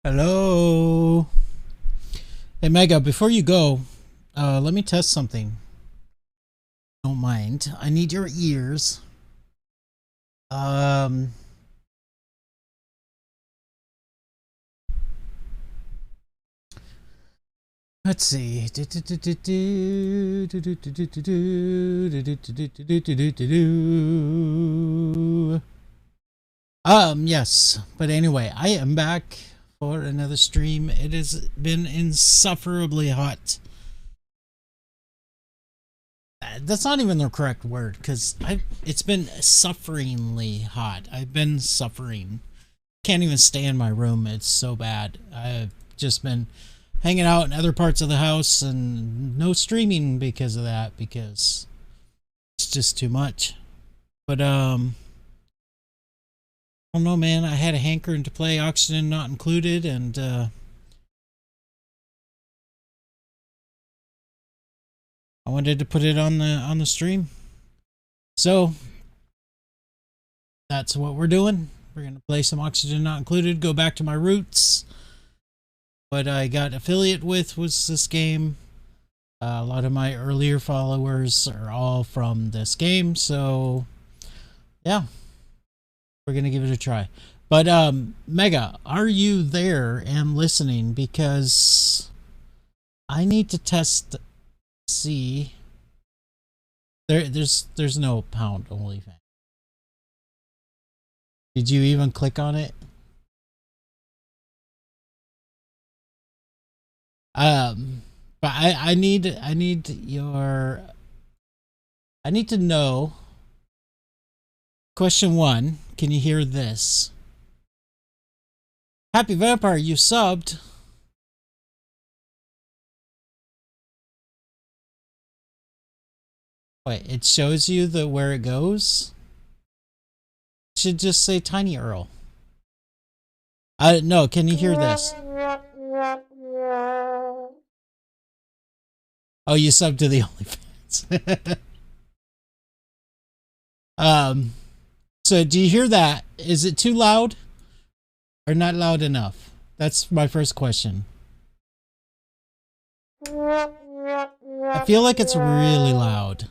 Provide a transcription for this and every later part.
Hello. Hey Mega, before you go, let me test something. Don't mind. I need your ears. Um let's see. Yes. But anyway, I am back for another stream. It has been insufferably hot. That's not even the correct word because it's been sufferingly hot. I've been suffering. Can't even stay in my room. It's so bad. I've just been hanging out in other parts of the house and no streaming because of that, because it's just too much. But I don't know, man. I had a hankering to play Oxygen Not Included, and I wanted to put it on the stream. So that's what we're doing. We're gonna play some Oxygen Not Included, go back to my roots. What I got affiliate with was this game. A lot of my earlier followers are all from this game, so yeah, we're gonna give it a try. But Mega, are you there and listening? Because I need to test. See, there's no pound OnlyFans. Did you even click on it? But I need your. I need to know. Question 1. Can you hear this? Happy Vampire, you subbed. Wait, it shows you where it goes? It should just say Tiny Earl. No, can you hear this? Oh, you subbed to the OnlyFans. So do you hear that? Is it too loud? Or not loud enough? That's my first question. I feel like it's really loud.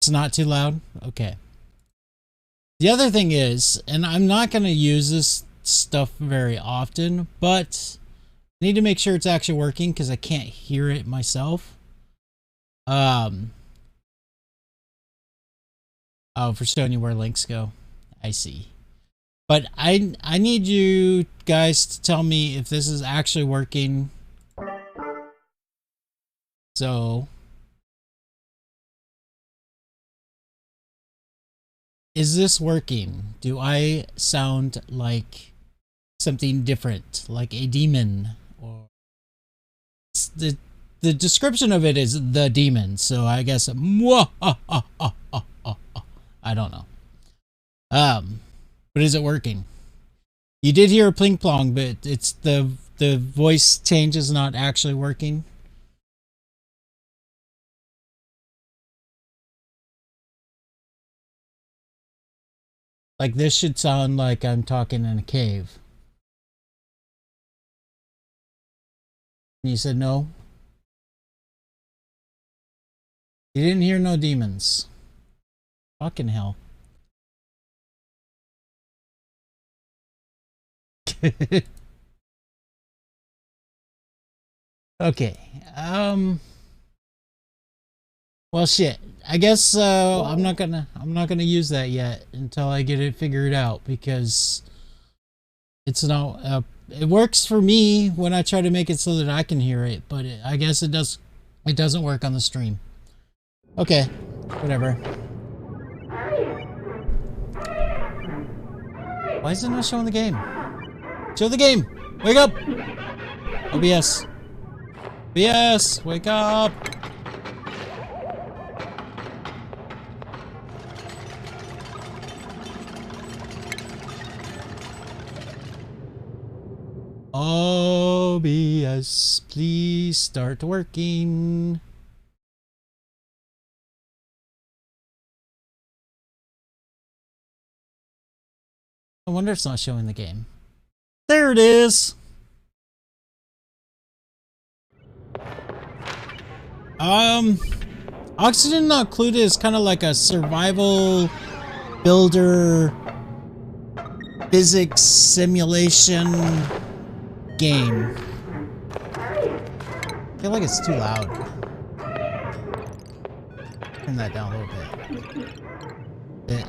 It's not too loud? Okay. The other thing is, and I'm not going to use this stuff very often, but I need to make sure it's actually working because I can't hear it myself. Oh, for showing you where links go. I see. But I need you guys to tell me if this is actually working. So, is this working? Do I sound like something different, like a demon? Or the description of it is the demon, so I guess I don't know. But is it working? You did hear a pling plong, but it's the voice change is not actually working. Like this should sound like I'm talking in a cave. And you said no? You didn't hear no demons. Fucking hell. Okay. Well, shit. I guess I'm not gonna use that yet until I get it figured out, because it's not. It works for me when I try to make it so that I can hear it, but I guess it doesn't work on the stream. Okay, whatever. Why isn't it showing the game? Show the game! Wake up! OBS. OBS! Wake up! OBS, please start working. I wonder if it's not showing the game. There it is. Oxygen Not Included is kind of like a survival builder physics simulation game. I feel like it's too loud. Turn that down a little bit.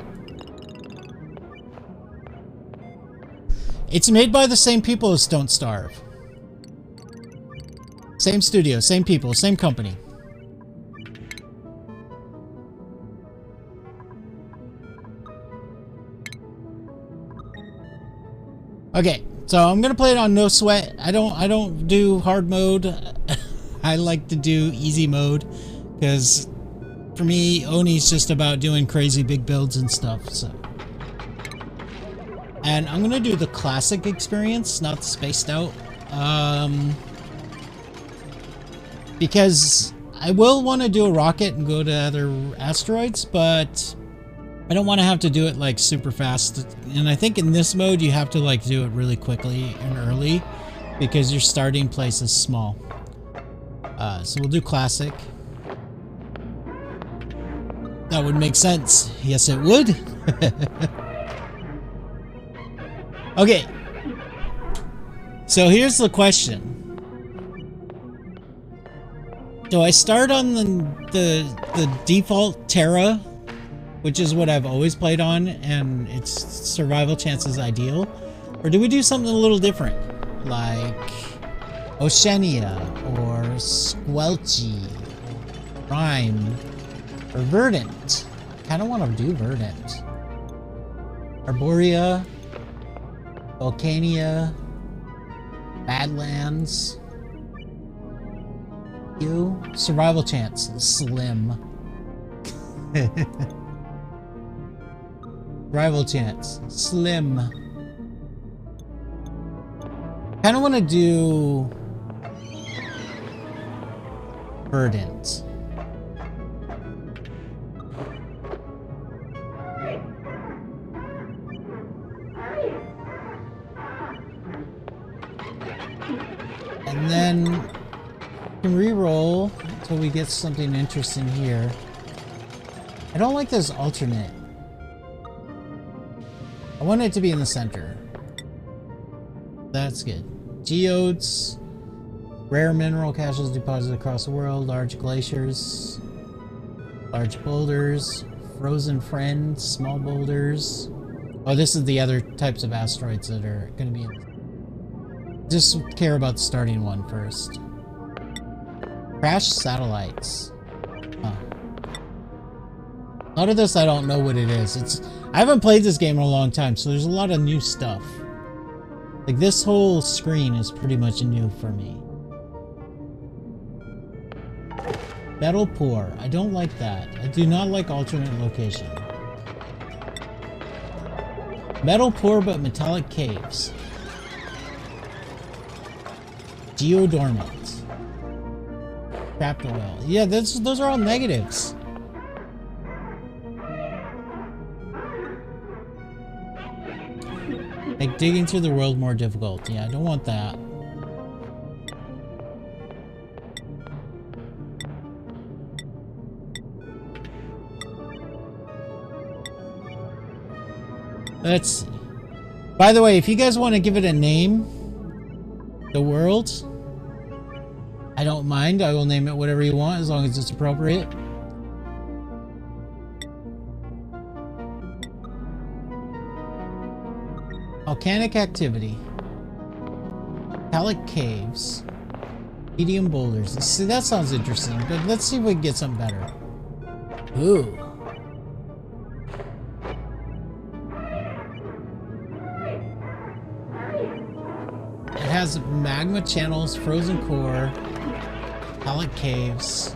It's made by the same people as Don't Starve. Same studio, same people, same company. Okay, so I'm gonna play it on no sweat. I don't do hard mode. I like to do easy mode because for me, Oni's just about doing crazy big builds and stuff. So, and I'm gonna do the classic experience, not the spaced out, because I will want to do a rocket and go to other asteroids, but I don't want to have to do it like super fast. And I think in this mode you have to like do it really quickly and early because your starting place is small. So we'll do classic. That would make sense. Yes, it would. Okay. So here's the question. Do I start on the default Terra, which is what I've always played on, and its survival chances ideal? Or do we do something a little different? Like Oceania, or Squelchy, Rime, or Verdant? I kinda wanna do Verdant. Arborea, Volcania, Badlands. You? Survival chance, slim. Rival chance, slim. Kinda wanna do Verdant. And then we can re-roll until we get something interesting here. I don't like this alternate. I want it to be in the center. That's good. Geodes, rare mineral caches deposited across the world, large glaciers, large boulders, frozen friends, small boulders. Oh, this is the other types of asteroids that are going to be in. Just care about the starting one first. Crash satellites. Huh. A lot of this I don't know what it is. I haven't played this game in a long time, so there's a lot of new stuff. Like this whole screen is pretty much new for me. Metal Pour. I don't like that. I do not like alternate location. Metal Pour but metallic caves. Geodormant. Trapped oil. Yeah, those are all negatives. Make digging through the world more difficult. Yeah, I don't want that. Let's see. By the way, if you guys want to give it a name, the world, I don't mind. I will name it whatever you want as long as it's appropriate. Volcanic activity. Metallic caves. Medium boulders. See, that sounds interesting, but let's see if we can get something better. Ooh. It has magma channels, frozen core, metallic caves.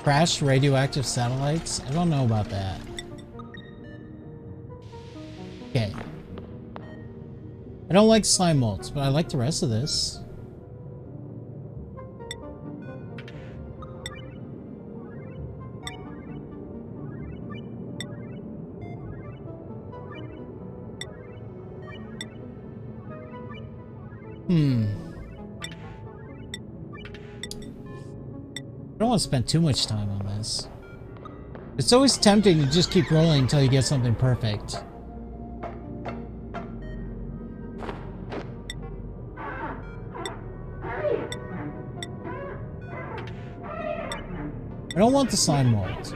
Crashed radioactive satellites? I don't know about that. Okay. I don't like slime molds, but I like the rest of this. I don't want to spend too much time on this. It's always tempting to just keep rolling until you get something perfect. I don't want the slime mold.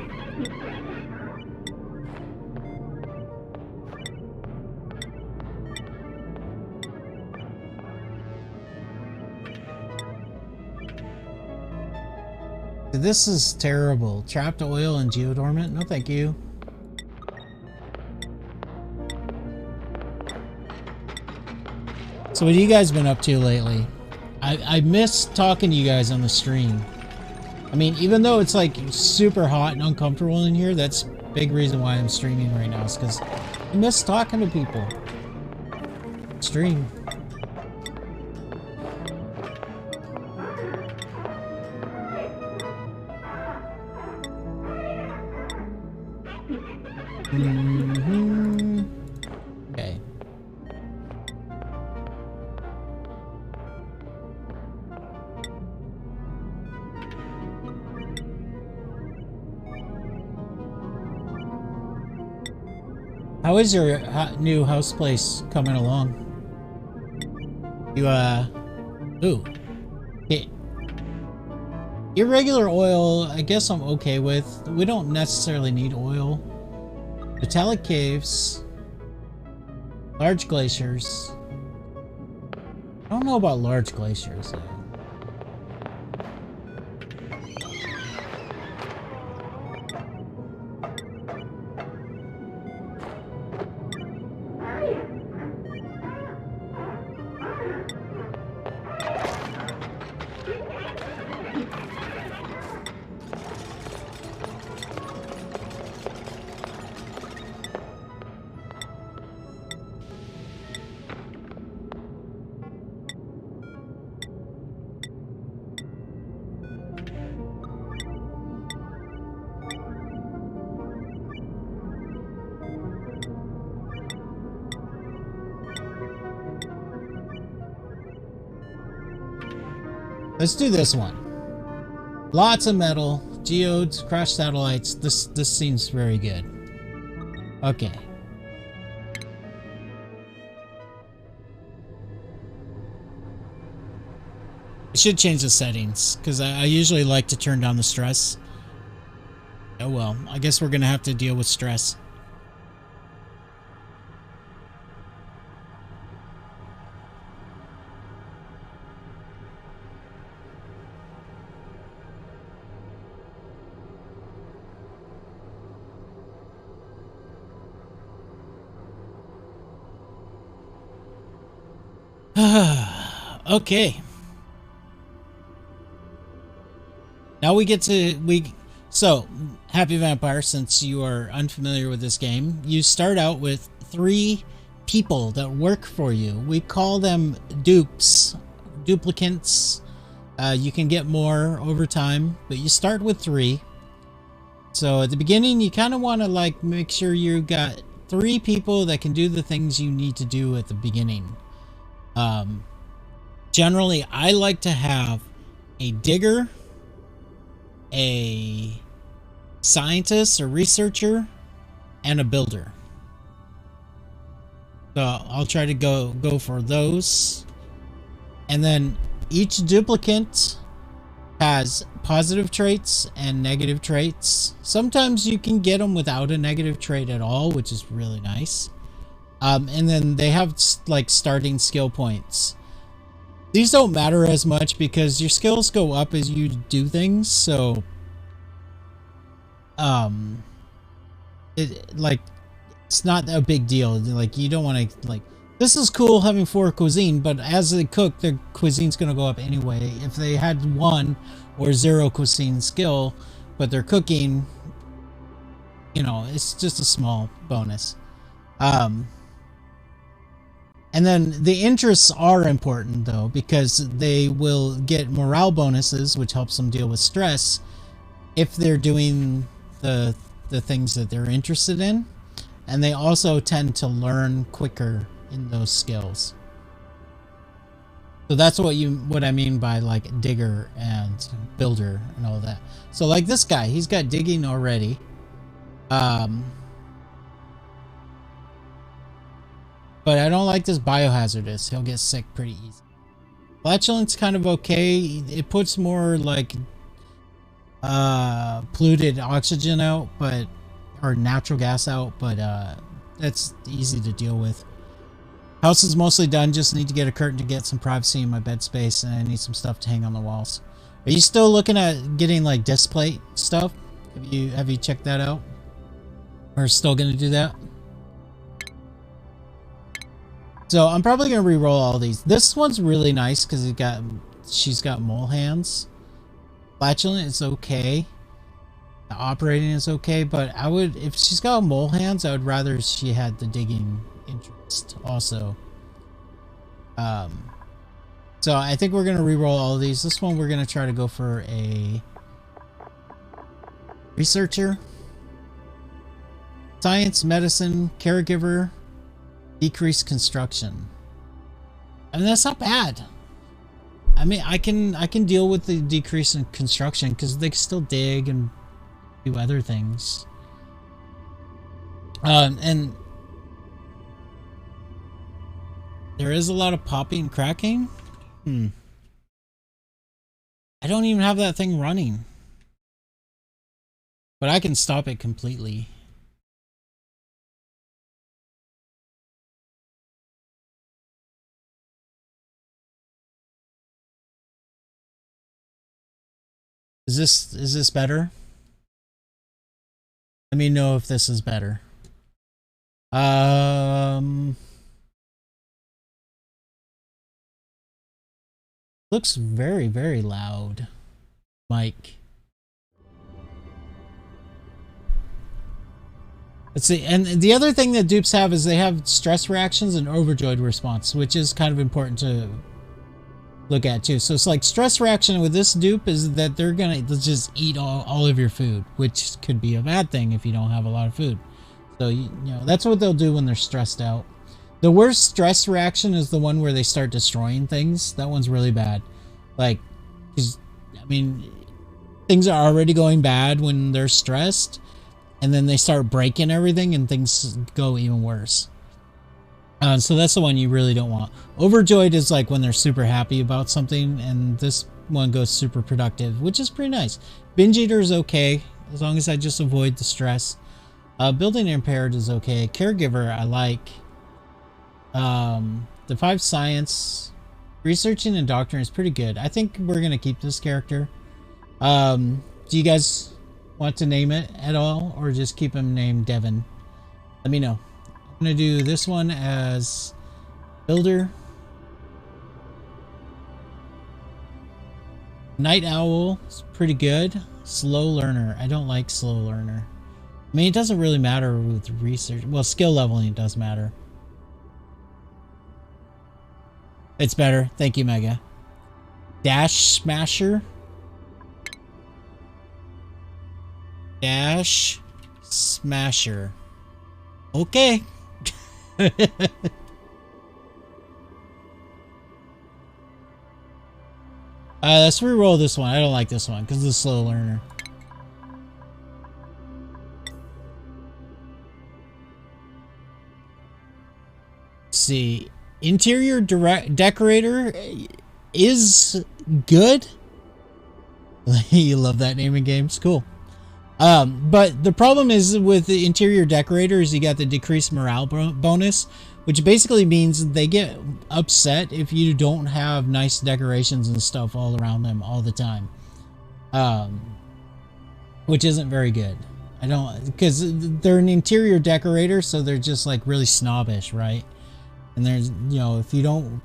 This is terrible. Trapped oil and geodormant? No thank you. So what have you guys been up to lately? I miss talking to you guys on the stream. I mean, even though it's like super hot and uncomfortable in here, that's a big reason why I'm streaming right now, is because I miss talking to people. Stream. Okay. How is your new house place coming along? You, ooh. Okay. Irregular oil, I guess I'm okay with. We don't necessarily need oil. Metallic caves. Large glaciers. I don't know about large glaciers, though. Let's do this one. Lots of metal, geodes, crashed satellites. This seems very good. Okay. I should change the settings, because I usually like to turn down the stress. Oh well, I guess we're gonna have to deal with stress. Okay. Now we get to so Happy Vampire, since you are unfamiliar with this game, you start out with 3 people that work for you. We call them dupes, duplicants. You can get more over time, but you start with 3. So at the beginning, you kind of want to like make sure you got 3 people that can do the things you need to do at the beginning. Generally, I like to have a digger, a scientist or researcher, and a builder. So I'll try to go for those. And then each duplicant has positive traits and negative traits. Sometimes you can get them without a negative trait at all, which is really nice. And then they have like starting skill points. These don't matter as much because your skills go up as you do things, so it's not a big deal. Like, you don't want to, like, this is cool having 4 cuisine, but as they cook, their cuisine's going to go up anyway. If they had 1 or 0 cuisine skill, but they're cooking, you know, it's just a small bonus. And then the interests are important, though, because they will get morale bonuses, which helps them deal with stress if they're doing the things that they're interested in. And they also tend to learn quicker in those skills. So that's what I mean by like digger and builder and all that. So like this guy, he's got digging already. But I don't like this biohazardous. He'll get sick pretty easy. Flatulence kind of okay. It puts more like polluted oxygen out, but or natural gas out, but that's easy to deal with. House is mostly done. Just need to get a curtain to get some privacy in my bed space, and I need some stuff to hang on the walls. Are you still looking at getting like disc plate stuff? Have you checked that out? Or still gonna do that? So I'm probably gonna re-roll all these. This one's really nice because she's got mole hands. Flatulent is okay. The operating is okay, but I would, if she's got mole hands, I would rather she had the digging interest also. So I think we're gonna re-roll all of these. This one we're gonna try to go for a researcher, science, medicine, caregiver, decreased construction. I mean, that's not bad. I mean, I can deal with the decrease in construction because they can still dig and do other things. And there is a lot of popping and cracking. I don't even have that thing running, but I can stop it completely. Is this better? Let me know if this is better. Looks very, very loud. Mike. Let's see. And the other thing that dupes have is they have stress reactions and overjoyed response, which is kind of important to look at too. So it's like stress reaction with this dupe is that they're gonna just eat all of your food, which could be a bad thing if you don't have a lot of food. So you know that's what they'll do when they're stressed out. The worst stress reaction is the one where they start destroying things. That one's really bad. Like, I mean, things are already going bad when they're stressed, and then they start breaking everything and things go even worse. So that's the one you really don't want. Overjoyed is like when they're super happy about something, and this one goes super productive, which is pretty nice. Binge eater is okay, as long as I just avoid the stress. Building impaired is okay. Caregiver I like. The 5 science, researching and doctoring is pretty good. I think we're gonna keep this character. Do you guys want to name it at all, or just keep him named Devin? Let me know. I'm gonna do this one as builder. Night owl is pretty good. Slow learner. I don't like slow learner. I mean, it doesn't really matter with research. Well, skill leveling does matter. It's better. Thank you, Mega. Dash Smasher. Dash Smasher. Okay. Let's re-roll this one. I don't like this one because it's a slow learner. Let's see. Interior decorator is good. You love that name in games. Cool. But the problem is with the interior decorators, you got the decreased morale bonus, which basically means they get upset if you don't have nice decorations and stuff all around them all the time. Which isn't very good. I don't, because they're an interior decorator, so they're just like really snobbish, right? And there's, you know, if you don't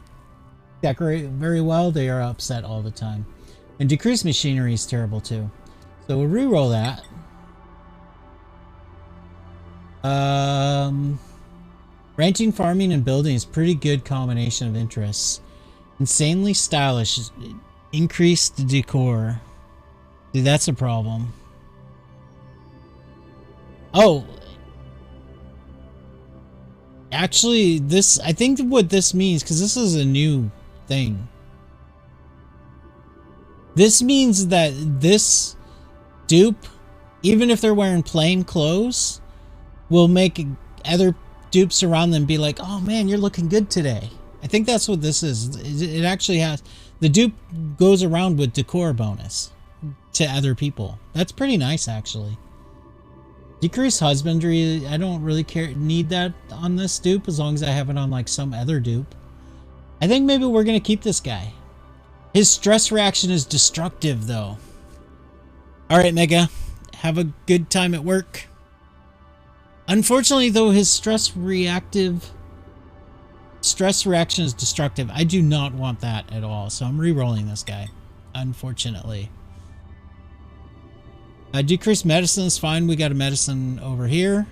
decorate very well, they are upset all the time. And decreased machinery is terrible too. So we'll re-roll that. Ranching, farming, and building is pretty good combination of interests. Insanely stylish. Increased decor. Dude, that's a problem. Oh. Actually, this, I think what this means, because this is a new thing. This means that this dupe, even if they're wearing plain clothes, will make other dupes around them be like, oh man, you're looking good today. I think that's what this is. It actually has, the dupe goes around with decor bonus to other people. That's pretty nice, actually. Decrease husbandry, I don't really need that on this dupe as long as I have it on like some other dupe. I think maybe we're gonna keep this guy. His stress reaction is destructive though. Alright, Mega, have a good time at work. Unfortunately though, his stress reaction is destructive. I do not want that at all, so I'm re-rolling this guy, unfortunately. Decreased medicine is fine. We got a medicine over here.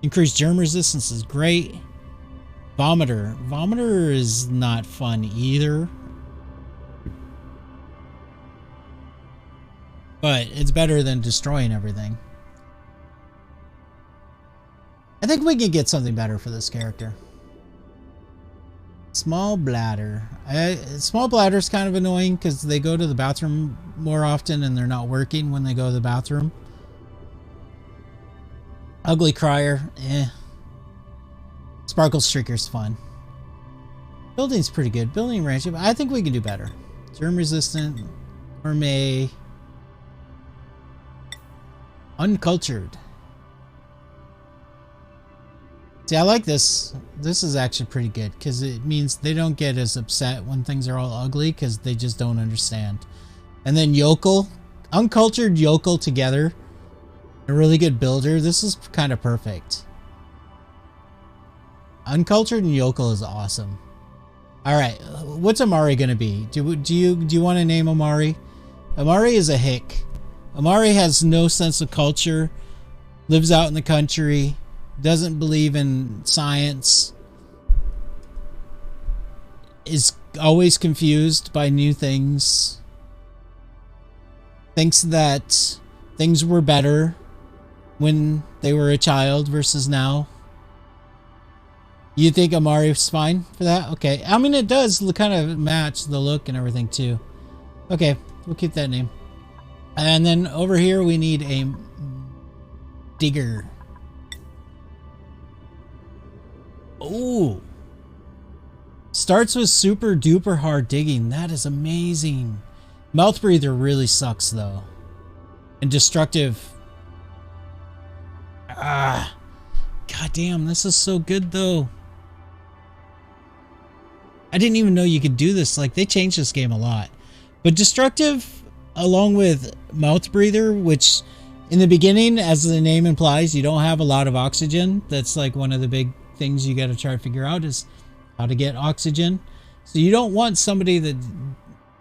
Increased germ resistance is great. Vomiter. Vomiter is not fun either. But it's better than destroying everything. I think we can get something better for this character. Small bladder. Small bladder is kind of annoying because they go to the bathroom more often and they're not working when they go to the bathroom. Ugly crier. Sparkle streaker's fun. Building's pretty good. Building range. I think we can do better. Germ resistant. Gourmet. Uncultured. See, I like this. This is actually pretty good because it means they don't get as upset when things are all ugly because they just don't understand. And then yokel, uncultured yokel together, a really good builder. This is kind of perfect. Uncultured and yokel is awesome. All right, what's Amari gonna be? Do you want to name Amari? Amari is a hick. Amari has no sense of culture, lives out in the country. Doesn't believe in science, is always confused by new things, thinks that things were better when they were a child versus now. You think Amari's fine for that? Okay. I mean, it does kind of match the look and everything too. Okay, we'll keep that name. And then over here we need a digger. Oh, starts with super duper hard digging. That is amazing. Mouth breather really sucks though. And destructive. Ah, god damn, this is so good though. I didn't even know you could do this. Like, they changed this game a lot. But destructive, along with mouth breather, which in the beginning, as the name implies, you don't have a lot of oxygen. That's like one of the big things you got to try to figure out is how to get oxygen. So you don't want somebody that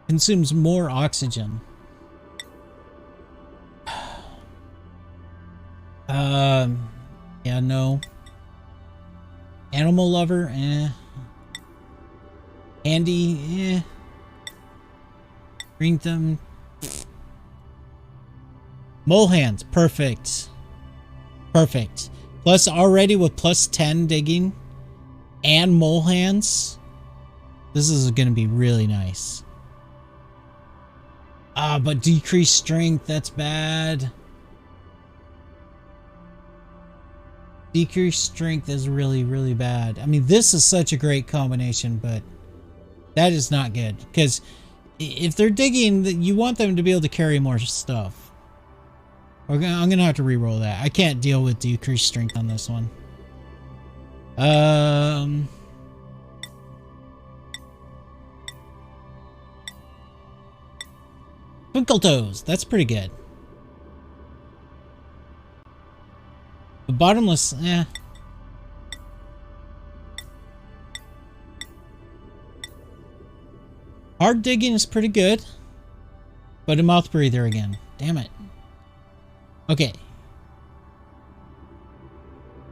consumes more oxygen. Yeah, no. Animal lover, Handy, Green thumb. Mole hands, perfect. Perfect. Plus already with plus 10 digging and mole hands. This is going to be really nice. Ah, but decreased strength, that's bad. Decreased strength is really, really bad. I mean, this is such a great combination, but that is not good. Because if they're digging, you want them to be able to carry more stuff. I'm going to have to re-roll that. I can't deal with decreased strength on this one. Twinkle toes. That's pretty good. The bottomless, Hard digging is pretty good. But a mouth breather again. Damn it. Okay.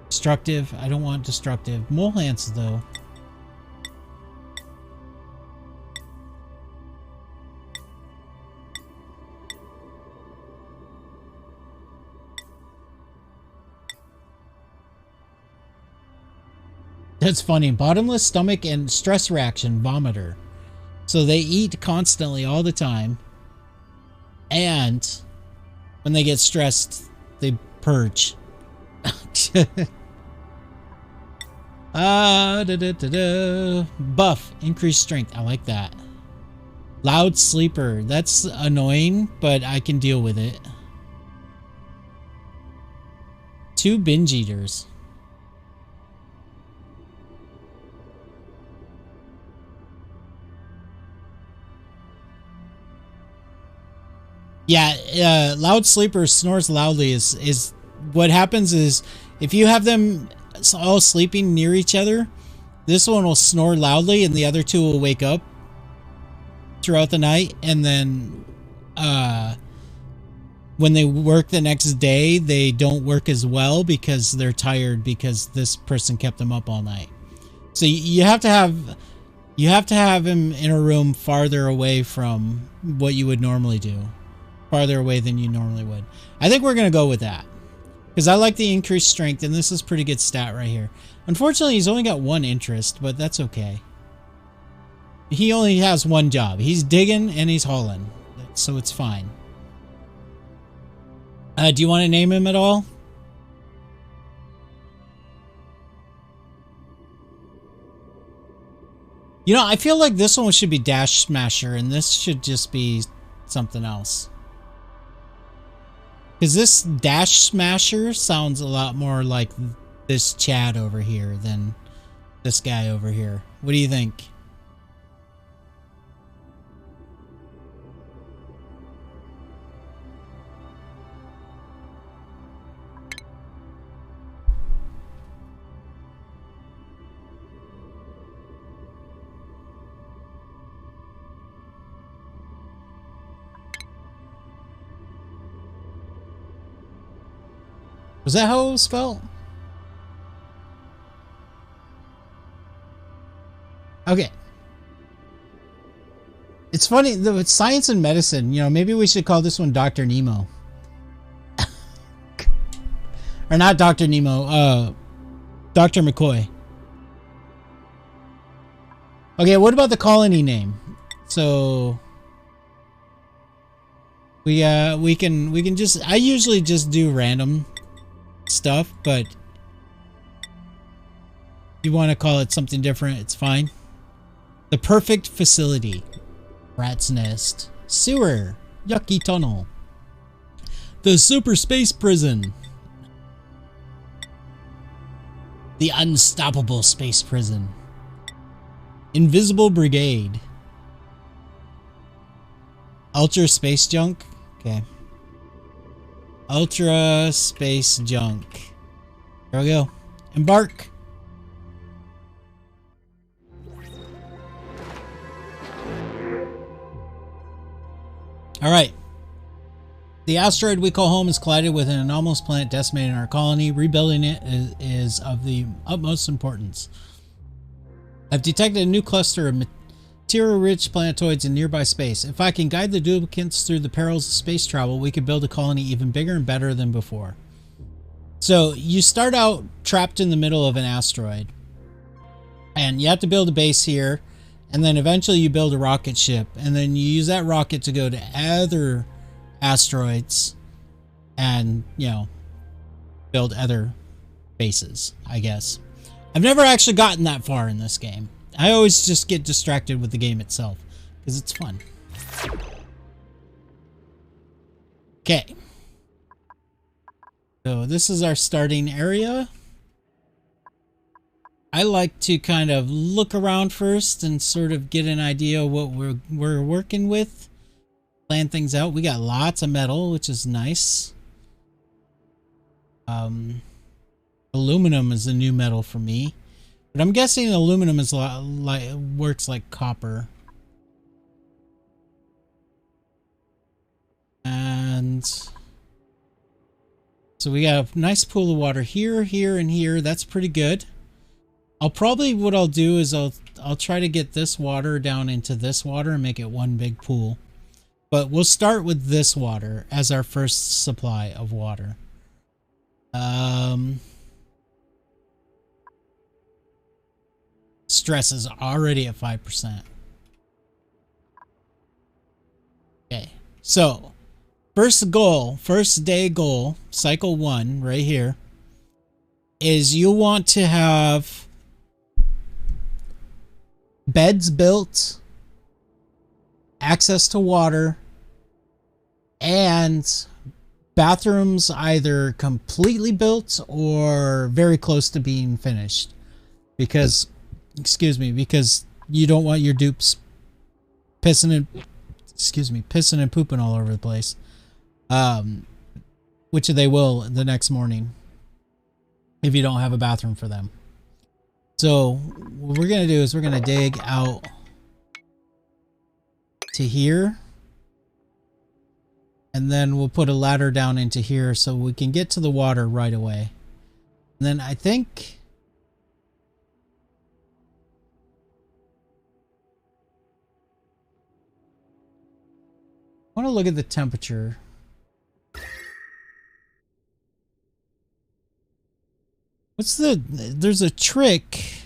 Destructive. I don't want destructive. Mole hands though. That's funny. Bottomless stomach and stress reaction, vomiter. So they eat constantly all the time. And when they get stressed, they purge. Buff, increased strength. I like that. Loud sleeper. That's annoying, but I can deal with it. 2 binge eaters. Yeah, loud sleeper snores loudly is what happens is if you have them all sleeping near each other, this one will snore loudly and the other two will wake up throughout the night, and then when they work the next day, they don't work as well because they're tired because this person kept them up all night. So you have to have him in a room farther away from what you would normally do. Farther away than you normally would. I think we're going to go with that. Because I like the increased strength, and this is pretty good stat right here. Unfortunately, he's only got 1 interest, but that's okay. He only has 1 job. He's digging and he's hauling. So it's fine. Do you want to name him at all? You know, I feel like this one should be Dash Smasher, and this should just be something else. Because this Dash Smasher sounds a lot more like this Chad over here than this guy over here. What do you think? Was that how it was spelled? Okay. It's funny, though, it's science and medicine. You know, maybe we should call this one Dr. Nemo. Or not Dr. Nemo, Dr. McCoy. Okay, what about the colony name? So we can just, I usually just do random stuff, but if you want to call it something different, it's fine. The perfect facility. Rat's nest. Sewer. Yucky tunnel. The super space prison. The unstoppable space prison. Invisible brigade. Ultra space junk. Okay. Ultra space junk. There we go. Embark. All right. The asteroid we call home has collided with an anomalous planet decimating our colony. Rebuilding it is of the utmost importance. I've detected a new cluster of material-rich planetoids in nearby space. If I can guide the duplicates through the perils of space travel, we could build a colony even bigger and better than before. So you start out trapped in the middle of an asteroid, and you have to build a base here, and then eventually you build a rocket ship, and then you use that rocket to go to other asteroids and, you know, build other bases, I guess. I've never actually gotten that far in this game. I always just get distracted with the game itself because it's fun. Okay. So this is our starting area. I like to kind of look around first and sort of get an idea of what we're working with. Plan things out. We got lots of metal, which is nice. Aluminum is a new metal for me. But I'm guessing aluminum is works like copper. And so we got a nice pool of water here, here, and here. That's pretty good. What I'll do is I'll try to get this water down into this water and make it one big pool. But we'll start with this water as our first supply of water. Stress is already at 5%. Okay, so first goal, first day goal, cycle 1, right here, is you want to have beds built, access to water, and bathrooms either completely built or very close to being finished. Because, excuse me, because you don't want your dupes pissing and pooping all over the place. Which they will the next morning if you don't have a bathroom for them. So what we're going to do is we're going to dig out to here. And then we'll put a ladder down into here so we can get to the water right away. And then I think... I want to look at the temperature. What's the... There's a trick.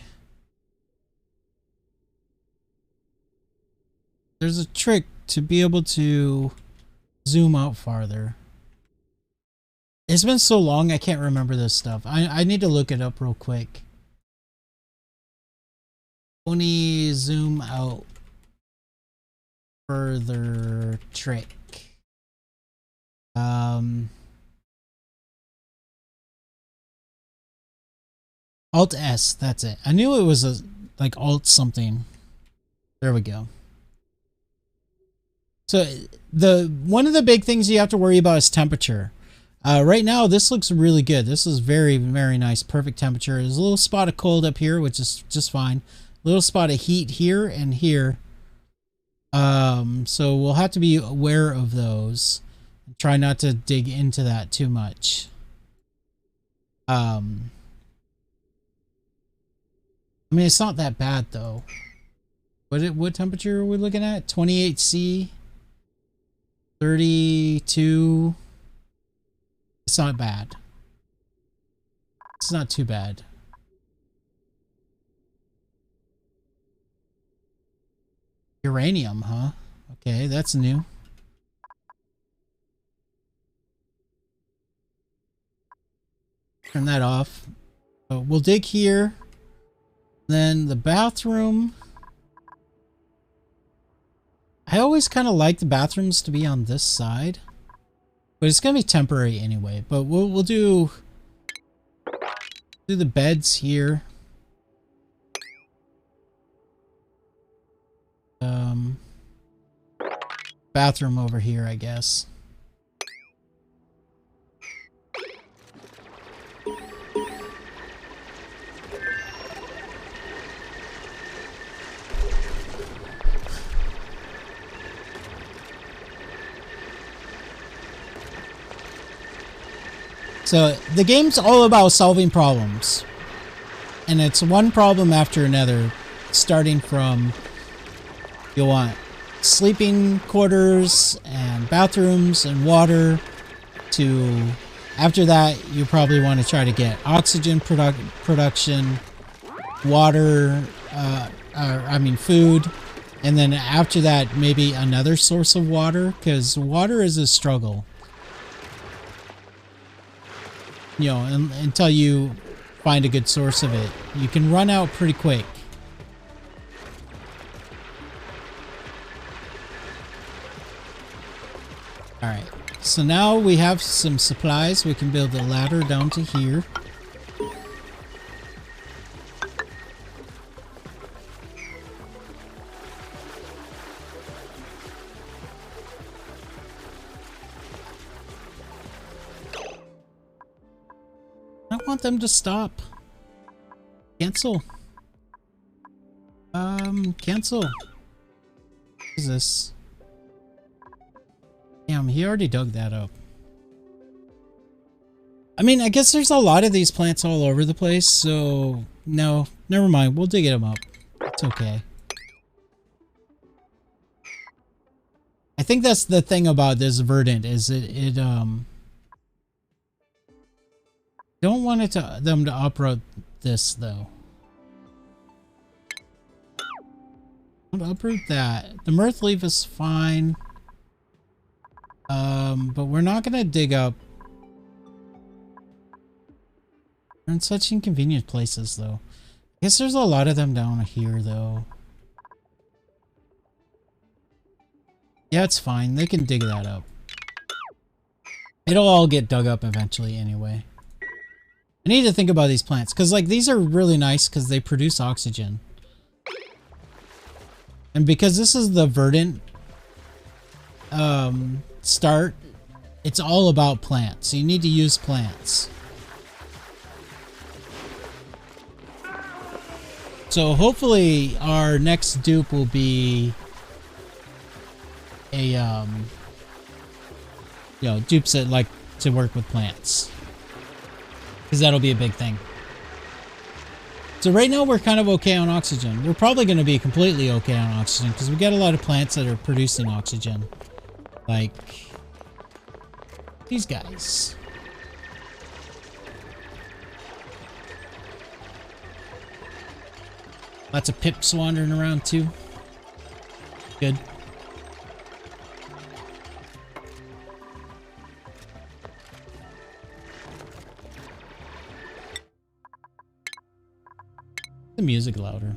There's a trick to be able to zoom out farther. It's been so long I can't remember this stuff. I need to look it up real quick. Only zoom out further trick. Alt S, that's it. I knew it was a like Alt something. There we go. So one of the big things you have to worry about is temperature. Right now this looks really good. This is very, very nice, perfect temperature. There's a little spot of cold up here, which is just fine. A little spot of heat here and here. So we'll have to be aware of those. Try not to dig into that too much. I mean, it's not that bad though. What temperature are we looking at? 28°C, 32. It's not bad. It's not too bad. Uranium, huh? Okay, that's new. Turn that off. So we'll dig here. Then the bathroom. I always kind of like the bathrooms to be on this side, but it's gonna be temporary anyway. But we'll do the beds here. Bathroom over here, I guess. So the game's all about solving problems, and it's one problem after another, starting from you'll want sleeping quarters and bathrooms and water, to after that you probably want to try to get oxygen production, water, food, and then after that maybe another source of water, because water is a struggle. You know, until you find a good source of it. You can run out pretty quick. Alright, so now we have some supplies. We can build a ladder down to here. I want them to stop. Cancel. Cancel. What is this? Damn, he already dug that up. I mean, I guess there's a lot of these plants all over the place, so no, never mind. We'll dig them up. It's okay. I think that's the thing about this Verdant, is it don't want them to uproot this though. Don't uproot that. The mirth leaf is fine. But we're not gonna dig up. We're in such inconvenient places, though. I guess there's a lot of them down here, though. Yeah, it's fine. They can dig that up. It'll all get dug up eventually anyway. I need to think about these plants, because, like, these are really nice because they produce oxygen. And because this is the verdant start, it's all about plants. So you need to use plants. So hopefully our next dupe will be a you know, dupes that like to work with plants, because that'll be a big thing. So right now we're kind of okay on oxygen. We're probably going to be completely okay on oxygen because we got a lot of plants that are producing oxygen, like these guys. Lots of pips wandering around too. Good. The music louder.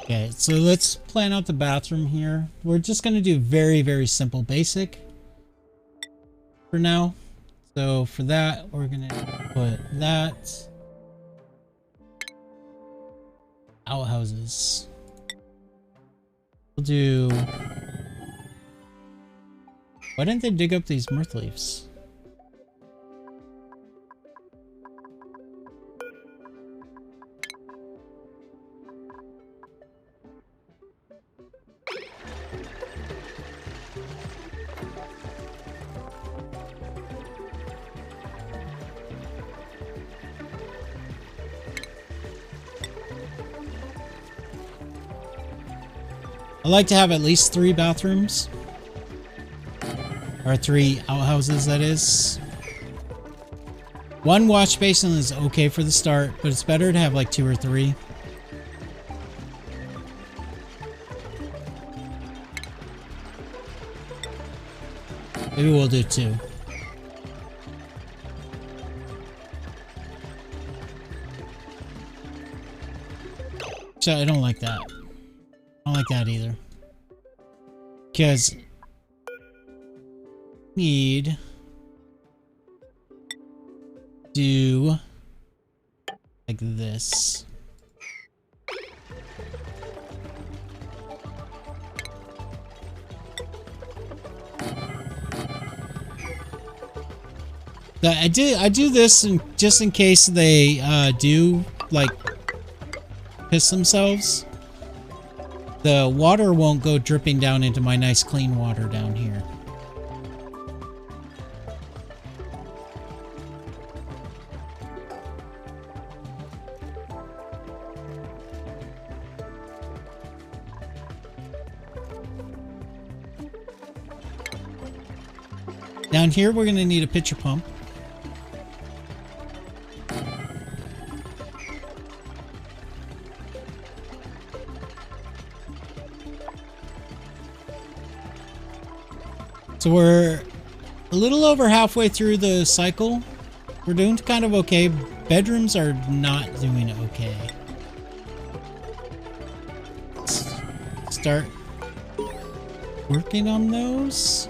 Okay, so let's plan out the bathroom here. We're just going to do very, very simple basic for now. So for that, we're going to put that. Outhouses. We'll do... Why didn't they dig up these mirth leaves? I like to have at least 3 bathrooms. Or 3 outhouses, that is. 1 wash basin is okay for the start, but it's better to have like 2 or 3. Maybe we'll do 2. So I don't like that. I don't like that either. Because need do like this. I do this just in case they do like piss themselves. The water won't go dripping down into my nice clean water down here. Down here, we're going to need a pitcher pump. So we're a little over halfway through the cycle. We're doing kind of okay. Bedrooms are not doing okay. Let's start working on those.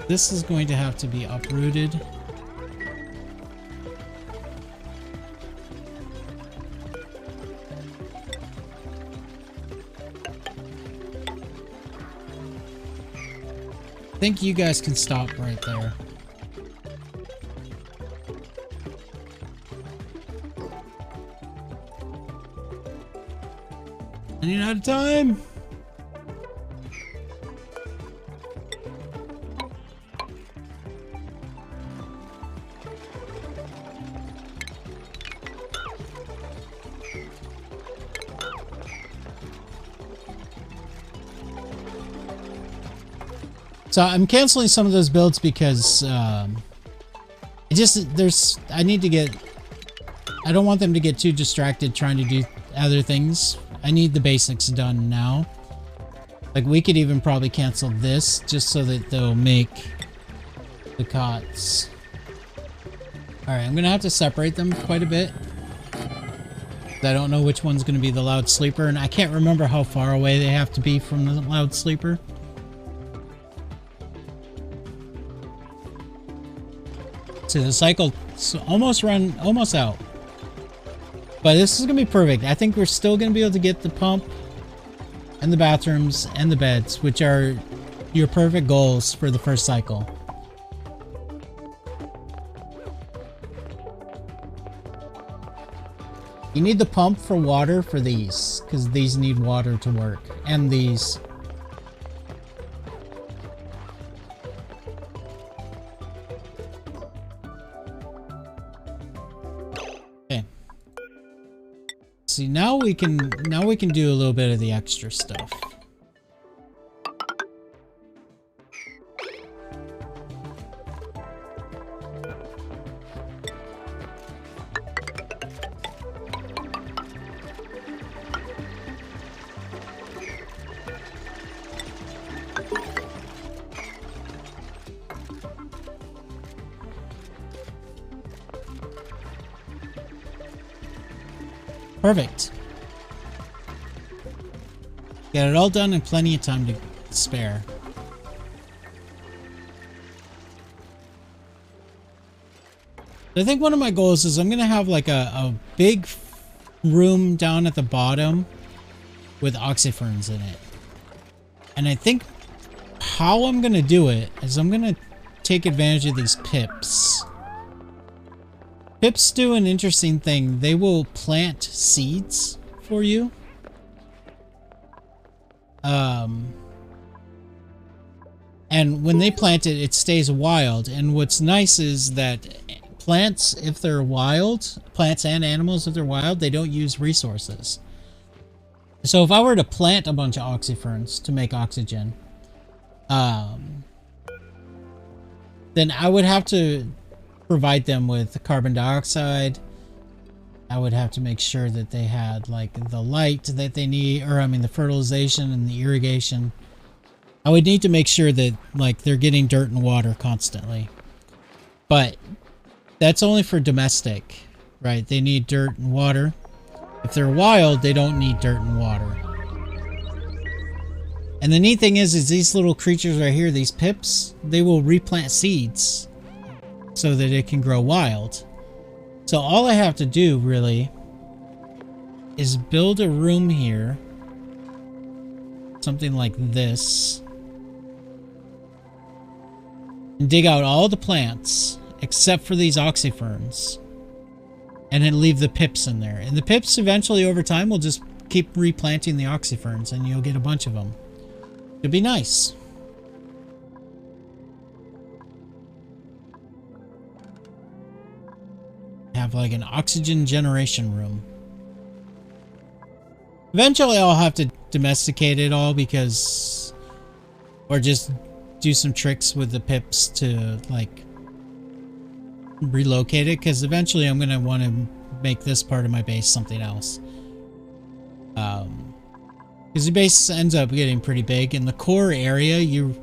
This is going to have to be uprooted. I think you guys can stop right there. Running out of time. So I'm canceling some of those builds because I don't want them to get too distracted trying to do other things. I need the basics done now. Like, we could even probably cancel this just so that they'll make the cots. Alright, I'm gonna have to separate them quite a bit. I don't know which one's gonna be the loud sleeper, and I can't remember how far away they have to be from the loud sleeper. So the cycle's almost out. But this is gonna be perfect. I think we're still gonna be able to get the pump and the bathrooms and the beds, which are your perfect goals for the first cycle. You need the pump for water for these, because these need water to work. And these. Okay. See, now we can do a little bit of the extra stuff. Perfect. Got it all done in plenty of time to spare. I think one of my goals is I'm going to have like a big room down at the bottom with oxyferns in it. And I think how I'm going to do it is I'm going to take advantage of these pips. Pips do an interesting thing. They will plant seeds for you. And when they plant it, it stays wild. And what's nice is that plants, if they're wild, plants and animals, if they're wild, they don't use resources. So if I were to plant a bunch of oxyferns to make oxygen, then I would have to provide them with carbon dioxide. I would have to make sure that they had like the light that they need, or I mean the fertilization and the irrigation. I would need to make sure that like they're getting dirt and water constantly. But that's only for domestic, right? They need dirt and water. If they're wild, they don't need dirt and water. And the neat thing is these little creatures right here, these pips, they will replant seeds so that it can grow wild. So all I have to do really is build a room here, something like this, and dig out all the plants except for these oxyferns, and then leave the pips in there. And the pips eventually over time will just keep replanting the oxyferns and you'll get a bunch of them. It'd be nice. Have like an oxygen generation room. Eventually I'll have to domesticate it all because, or just do some tricks with the pips to like relocate it, because eventually I'm going to want to make this part of my base something else. Because the base ends up getting pretty big, and the core area, your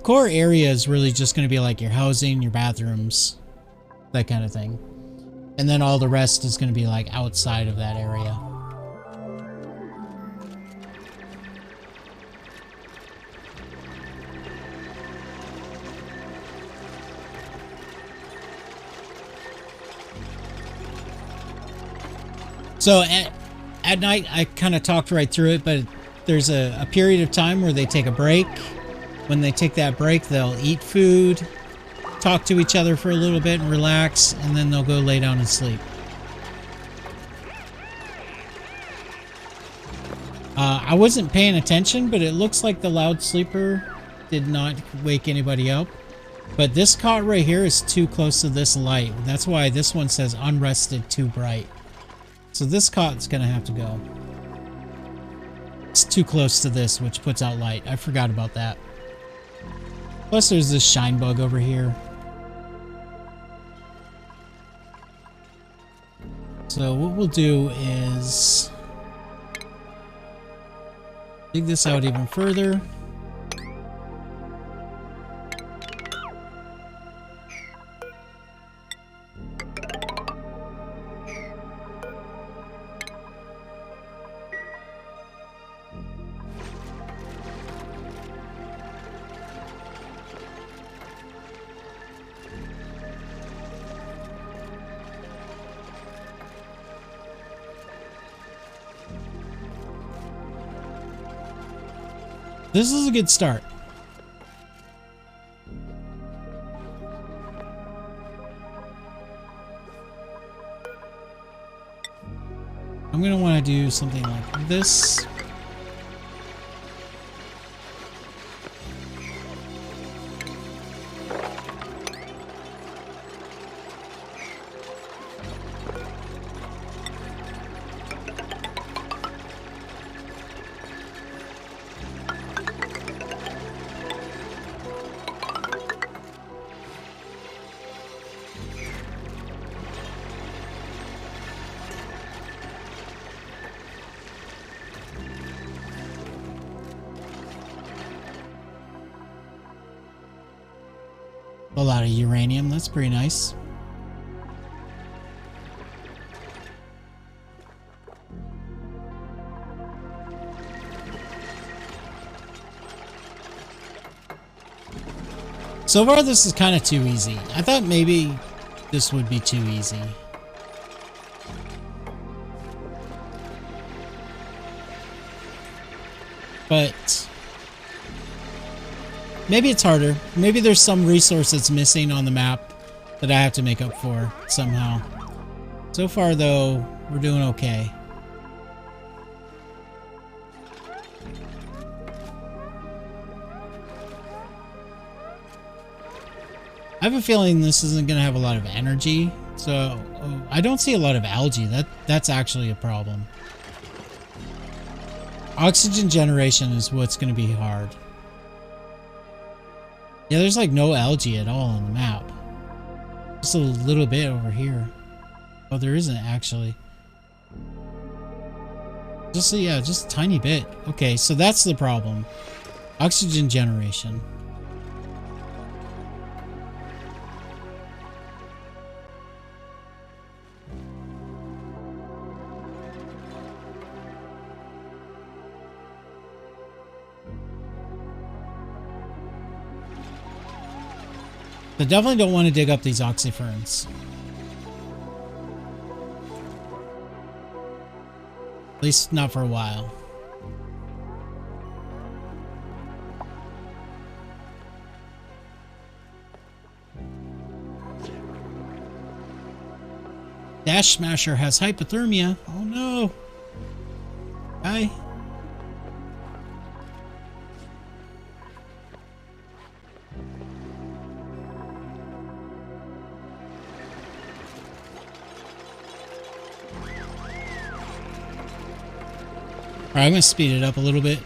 core area is really just going to be like your housing, your bathrooms, that kind of thing. And then all the rest is going to be like outside of that area. So at night, I kind of talked right through it, but there's a period of time where they take a break. When they take that break, they'll eat food, talk to each other for a little bit and relax, and then they'll go lay down and sleep. I wasn't paying attention, but it looks like the loud sleeper did not wake anybody up. But this cot right here is too close to this light. That's why this one says unrested too bright. So this cot's gonna have to go. It's too close to this, which puts out light. I forgot about that. Plus there's this shine bug over here. So what we'll do is dig this out even further. This is a good start. I'm going to want to do something like this. A lot of uranium, that's pretty nice. So far this is kind of too easy. I thought maybe this would be too easy. But maybe it's harder. Maybe there's some resource that's missing on the map that I have to make up for somehow. So far, though, we're doing okay. I have a feeling this isn't going to have a lot of energy, so I don't see a lot of algae. That's actually a problem. Oxygen generation is what's going to be hard. Yeah, there's like no algae at all on the map. Just a little bit over here. Oh, there isn't actually. Just a tiny bit. Okay, so that's the problem. Oxygen generation. I definitely don't want to dig up these oxyferns. At least not for a while. Dash Smasher has hypothermia. Oh no. Hi. Alright, I'm going to speed it up a little bit.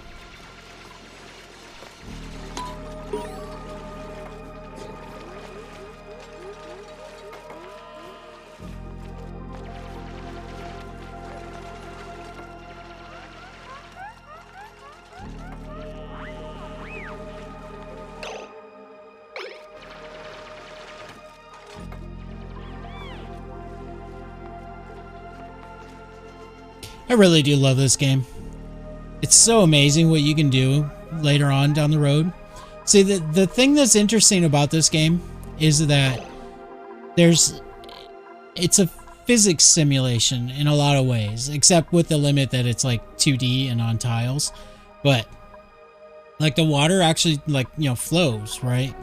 I really do love this game. It's so amazing what you can do later on down the road. See, the thing that's interesting about this game is that it's a physics simulation in a lot of ways, except with the limit that it's like 2D and on tiles. But like the water actually flows, right?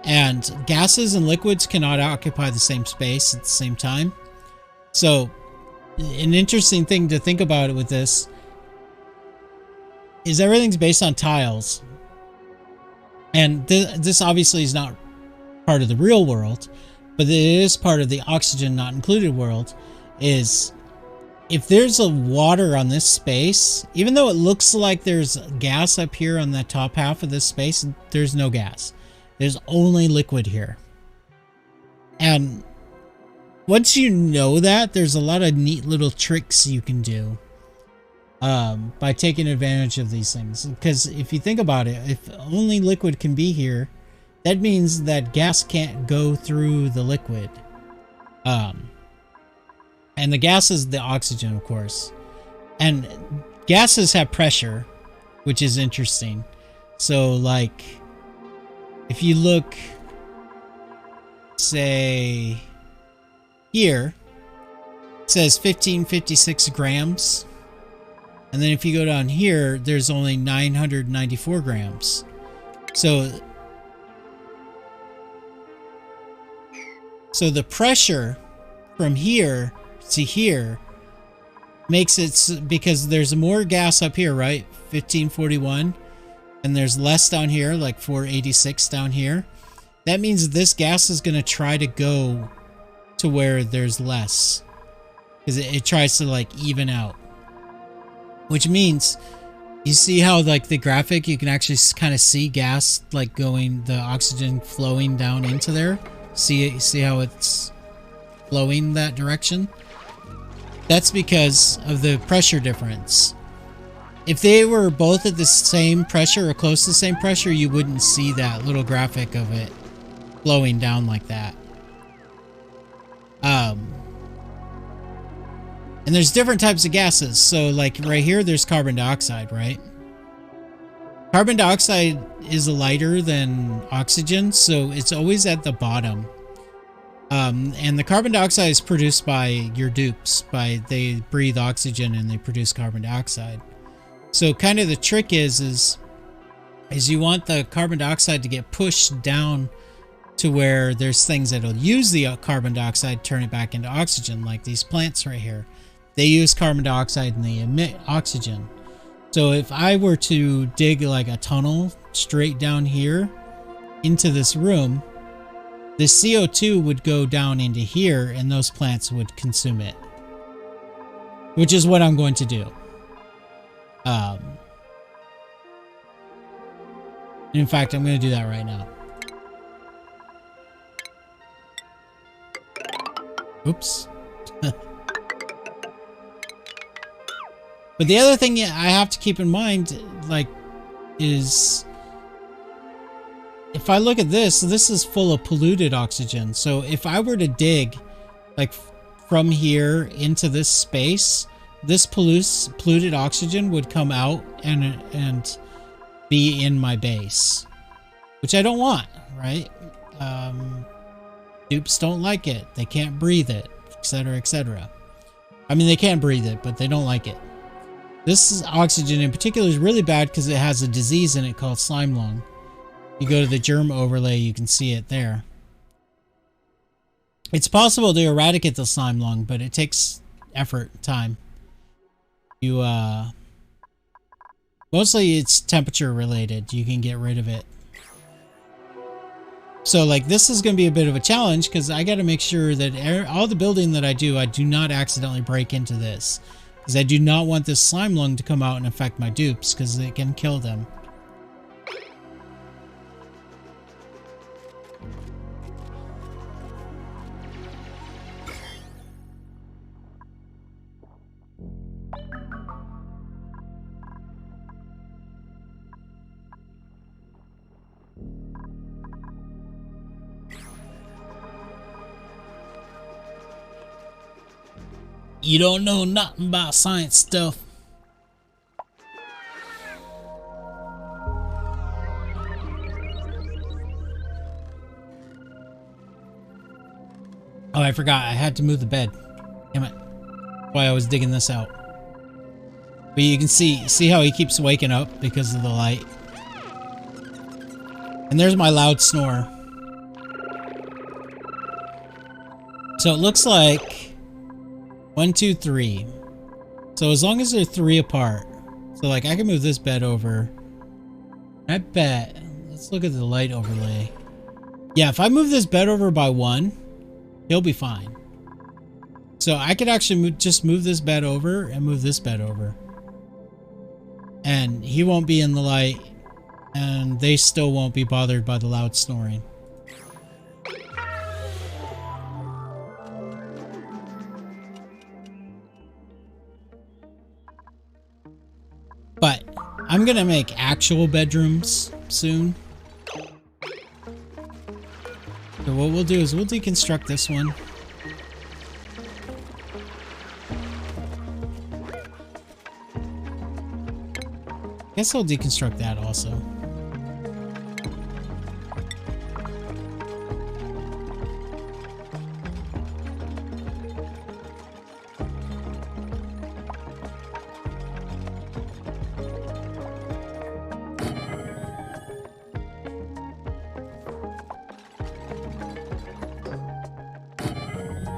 And gases and liquids cannot occupy the same space at the same time. So an interesting thing to think about with this is everything's based on tiles. And this obviously is not part of the real world, but it is part of the oxygen not included world. Is if there's a water on this space, even though it looks like there's gas up here on the top half of this space, there's no gas. There's only liquid here. And once you know that, there's a lot of neat little tricks you can do by taking advantage of these things. Because if you think about it, if only liquid can be here, that means that gas can't go through the liquid. And the gas is the oxygen, of course. And gases have pressure, which is interesting. So, like, if you look, say, here, it says 1556 grams. And then if you go down here, there's only 994 grams. So the pressure from here to here makes it, because there's more gas up here, right? 1541. And there's less down here, like 486 down here. That means this gas is going to try to go to where there's less. Because it tries to, like, even out. Which means, you see how, like, the graphic, you can actually kind of see gas, like, going, the oxygen flowing down into there? See how it's flowing that direction? That's because of the pressure difference. If they were both at the same pressure or close to the same pressure, you wouldn't see that little graphic of it flowing down like that. And there's different types of gases. So, like, right here, there's carbon dioxide, right? Carbon dioxide is lighter than oxygen, so it's always at the bottom. And the carbon dioxide is produced by your dupes. They breathe oxygen and they produce carbon dioxide. So kind of the trick is you want the carbon dioxide to get pushed down to where there's things that'll use the carbon dioxide, turn it back into oxygen, like these plants right here. They use carbon dioxide and they emit oxygen. So if I were to dig like a tunnel straight down here into this room, the CO2 would go down into here and those plants would consume it. Which is what I'm going to do. In fact, I'm going to do that right now. Oops. But the other thing I have to keep in mind, like, is if I look at this is full of polluted oxygen. So if I were to dig, like, from here into this space, this polluted oxygen would come out and be in my base, which I don't want, right? Dupes don't like it. They can't breathe it, etc., etc. I mean, they can breathe it, but they don't like it. This oxygen in particular is really bad because it has a disease in it called slime lung. You go to the germ overlay, you can see it there. It's possible to eradicate the slime lung, but it takes effort, time. Mostly it's temperature related. You can get rid of it. So, like, this is going to be a bit of a challenge because I got to make sure that all the building that I do not accidentally break into this. Because I do not want this slime lung to come out and affect my dupes because it can kill them. You don't know nothing about science stuff. Oh, I forgot. I had to move the bed. Damn it. That's why I was digging this out. But you can see how he keeps waking up because of the light. And there's my loud snore. So it looks like 1, 2, 3. So as long as they're 3 apart. So, like, I can move this bed over. I bet. Let's look at the light overlay. Yeah, if I move this bed over by 1, he'll be fine. So I could actually just move this bed over and move this bed over. And he won't be in the light. and they still won't be bothered by the loud snoring. But I'm gonna make actual bedrooms soon. So what we'll do is we'll deconstruct this one. Guess I'll deconstruct that also.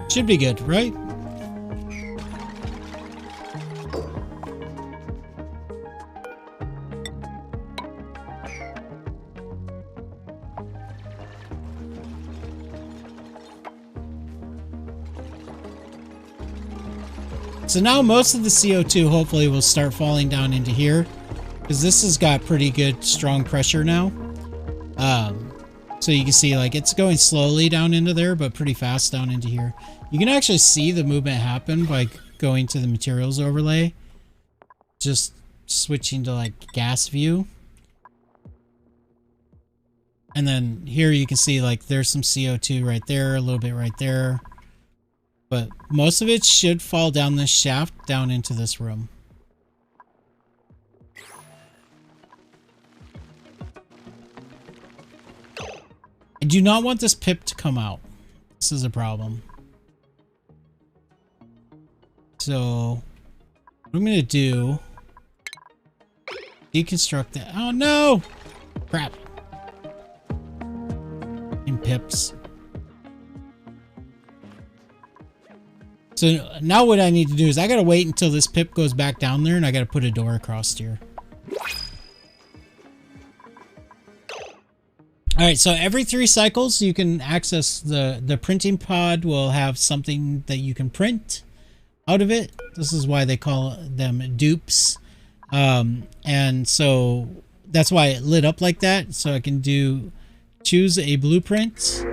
Should be good, right? So now most of the CO2 hopefully will start falling down into here, because this has got pretty good strong pressure now. So you can see like it's going slowly down into there, but pretty fast down into here. You can actually see the movement happen by going to the materials overlay. Just switching to like gas view. And then here you can see like there's some CO2 right there, a little bit right there. But most of it should fall down this shaft down into this room. I do not want this pip to come out. This is a problem. So what I'm going to do, deconstruct that. Oh no! Crap. In pips. So now what I need to do is I got to wait until this pip goes back down there, and I got to put a door across here. Alright, so every 3 cycles you can access the printing pod. Will have something that you can print out of it. This is why they call them dupes. And so that's why it lit up like that. So I can choose a blueprint.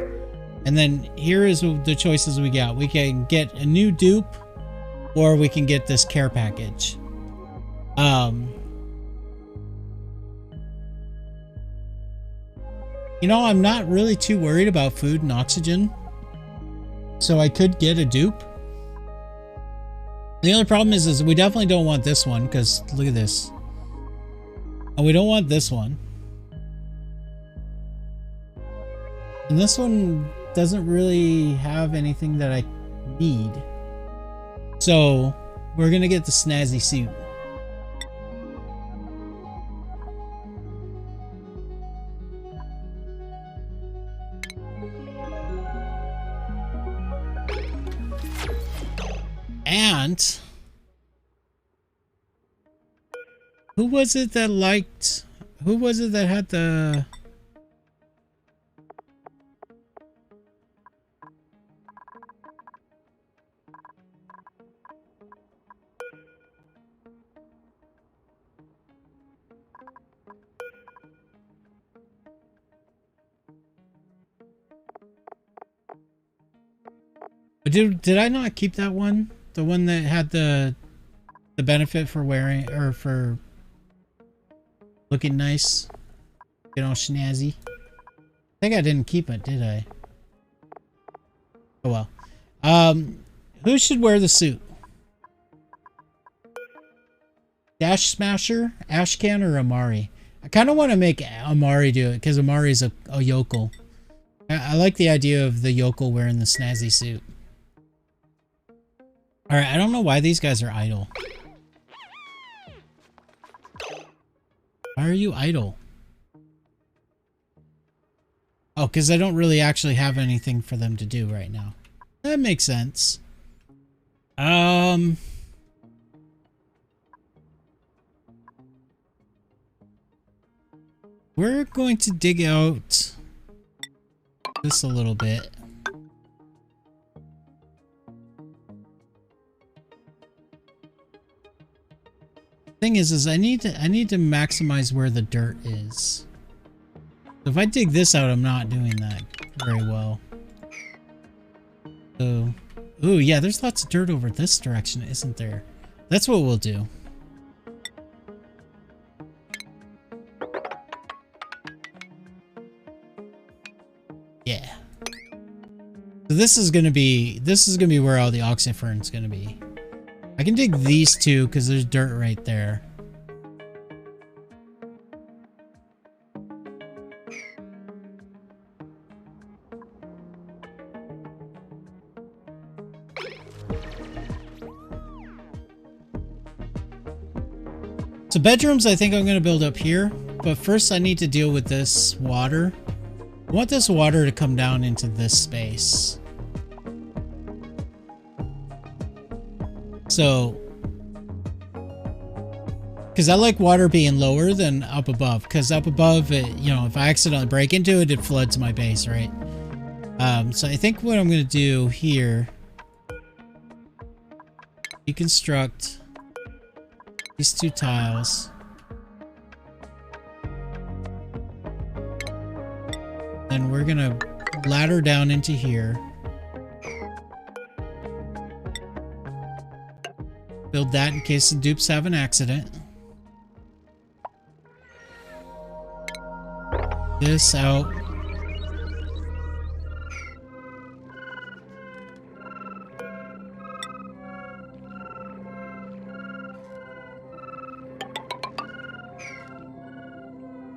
And then here is the choices we got. We can get a new dupe, or we can get this care package. You know, I'm not really too worried about food and oxygen, so I could get a dupe. The only problem is we definitely don't want this one, because look at this. And we don't want this one. And this one doesn't really have anything that I need. So we're gonna get the snazzy suit. And who was it that liked, who was it that had the did I not keep that one? The one that had the benefit for wearing, or for looking nice, you know, snazzy. I think I didn't keep it, did I? Oh well. Who should wear the suit? Dash Smasher, Ashcan, or Amari? I kind of want to make Amari do it, because Amari's a yokel. I like the idea of the yokel wearing the snazzy suit. Alright, I don't know why these guys are idle. Why are you idle? Oh, because I don't really actually have anything for them to do right now. That makes sense. We're going to dig out this a little bit. Thing is I need to maximize where the dirt is. If I dig this out, I'm not doing that very well. So, ooh, yeah, there's lots of dirt over this direction, isn't there? That's what we'll do. Yeah. So this is gonna be where all the oxyfern's gonna be. I can dig these two because there's dirt right there. So bedrooms, I think I'm going to build up here, but first I need to deal with this water. I want this water to come down into this space. So, because I like water being lower than up above, because up above, it, you know, if I accidentally break into it, it floods my base, right? So I think what I'm going to do here, deconstruct these two tiles. Then we're gonna ladder down into here. Build that in case the dupes have an accident. This out.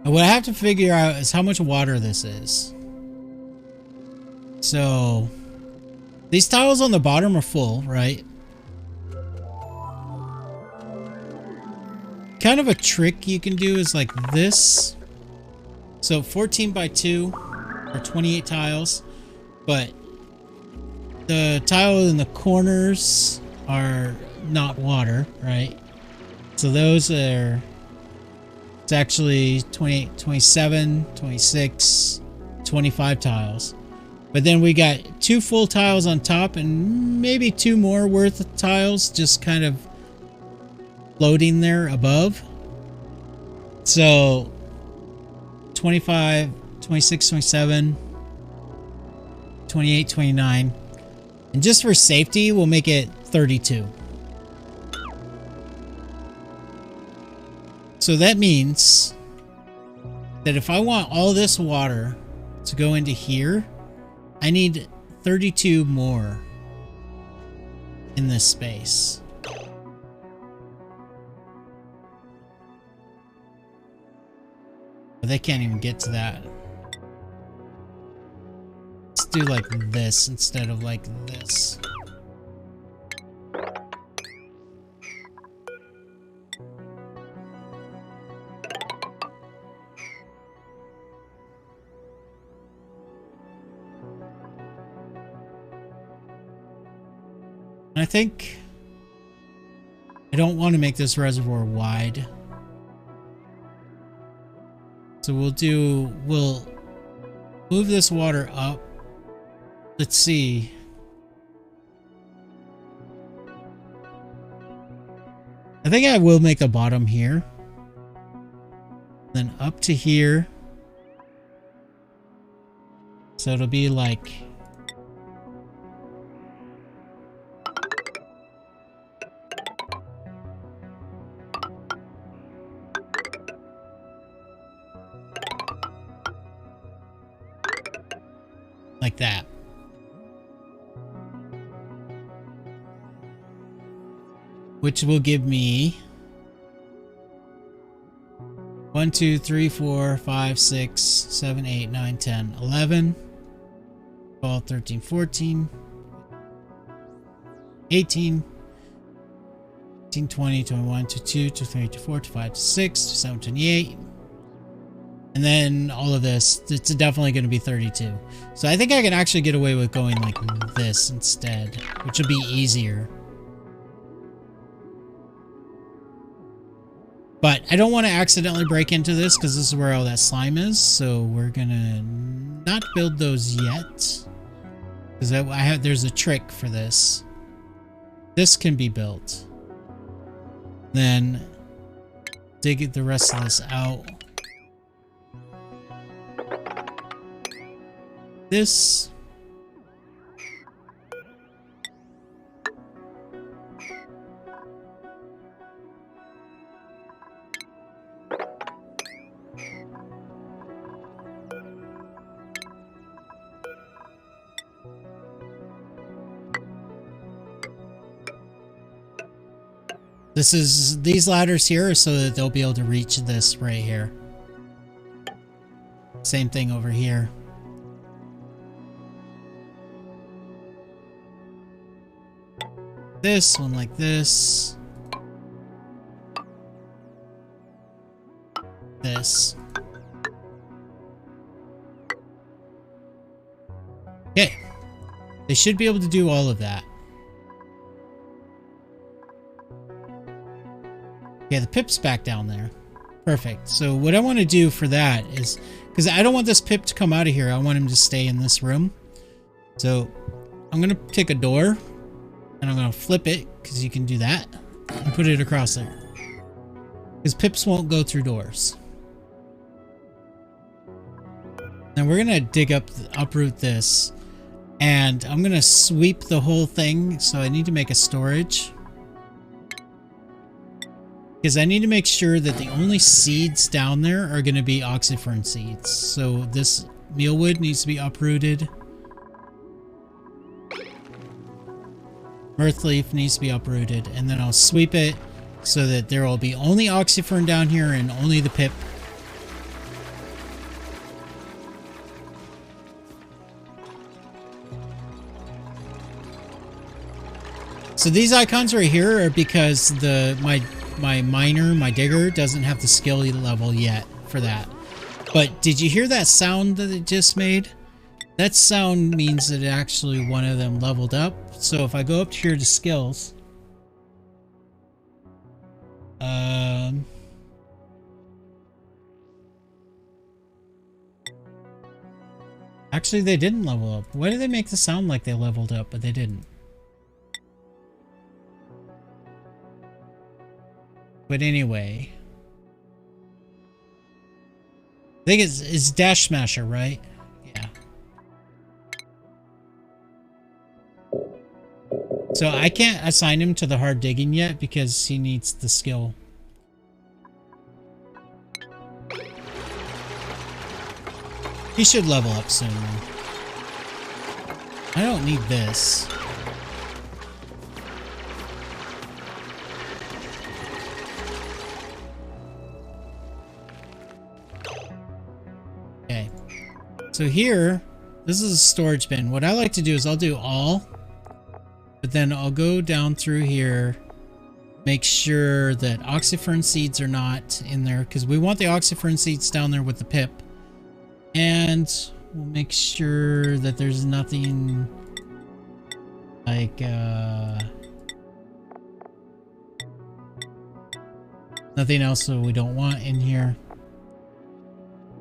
And what I have to figure out is how much water this is. So, these tiles on the bottom are full, right? Kind of a trick you can do is like this. So 14 by 2 or 28 tiles, but the tile in the corners are not water, right? So those are, it's actually 28, 27, 26, 25 tiles. But then we got 2 full tiles on top and maybe 2 more worth of tiles just kind of floating there above. So 25, 26, 27, 28, 29. And just for safety, we'll make it 32. So that means that if I want all this water to go into here, I need 32 more in this space. But they can't even get to that. Let's do like this instead of like this. I think I don't want to make this reservoir wide. So we'll move this water up. Let's see. I think I will make a bottom here. Then up to here. So it'll be like that. Which will give me 1, 2, 3, 4, 5, 6, 7, 8, 9, 10, 11, 12, 13, 14, 18, 19, 20, 21, 22, 23, 24, 25, 26, 27, 28. And then all of this, it's definitely going to be 32. So I think I can actually get away with going like this instead, which will be easier. But I don't want to accidentally break into this because this is where all that slime is. So we're going to not build those yet. Because there's a trick for this. This can be built. Then dig the rest of this out. this. These ladders here are so that they'll be able to reach this right here. Same thing over here. This one like this. This. Okay. They should be able to do all of that. Yeah, the pip's back down there. Perfect. So what I want to do for that is, because I don't want this pip to come out of here, I want him to stay in this room. So I'm going to take a door and I'm going to flip it, because you can do that, and put it across there. Because pips won't go through doors. Now we're going to uproot this, and I'm going to sweep the whole thing. So I need to make a storage. Because I need to make sure that the only seeds down there are going to be oxyfern seeds. So this mealwood needs to be uprooted. Mirthleaf needs to be uprooted. And then I'll sweep it so that there will be only oxyfern down here and only the pip. So these icons right here are because my digger doesn't have the skill level yet for that. But did you hear that sound that it just made? That sound means that actually one of them leveled up. So if I go up here to skills, actually they didn't level up. Why did they make the sound like they leveled up, but they didn't? But anyway, I think it's Dash Smasher, right? Yeah. So I can't assign him to the hard digging yet because he needs the skill. He should level up soon, though. I don't need this. Okay. So here, this is a storage bin. What I like to do is I'll do all, but then I'll go down through here, make sure that oxyfern seeds are not in there, because we want the oxyfern seeds down there with the pip. And we'll make sure that there's nothing like nothing else that we don't want in here.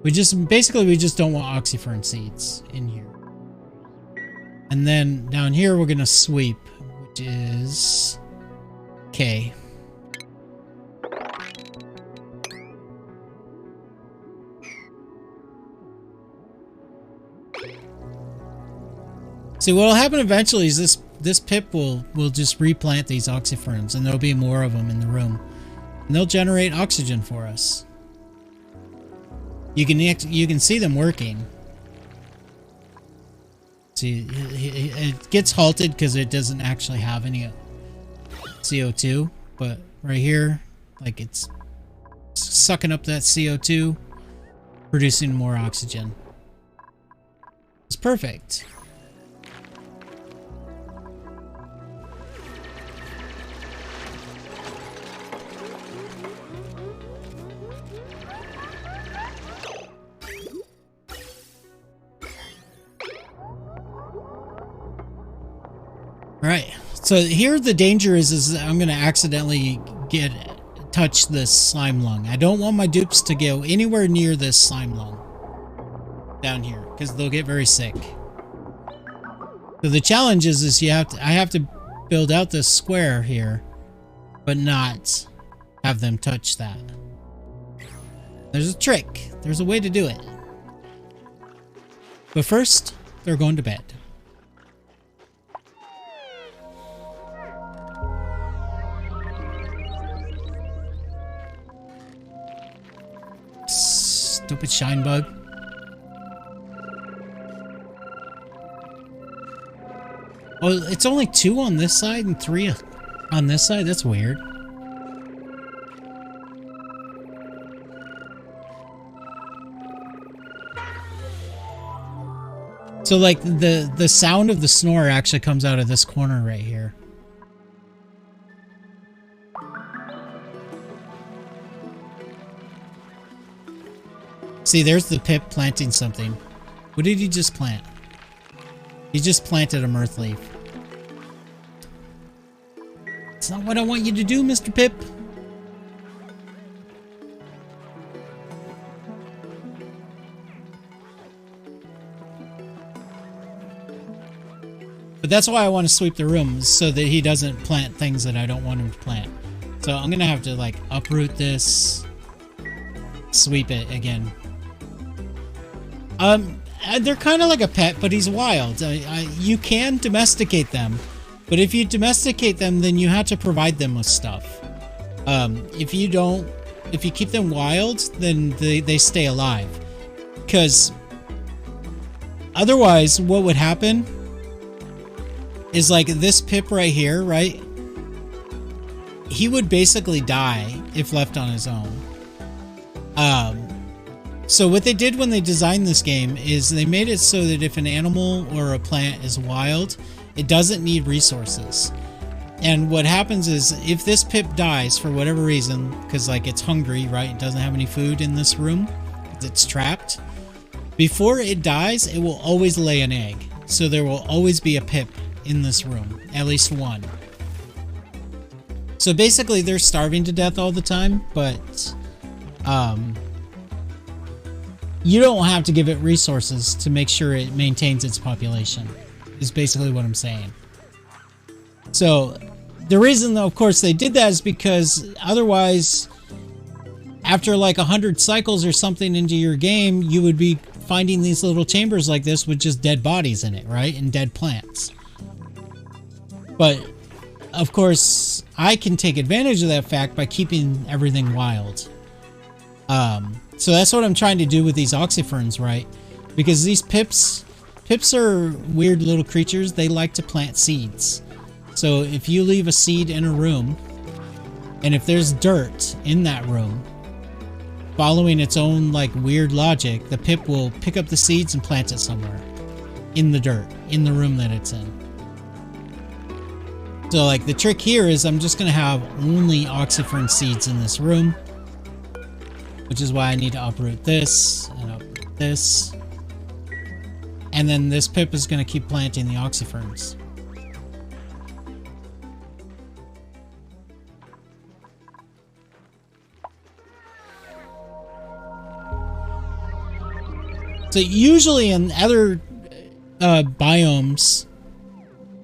We just don't want oxyfern seeds in here. And then down here we're gonna sweep, which is K. See, what'll happen eventually is this pip will just replant these oxyferns, and there'll be more of them in the room, and they'll generate oxygen for us. You can see them working. See, it gets halted because it doesn't actually have any CO2, but right here, like, it's sucking up that CO2, producing more oxygen. It's perfect. Right. So here the danger is I'm going to accidentally touch this slime lung. I don't want my dupes to go anywhere near this slime lung down here because they'll get very sick. So the challenge is I have to build out this square here, but not have them touch that. There's a trick. There's a way to do it. But first, they're going to bed. Stupid shine bug. Oh, it's only 2 on this side and 3 on this side? That's weird. So like the sound of the snore actually comes out of this corner right here. See, there's the Pip planting something. What did he just plant? He just planted a mirth leaf. It's not what I want you to do, Mr. Pip. But that's why I want to sweep the room, so that he doesn't plant things that I don't want him to plant. So I'm gonna have to like uproot this, sweep it again. They're kind of like a pet, but he's wild. You can domesticate them, but if you domesticate them, then you have to provide them with stuff. If you keep them wild, then they stay alive. Because otherwise, what would happen is like this Pip right here, right? He would basically die if left on his own. So what they did when they designed this game is they made it so that if an animal or a plant is wild, it doesn't need resources. And what happens is if this Pip dies for whatever reason, because like it's hungry, right? It doesn't have any food in this room, it's trapped. Before it dies, it will always lay an egg. So there will always be a Pip in this room, at least one. So basically they're starving to death all the time, but you don't have to give it resources to make sure it maintains its population, is basically what I'm saying. So the reason, though, of course, they did that is because otherwise, after like 100 cycles or something into your game, you would be finding these little chambers like this with just dead bodies in it, right? And dead plants. But, of course, I can take advantage of that fact by keeping everything wild. So that's what I'm trying to do with these oxyferns, right? Because these pips are weird little creatures. They like to plant seeds. So if you leave a seed in a room, and if there's dirt in that room, following its own like weird logic, the Pip will pick up the seeds and plant it somewhere in the dirt, in the room that it's in. So like the trick here is I'm just going to have only oxyfern seeds in this room, which is why I need to uproot this and uproot this. And then this Pip is going to keep planting the oxyferns. So usually in other biomes,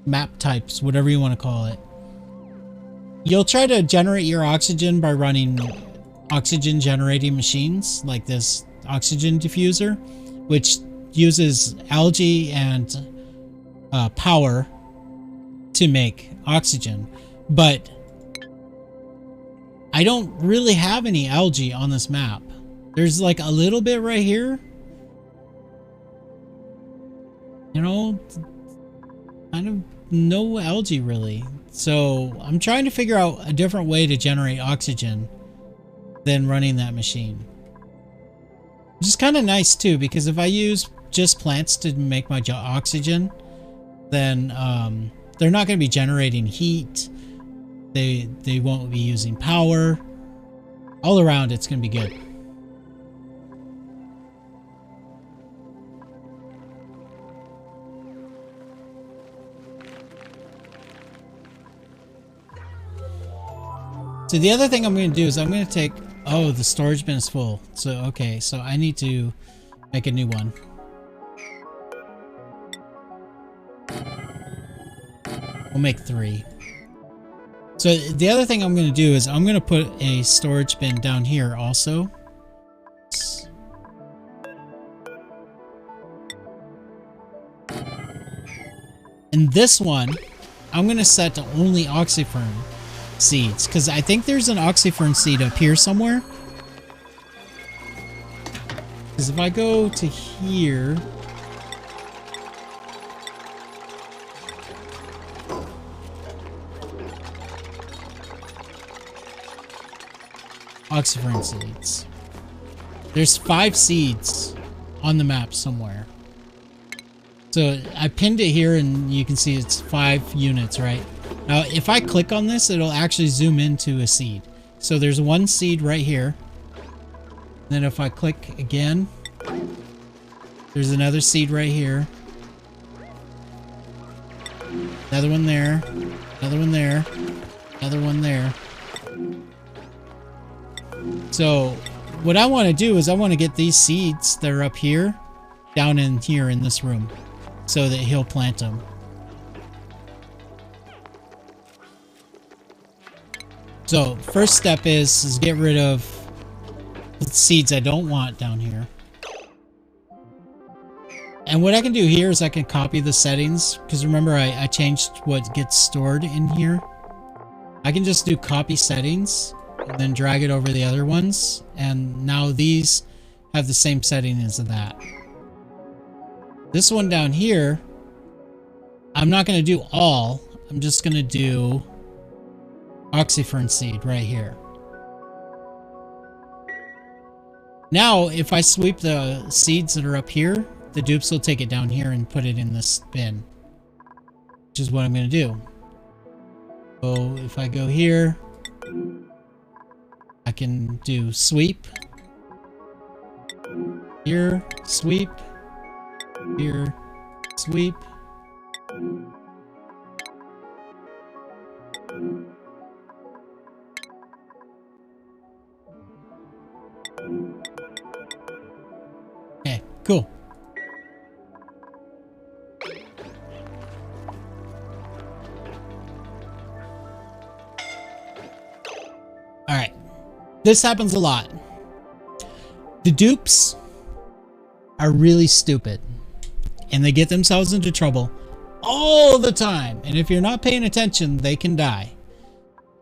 map types, whatever you want to call it, you'll try to generate your oxygen by running oxygen generating machines like this oxygen diffuser, which uses algae and power to make oxygen. But I don't really have any algae on this map. There's like a little bit right here. You know, kind of no algae really. So I'm trying to figure out a different way to generate oxygen than running that machine. Which is kind of nice too, because if I use just plants to make my oxygen, then they're not going to be generating heat. They won't be using power. All around, it's going to be good. So the other thing I'm going to do is I'm going to take... Oh, the storage bin is full. So, okay. So I need to make a new one. We'll make 3. So the other thing I'm going to do is I'm going to put a storage bin down here also. And this one, I'm going to set to only Oxyfern seeds, because I think there's an Oxyfern seed up here somewhere. Because if I go to here... Oxyfern seeds. There's 5 seeds on the map somewhere. So I pinned it here and you can see it's 5 units, right? Now if I click on this, it'll actually zoom into a seed. So there's 1 seed right here. Then if I click again, there's another seed right here. Another one there. Another one there. Another one there. So what I want to do is I want to get these seeds that are up here down in here in this room so that he'll plant them. So first step is get rid of the seeds I don't want down here. And what I can do here is I can copy the settings, because remember I changed what gets stored in here. I can just do copy settings and then drag it over the other ones, and now these have the same setting as that. This one down here, I'm not going to do all, I'm just going to do Oxyfern seed right here. Now if I sweep the seeds that are up here, the dupes will take it down here and put it in this bin, which is what I'm going to do. So if I go here, I can do sweep, here, sweep, here, sweep. Okay, cool. Alright. This happens a lot. The dupes are really stupid. And they get themselves into trouble all the time. And if you're not paying attention, they can die.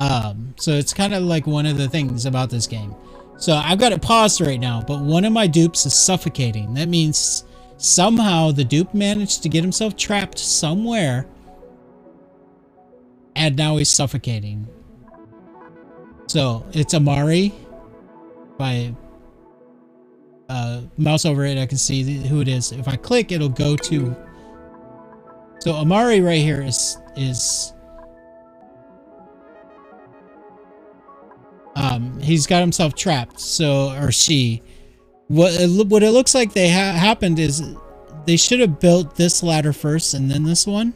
So it's kind of like one of the things about this game. So I've got it paused right now, but one of my dupes is suffocating. That means somehow the dupe managed to get himself trapped somewhere. And now he's suffocating. So it's Amari. If I mouse over it, I can see who it is. If I click, it'll go to... So Amari right here is he's got himself trapped. So, or she. What it looks like they happened is they should have built this ladder first and then this one.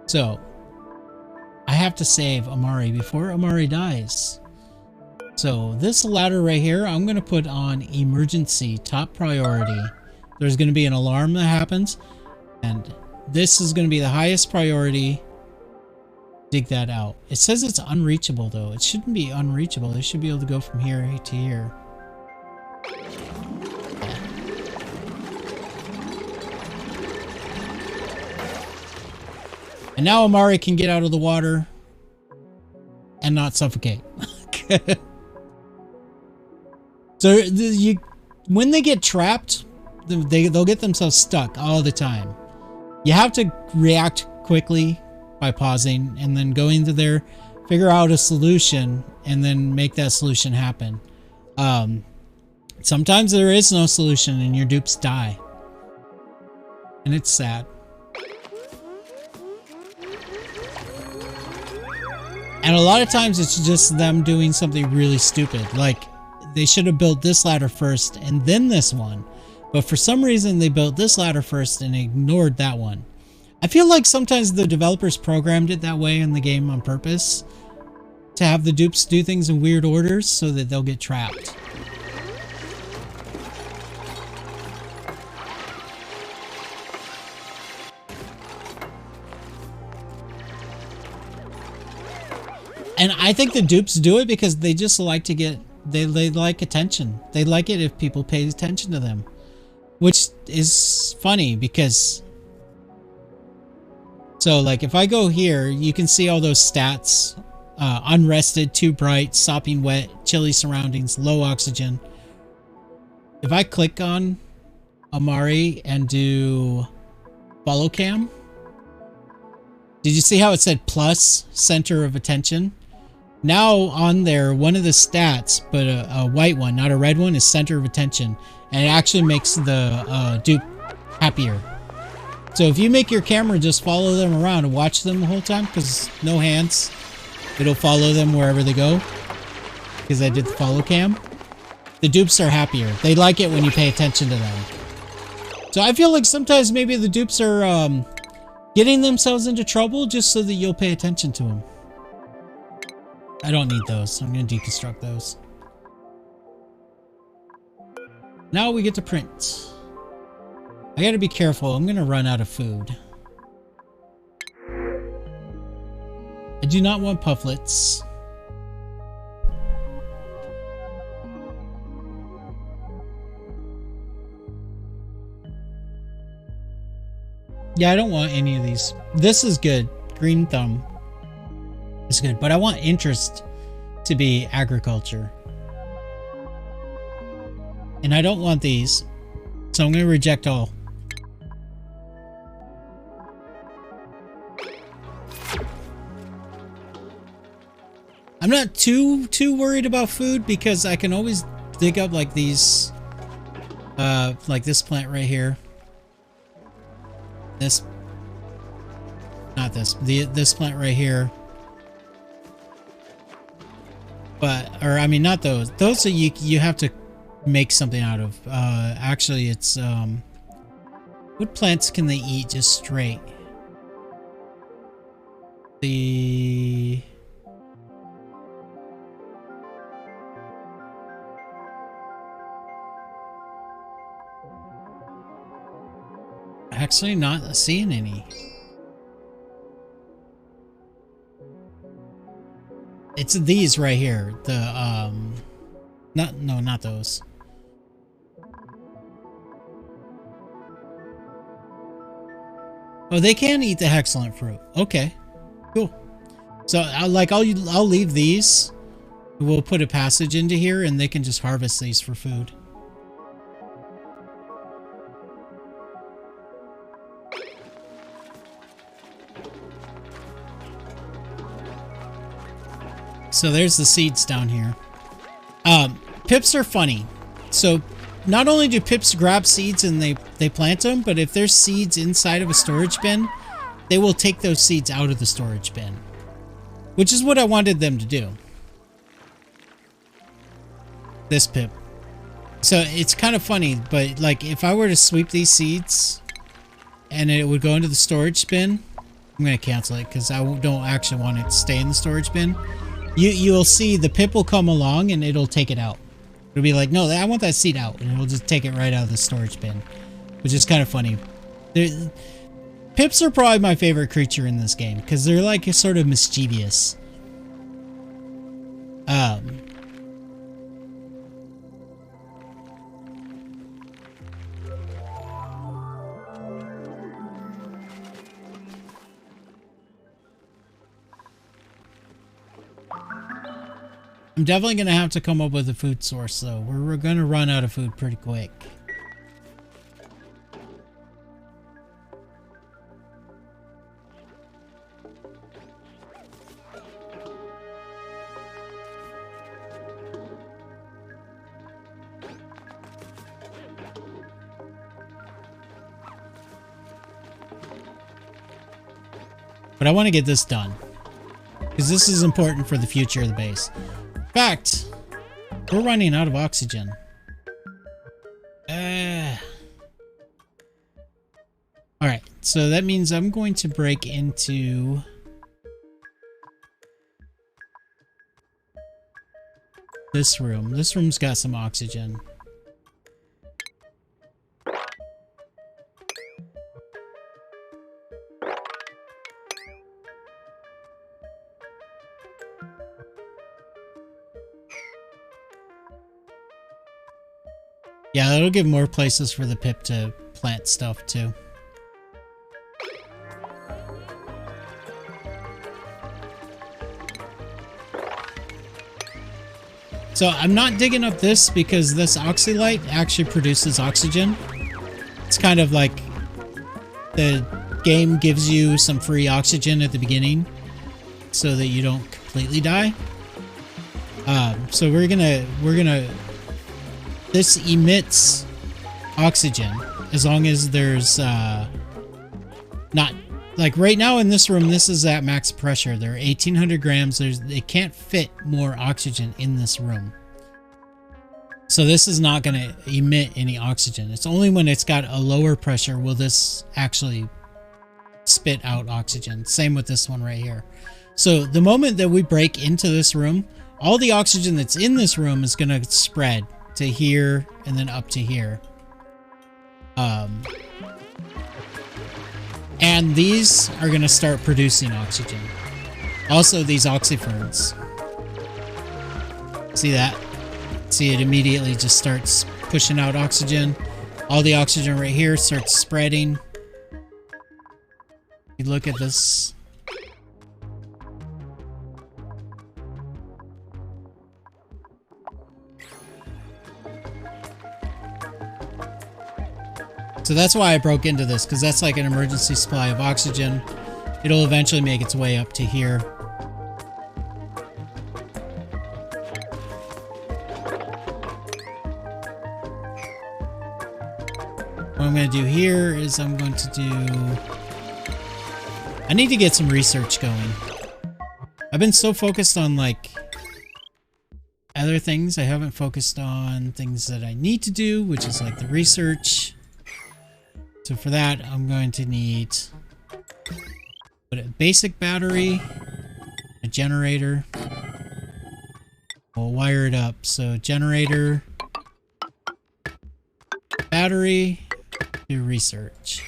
So I have to save Amari before Amari dies. So this ladder right here, I'm going to put on emergency, top priority. There's going to be an alarm that happens, and this is going to be the highest priority. Dig that out. It says it's unreachable though. It shouldn't be unreachable. They should be able to go from here to here. And now Amari can get out of the water and not suffocate. So when they get trapped, they'll get themselves stuck all the time. You have to react quickly by pausing and then going to there, figure out a solution, and then make that solution happen. Sometimes there is no solution and your dupes die. And it's sad. And a lot of times it's just them doing something really stupid. Like, they should have built this ladder first and then this one. But for some reason they built this ladder first and ignored that one. I feel like sometimes the developers programmed it that way in the game on purpose. To have the dupes do things in weird orders so that they'll get trapped. And I think the dupes do it because they just like to get, they like attention. They like it if people pay attention to them. which is funny because so like if I go here, you can see all those stats. Unrested, too bright, sopping wet, chilly surroundings, low oxygen. If I click on Amari and do follow cam, did you see how it said plus center of attention? Now on there, one of the stats, but a white one, not a red one, is center of attention. And it actually makes the dupe happier. So if you make your camera just follow them around and watch them the whole time, because no hands, it'll follow them wherever they go. Because I did the follow cam. The dupes are happier. They like it when you pay attention to them. So I feel like sometimes maybe the dupes are getting themselves into trouble just so that you'll pay attention to them. I don't need those. I'm going to deconstruct those. Now we get to print. I got to be careful. I'm going to run out of food. I do not want pufflets. Yeah, I don't want any of these. This is good. Green thumb is good, but I want interest to be agriculture. And I don't want these, so I'm going to reject all. I'm not too worried about food because I can always dig up like these, like this plant right here. This, not this, this plant right here. But, or I mean, not those. Those are you have to make something out of. Actually, it's what plants can they eat just straight? The actually not seeing any. It's these right here. The not those. Oh, they can eat the hexalent fruit. Okay, cool. So I'll leave these. We'll put a passage into here, and they can just harvest these for food. So there's the seeds down here. Pips are funny. So not only do pips grab seeds and they plant them, but if there's seeds inside of a storage bin, they will take those seeds out of the storage bin. Which is what I wanted them to do. This pip. So it's kind of funny, but like if I were to sweep these seeds and it would go into the storage bin, I'm going to cancel it because I don't actually want it to stay in the storage bin. You'll see the pip will come along and it'll take it out. It'll be like, no, I want that seed out. And it'll just take it right out of the storage bin. Which is kind of funny. Pips are probably my favorite creature in this game. Because they're like sort of mischievous. I'm definitely going to have to come up with a food source, though. We're going to run out of food pretty quick. But I want to get this done. Because this is important for the future of the base. In fact, we're running out of oxygen. Alright, so that means I'm going to break into this room. This room's got some oxygen. Yeah, it'll give more places for the pip to plant stuff too. So I'm not digging up this because this Oxylite actually produces oxygen. It's kind of like the game gives you some free oxygen at the beginning so that you don't completely die. So we're gonna this emits oxygen as long as there's not like right now in this room, this is at max pressure. There are 1800 grams. They can't fit more oxygen in this room. So this is not going to emit any oxygen. It's only when it's got a lower pressure will this actually spit out oxygen. Same with this one right here. So the moment that we break into this room, all the oxygen that's in this room is going to spread to here and then up to here. And these are going to start producing oxygen. Also, these oxyferns. See that? See, it immediately just starts pushing out oxygen. All the oxygen right here starts spreading. You look at this. So that's why I broke into this, because that's like an emergency supply of oxygen. It'll eventually make its way up to here. What I'm going to do here is I'm going to do... I need to get some research going. I've been so focused on like other things. I haven't focused on things that I need to do, which is like the research. So for that, I'm going to need a basic battery, a generator. We'll wire it up. So generator, battery, do research.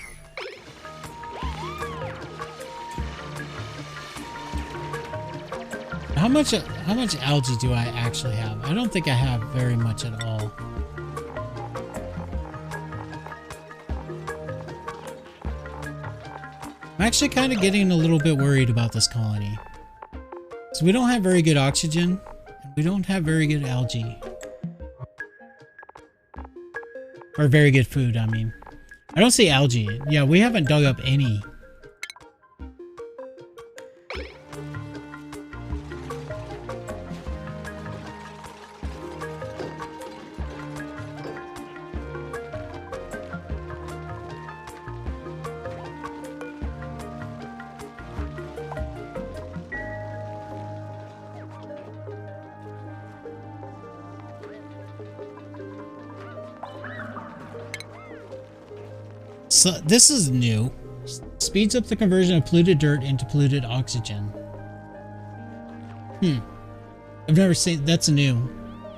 How much algae do I actually have? I don't think I have very much at all. I'm actually kind of getting a little bit worried about this colony. So we don't have very good oxygen, and we don't have very good algae. Or very good food, I mean. I don't see algae. Yeah, we haven't dug up any. So this is new. Speeds up the conversion of polluted dirt into polluted oxygen. I've never seen... That's new.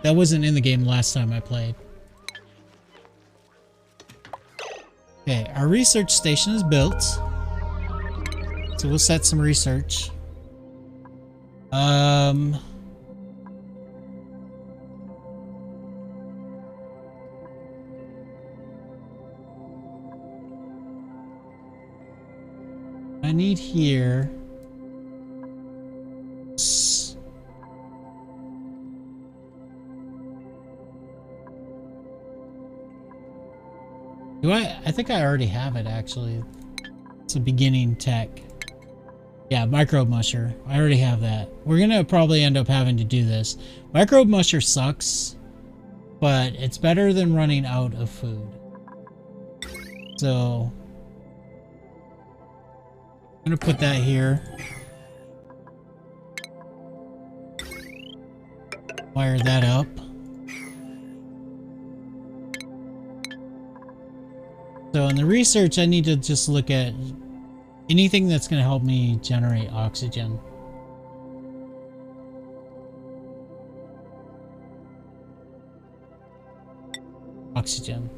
That wasn't in the game last time I played. Okay, our research station is built. So we'll set some research. I need here. Do I think I already have it actually. It's a beginning tech. Yeah, microbe musher. I already have that. We're gonna probably end up having to do this. Microbe musher sucks, but it's better than running out of food. So I'm gonna put that here. Wire that up. So in the research, I need to just look at anything that's going to help me generate oxygen. Oxygen.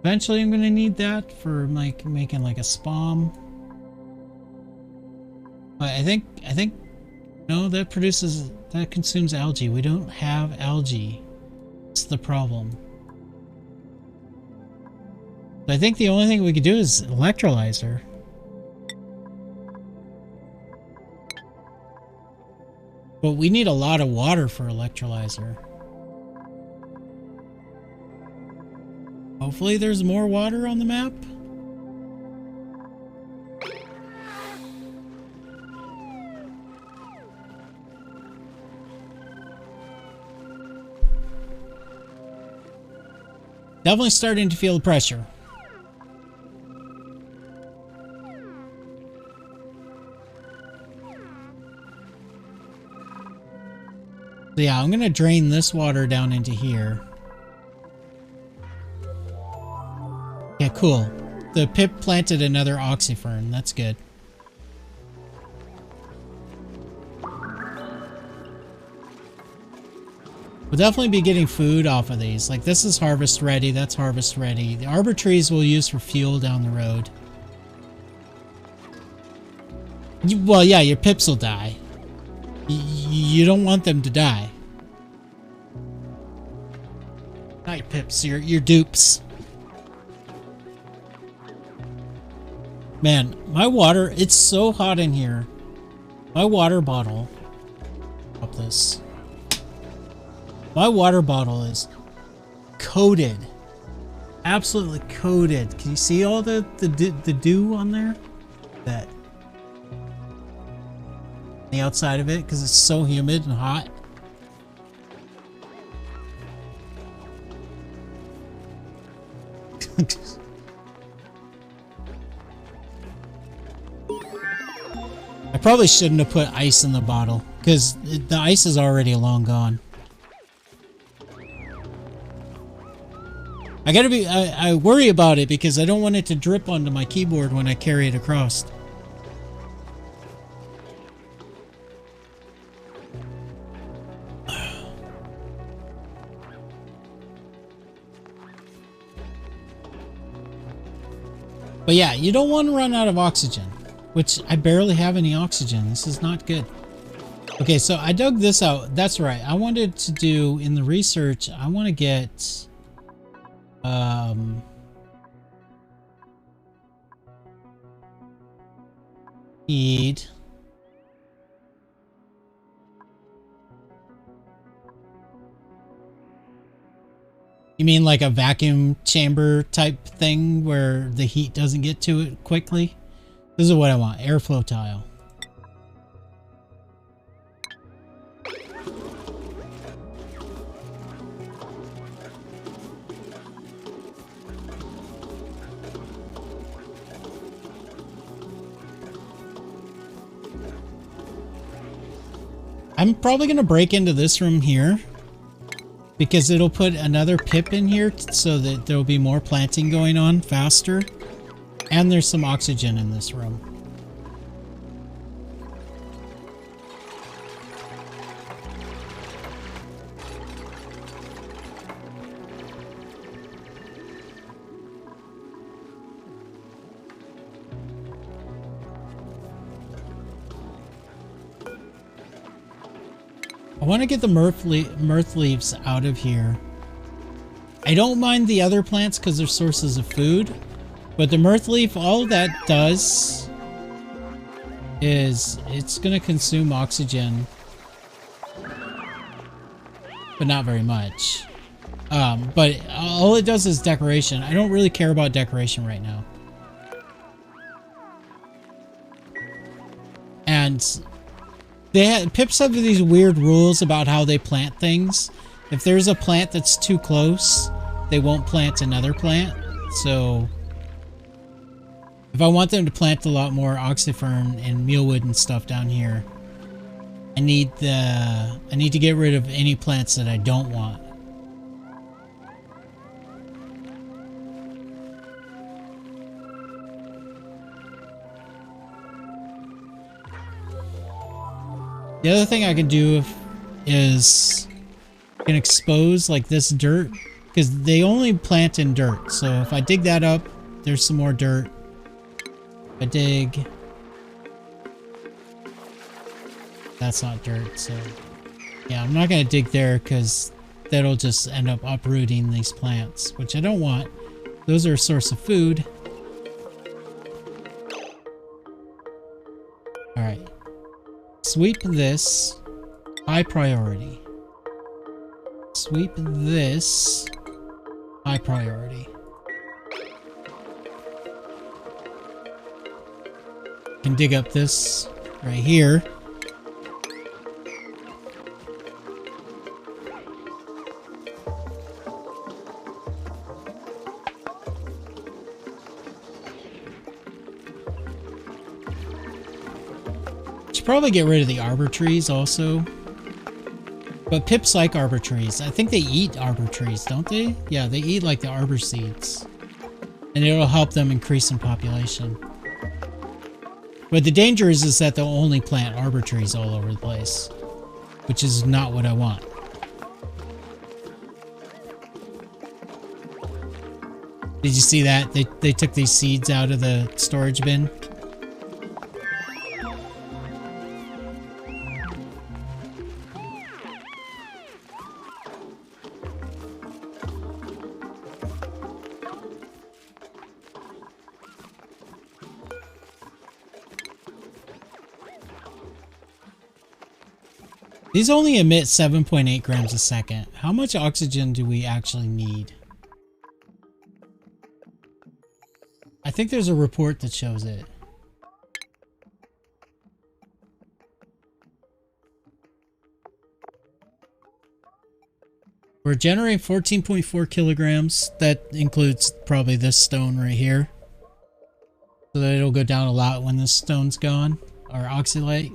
Eventually I'm gonna need that for like making like a spam. But I think no, that consumes algae. We don't have algae. That's the problem. So I think the only thing we could do is electrolyzer. But we need a lot of water for electrolyzer. Hopefully there's more water on the map. Definitely starting to feel the pressure. So yeah, I'm gonna drain this water down into here. Yeah, cool. The pip planted another oxyfern. That's good. We'll definitely be getting food off of these. Like, this is harvest ready. That's harvest ready. The arbor trees we'll use for fuel down the road. Well, yeah, your pips will die. You don't want them to die. Not your pips, your dupes. Man, my water, it's so hot in here. My water bottle. Up this. My water bottle is coated. Absolutely coated. Can you see all the dew on there? That. The outside of it, because it's so humid and hot. I probably shouldn't have put ice in the bottle, because the ice is already long gone. I worry about it because I don't want it to drip onto my keyboard when I carry it across. But yeah, you don't want to run out of oxygen, which I barely have any oxygen. This is not good. Okay, so I dug this out. That's right. I wanted to do in the research, I want to get feed. You mean like a vacuum chamber type thing where the heat doesn't get to it quickly? This is what I want. Airflow tile. I'm probably going to break into this room here because it'll put another pip in here so that there'll be more planting going on faster. And there's some oxygen in this room. I want to get the mirth leaves out of here. I don't mind the other plants because they're sources of food, but the mirth leaf, all that does is it's going to consume oxygen, but not very much. But all it does is decoration. I don't really care about decoration right now. And pips have these weird rules about how they plant things. If there's a plant that's too close, they won't plant another plant. So if I want them to plant a lot more oxyfern and mealwood and stuff down here, I need to get rid of any plants that I don't want. The other thing I can do is I can expose like this dirt because they only plant in dirt. So if I dig that up, there's some more dirt. I dig. That's not dirt, so yeah, I'm not gonna dig there because that'll just end up uprooting these plants, which I don't want. Those are a source of food. All right, sweep this. High priority. Sweep this. High priority. Can dig up this right here. Should probably get rid of the arbor trees also. But pips like arbor trees. I think they eat arbor trees, don't they? Yeah, they eat like the arbor seeds. And it'll help them increase in population. But the danger is that they'll only plant arbor trees all over the place. Which is not what I want. Did you see that? They took these seeds out of the storage bin. These only emit 7.8 grams a second. How much oxygen do we actually need? I think there's a report that shows it. We're generating 14.4 kilograms. That includes probably this stone right here. So that it'll go down a lot when this stone's gone. Our oxalate.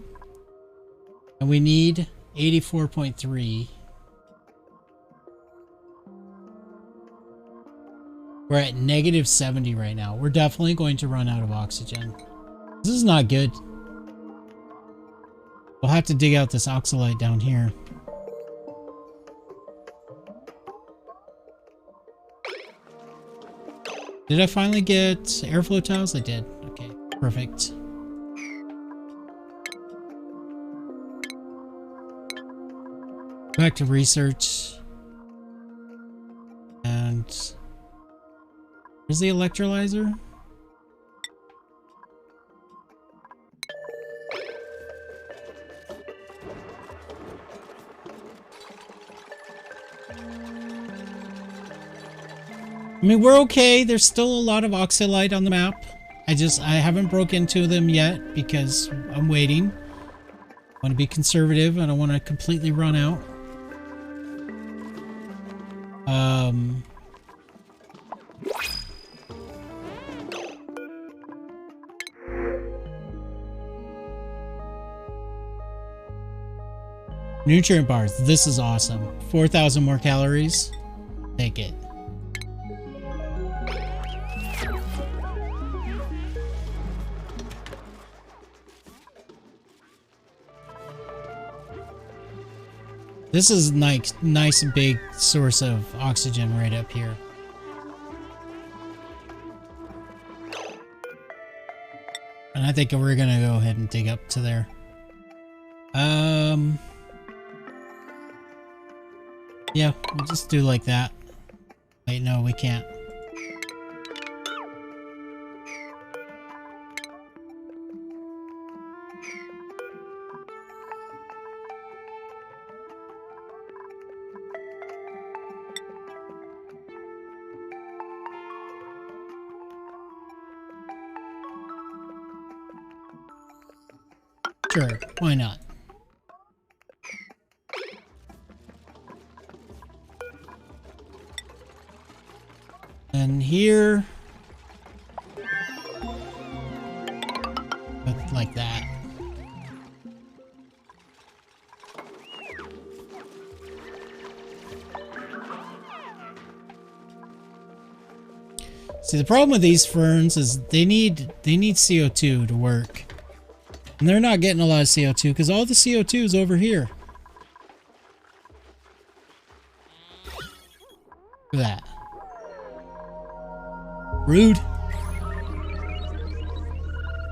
And we need 84.3. We're at negative 70 right now. We're definitely going to run out of oxygen. This is not good. We'll have to dig out this oxalate down here. Did I finally get airflow tiles? I did. Okay, perfect. Back to research. And where's the electrolyzer? I mean, we're okay. There's still a lot of oxalite on the map. I haven't broke into them yet because I'm waiting. I want to be conservative. I don't want to completely run out. Nutrient bars. This is awesome. 4,000 more calories. Take it. This is nice big source of oxygen right up here. And I think we're gonna go ahead and dig up to there. Yeah, we'll just do like that. Wait, no, we can't. Sure, why not? And here, put like that. See, the problem with these ferns is they need CO2 to work. And they're not getting a lot of CO2 because all the CO2 is over here. Look at that. Rude.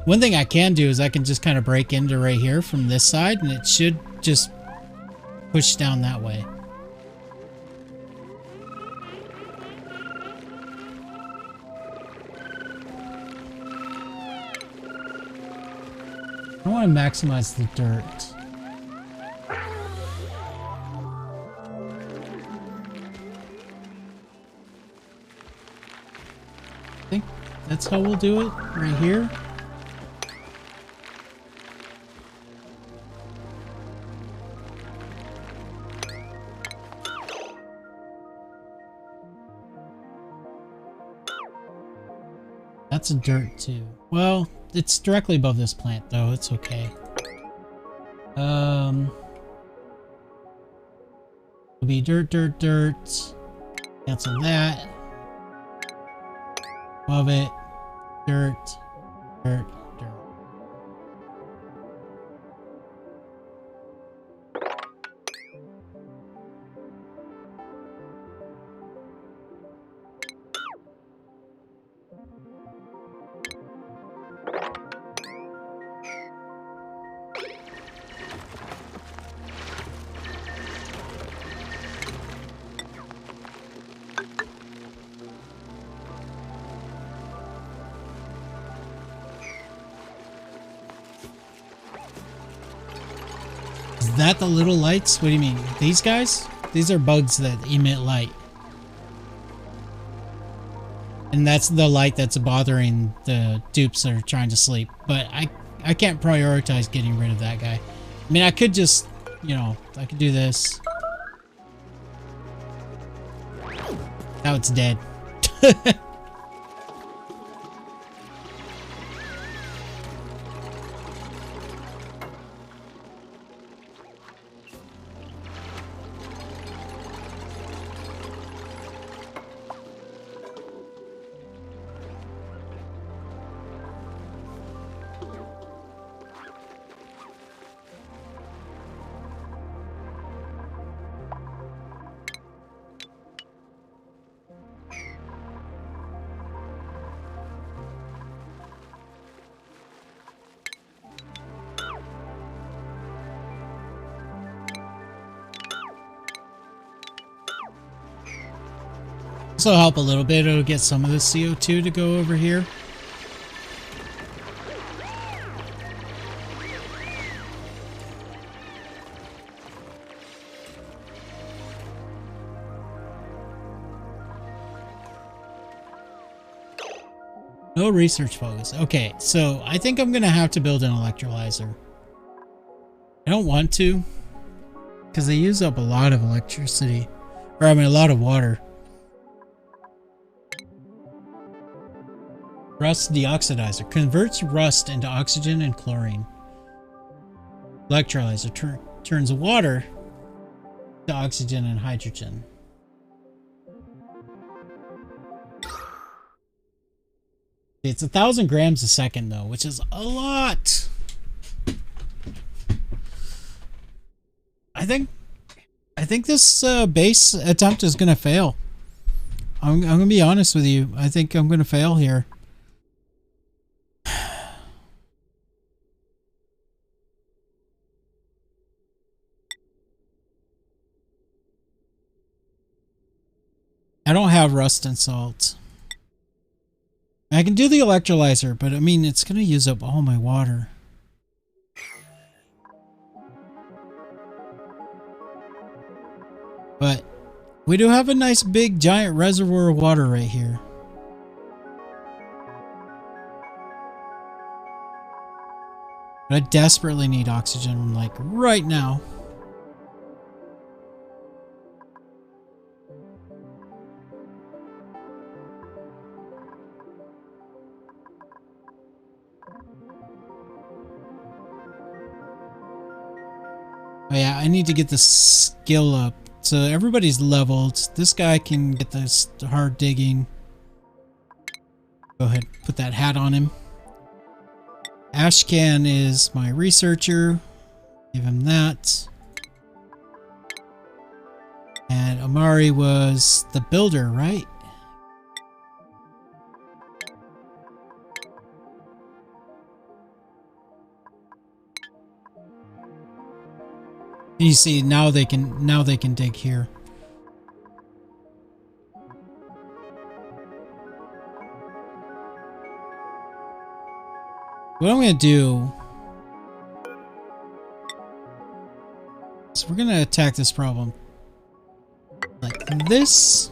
One thing I can do is I can just kind of break into right here from this side, and it should just push down that way. I want to maximize the dirt. I think that's how we'll do it, right here. That's a dirt too. Well, it's directly above this plant though. It's okay. It'll be dirt, dirt, dirt. Cancel that. Above it. Dirt, dirt, dirt. Is that the little lights? What do you mean? These guys? These are bugs that emit light. And that's the light that's bothering the dupes that are trying to sleep. But I can't prioritize getting rid of that guy. I mean, I could just, you know, I could do this. Now it's dead. This will help a little bit. It'll get some of the CO2 to go over here. No research focus. Okay, so I think I'm gonna have to build an electrolyzer. I don't want to, because they use up a lot of electricity. Or I mean a lot of water. Rust deoxidizer. Converts rust into oxygen and chlorine. Electrolyzer turns water to oxygen and hydrogen. It's 1,000 grams a second though, which is a lot. I think this base attempt is gonna fail. I'm gonna be honest with you. I think I'm gonna fail here. I don't have rust and salt. I can do the electrolyzer, but I mean, it's going to use up all my water. But we do have a nice big giant reservoir of water right here. But I desperately need oxygen, like right now. Oh yeah, I need to get the skill up. So everybody's leveled. This guy can get this hard digging. Go ahead, put that hat on him. Ashcan is my researcher. Give him that. And Amari was the builder, right? You see, now they can dig here. What I'm gonna do is we're gonna attack this problem like this.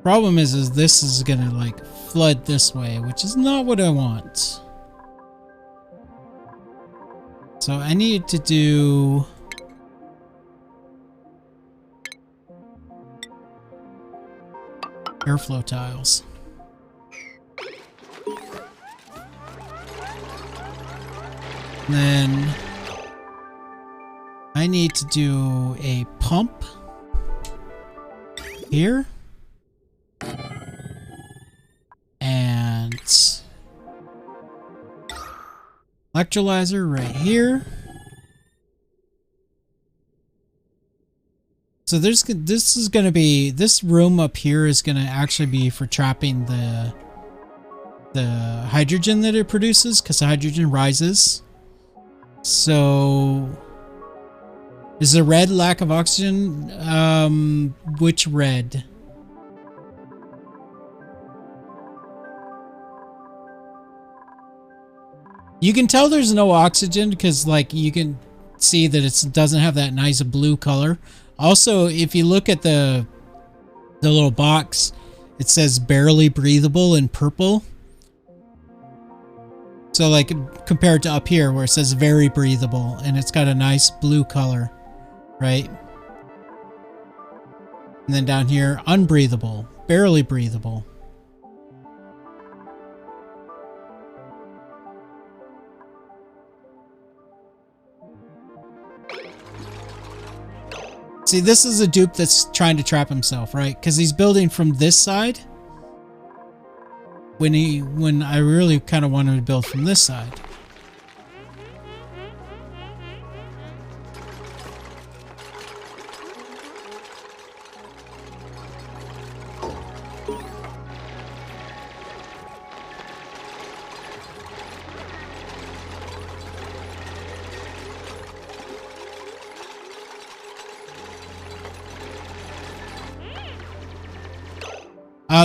Problem is this is gonna like flood this way, which is not what I want. So I need to do airflow tiles. And then I need to do a pump here. And electrolyzer right here. So this room up here is going to actually be for trapping the hydrogen that it produces, because the hydrogen rises. So is the red lack of oxygen? Which red? You can tell there's no oxygen because like you can see that it doesn't have that nice blue color. Also, if you look at the little box, it says barely breathable in purple. So like compared to up here where it says very breathable and it's got a nice blue color, right? And then down here, unbreathable, barely breathable. See, this is a dupe that's trying to trap himself, right? Because he's building from this side. When I really kind of wanted to build from this side.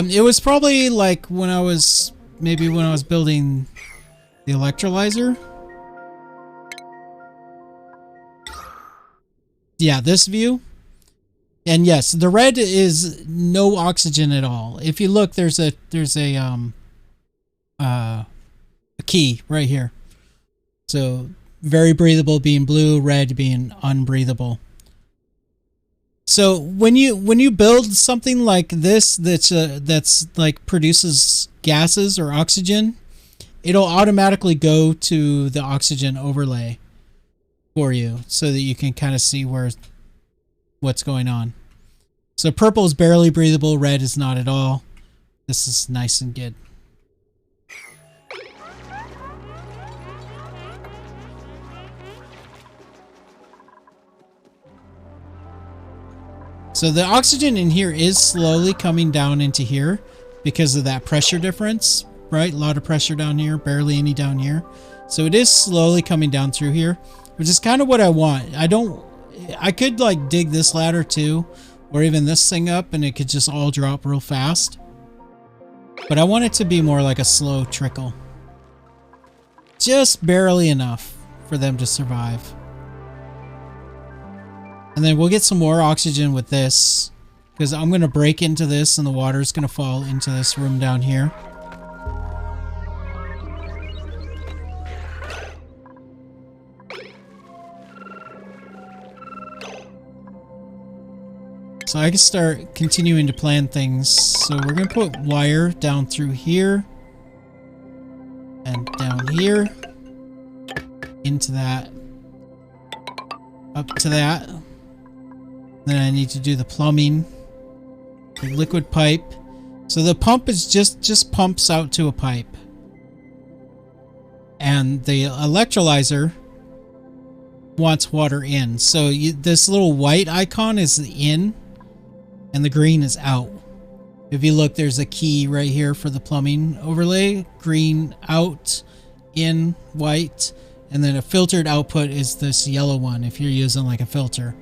It was probably like when I was building the electrolyzer. Yeah, this view. And yes, the red is no oxygen at all. If you look, there's a key right here. So very breathable being blue, red being unbreathable. So when you build something like this that's like produces gases or oxygen, it'll automatically go to the oxygen overlay for you so that you can kind of see what's going on. So purple is barely breathable, red is not at all. This is nice and good. So the oxygen in here is slowly coming down into here because of that pressure difference, right? A lot of pressure down here, barely any down here. So it is slowly coming down through here, which is kind of what I want. I could like dig this ladder too, or even this thing up and it could just all drop real fast. But I want it to be more like a slow trickle. Just barely enough for them to survive. And then we'll get some more oxygen with this, because I'm going to break into this and the water is going to fall into this room down here. So I can start continuing to plan things. So we're going to put wire down through here and down here into that, up to that. Then I need to do the plumbing, the liquid pipe. So the pump is just pumps out to a pipe. And the electrolyzer wants water in. So this little white icon is the in and the green is out. If you look, there's a key right here for the plumbing overlay. Green out, in white, and then a filtered output is this yellow one if you're using like a filter.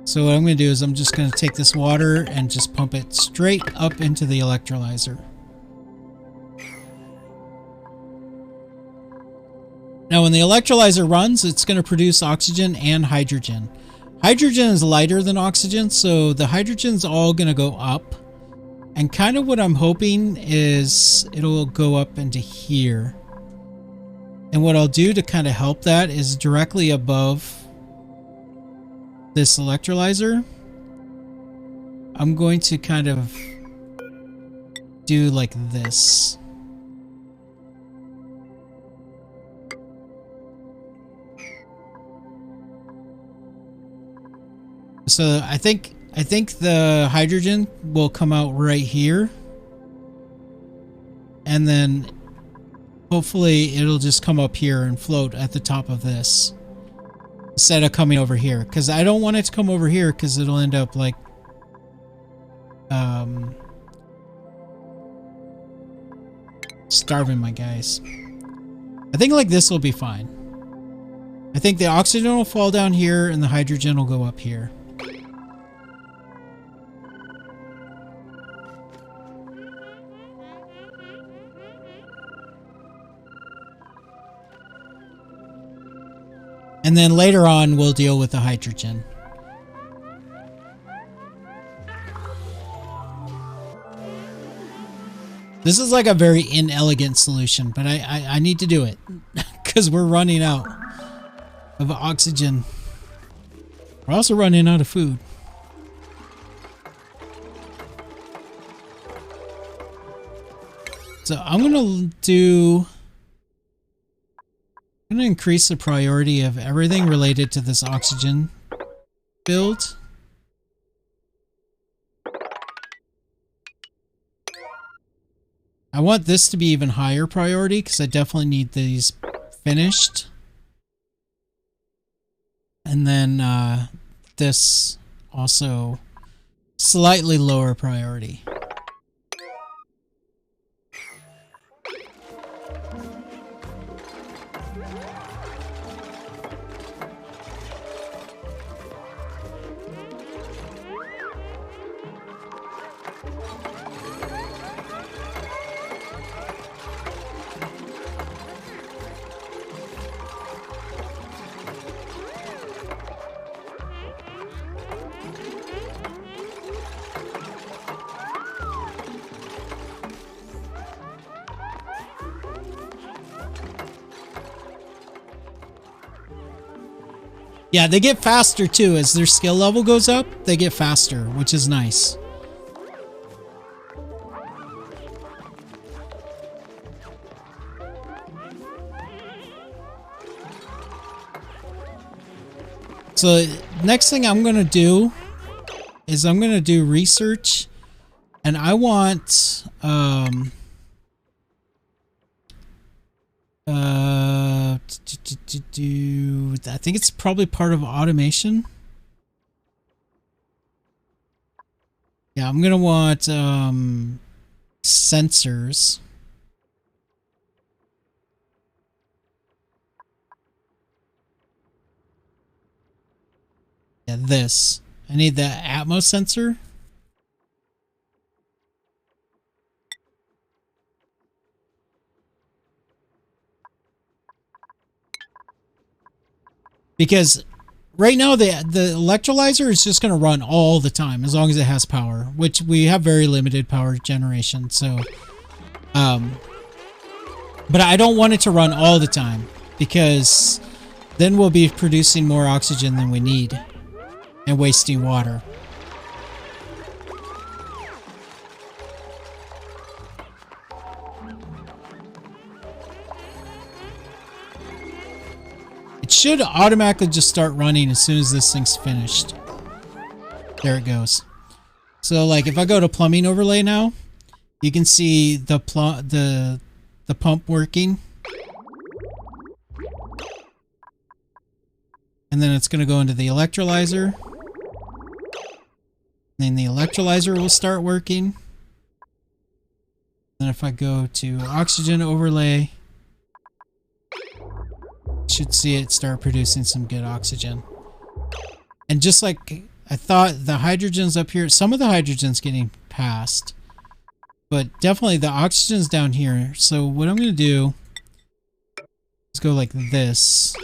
So what I'm going to do is I'm just going to take this water and just pump it straight up into the electrolyzer. Now when the electrolyzer runs, it's going to produce oxygen and hydrogen. Hydrogen is lighter than oxygen, so the hydrogen's all going to go up. And kind of what I'm hoping is it'll go up into here. And what I'll do to kind of help that is directly above this electrolyzer, I'm going to kind of do like this. So I think the hydrogen will come out right here. And then hopefully it'll just come up here and float at the top of this instead of coming over here, because I don't want it to come over here because it'll end up like starving my guys. I think like this will be fine. I think the oxygen will fall down here and the hydrogen will go up here. And then later on, we'll deal with the hydrogen. This is like a very inelegant solution, but I need to do it because we're running out of oxygen. We're also running out of food. So I'm going to increase the priority of everything related to this oxygen build. I want this to be even higher priority because I definitely need these finished. And then this also slightly lower priority. Yeah, they get faster too. As their skill level goes up, they get faster, which is nice. So next thing I'm going to do is I'm going to do research, and I want I think it's probably part of automation. Yeah, I'm gonna want sensors. Yeah, this. I need the Atmos sensor. Because right now the electrolyzer is just going to run all the time as long as it has power, which we have very limited power generation. So, but I don't want it to run all the time because then we'll be producing more oxygen than we need and wasting water. It should automatically just start running as soon as this thing's finished. There it goes. So like if I go to plumbing overlay now, you can see the pump working. And then it's going to go into the electrolyzer. Then the electrolyzer will start working. Then if I go to oxygen overlay, should see it start producing some good oxygen. And just like I thought, the hydrogen's up here. Some of the hydrogen's getting passed, but definitely the oxygen's down here. So what I'm going to do is go like this.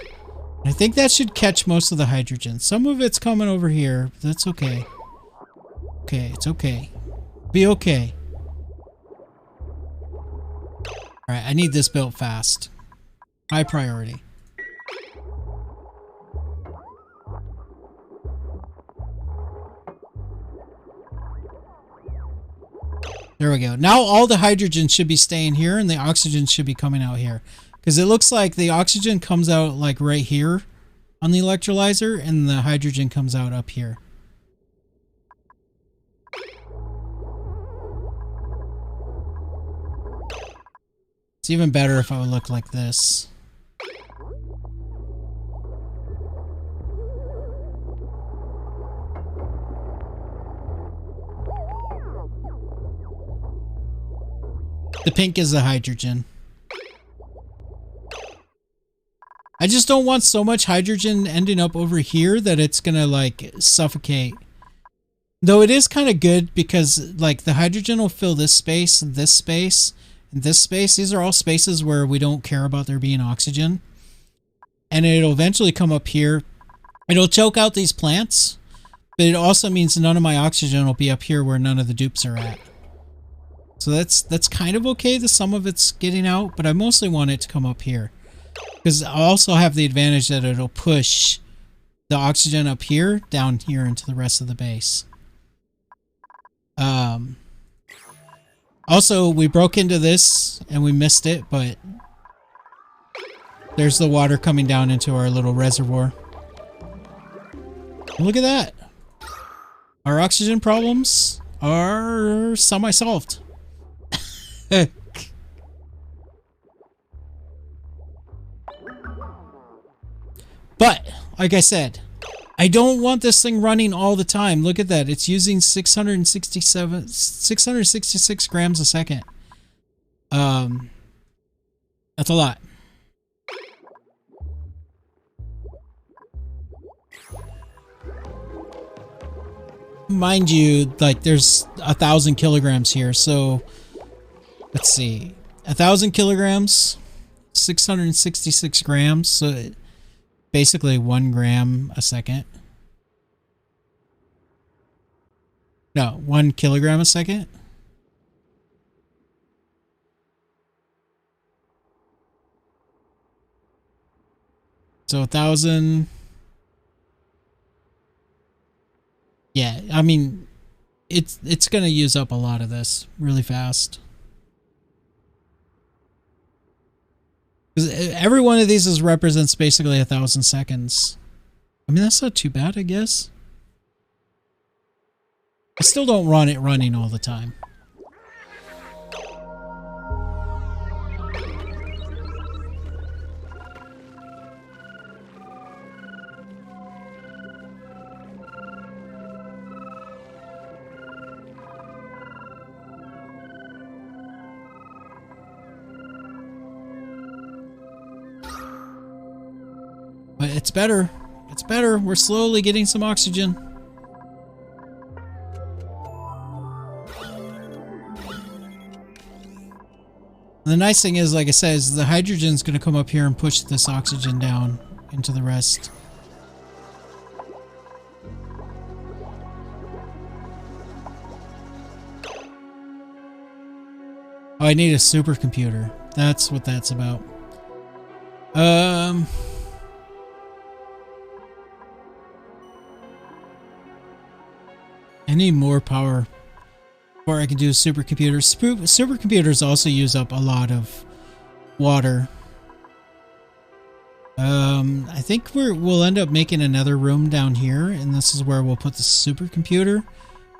I think that should catch most of the hydrogen. Some of it's coming over here, but that's okay. Okay, it's okay. Be okay. Alright, I need this built fast. High priority. There we go. Now all the hydrogen should be staying here and the oxygen should be coming out here. Because it looks like the oxygen comes out like right here on the electrolyzer and the hydrogen comes out up here. It's even better if I would look like this. The pink is the hydrogen. I just don't want so much hydrogen ending up over here that it's gonna like suffocate. Though it is kind of good because like the hydrogen will fill this space and this space and this space. These are all spaces where we don't care about there being oxygen. And it'll eventually come up here. It'll choke out these plants, but it also means none of my oxygen will be up here where none of the dupes are at. So that's kind of okay. Some of it's getting out, but I mostly want it to come up here. Because I also have the advantage that it'll push the oxygen up here, down here into the rest of the base. Also, we broke into this and we missed it, but there's the water coming down into our little reservoir. Look at that. Our oxygen problems are semi-solved. But, like I said, I don't want this thing running all the time. Look at that. It's using 666 grams a second. That's a lot. Mind you, like there's 1,000 kilograms here. So, let's see. 1,000 kilograms, 666 grams. So, basically 1 gram a second. No, 1 kilogram a second. So 1,000. Yeah, I mean, it's going to use up a lot of this really fast. Every one of these represents basically 1,000 seconds. I mean, that's not too bad, I guess. I still don't run it running all the time. But it's better. It's better. We're slowly getting some oxygen. And the nice thing is, like I said, is the hydrogen's going to come up here and push this oxygen down into the rest. Oh, I need a supercomputer. That's what that's about. I need more power before I can do a supercomputer. Supercomputers also use up a lot of water. I think we'll end up making another room down here, and this is where we'll put the supercomputer.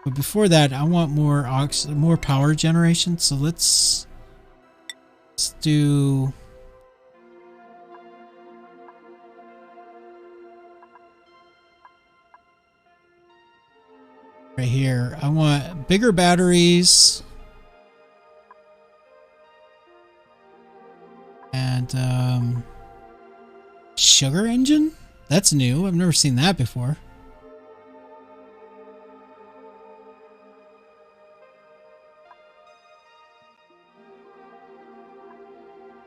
But before that, I want more power generation. So let's do. right here. I want bigger batteries. And sugar engine? That's new. I've never seen that before.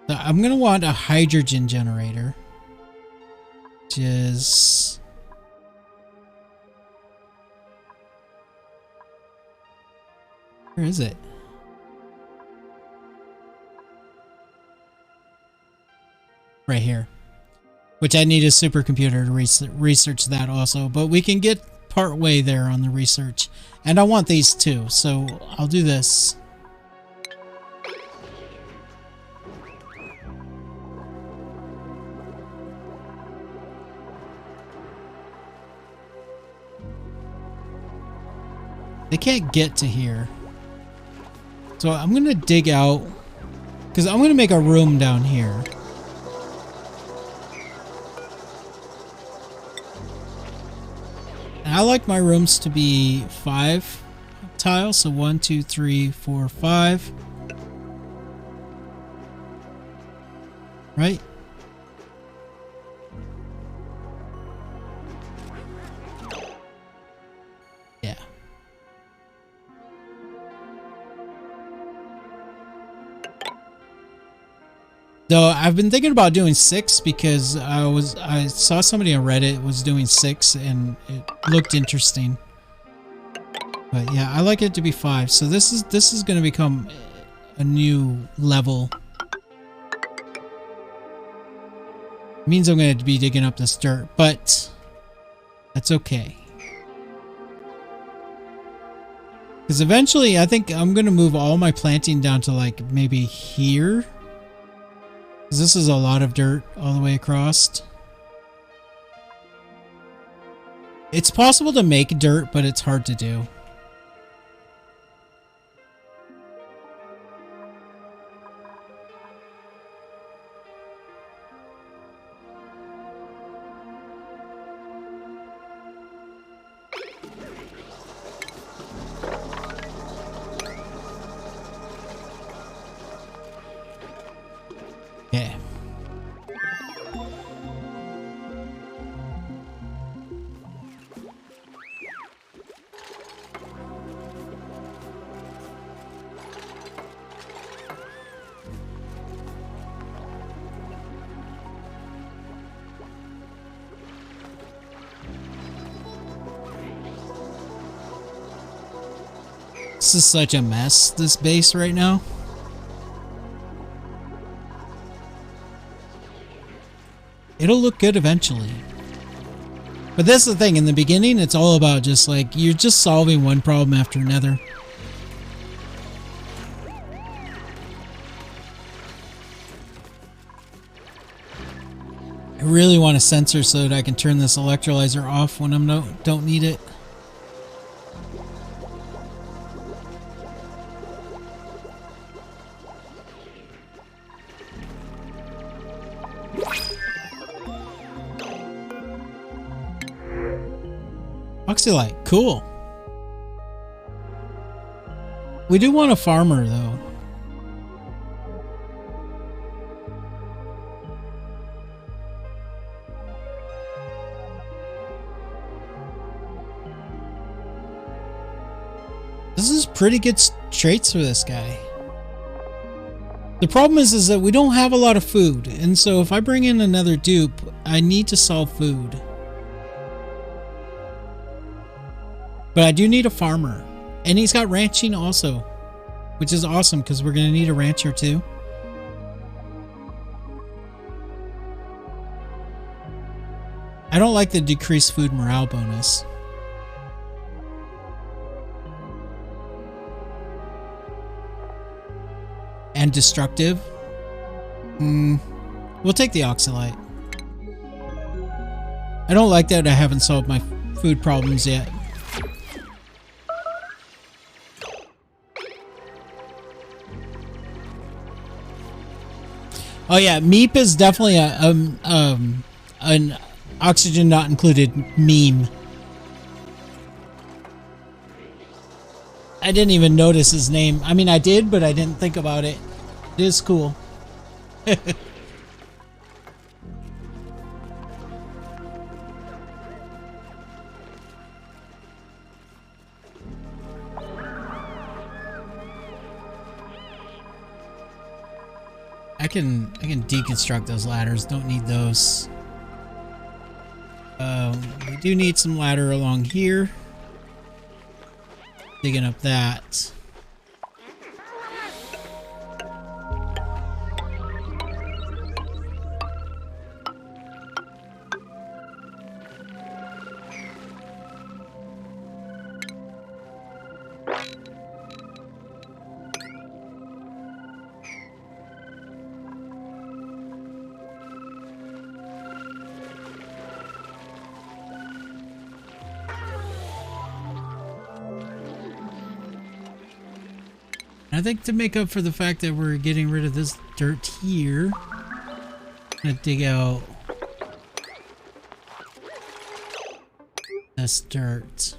So I'm going to want a hydrogen generator. Which is... Where is it? Right here. Which I need a supercomputer to research that also. But we can get part way there on the research. And I want these too. So I'll do this. They can't get to here. So I'm going to dig out. Because I'm going to make a room down here. And I like my rooms to be 5 tiles. So 1, 2, 3, 4, 5. Right? Yeah. Though I've been thinking about doing 6 because I saw somebody on Reddit was doing 6 and it looked interesting. But yeah, I like it to be 5. So this is going to become a new level. It means I'm going to be digging up this dirt, but that's okay. Because eventually I think I'm going to move all my planting down to like maybe here. Because this is a lot of dirt all the way across. It's possible to make dirt, but it's hard to do. Yeah. This is such a mess, this base right now. It'll look good eventually. But that's the thing, in the beginning, it's all about just like, you're just solving one problem after another. I really want a sensor so that I can turn this electrolyzer off when I don't need it. Oxylite, cool. We do want a farmer though. This is pretty good traits for this guy. The problem is that we don't have a lot of food, and so if I bring in another dupe, I need to solve food. But I do need a farmer. And he's got ranching also, which is awesome because we're going to need a rancher too. I don't like the decreased food morale bonus. And destructive. We'll take the oxalite. I don't like that I haven't solved my food problems yet. Oh yeah, Meep is definitely an oxygen not included meme. I didn't even notice his name. I mean, I did, but I didn't think about it. It is cool. I can deconstruct those ladders. Don't need those. We do need some ladder along here. Digging up that. I think to make up for the fact that we're getting rid of this dirt here, I'm gonna dig out this dirt.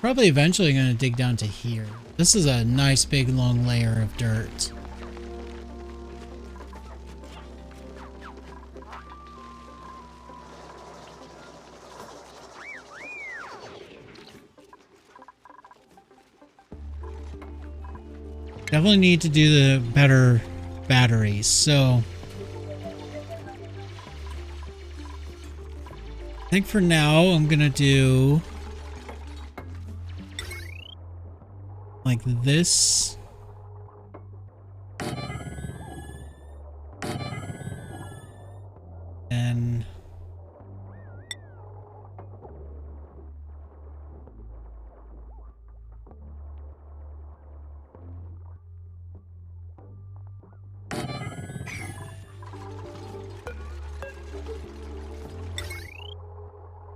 Probably eventually gonna dig down to here. This is a nice big long layer of dirt. Definitely need to do the better batteries, so I think for now I'm gonna do like this. And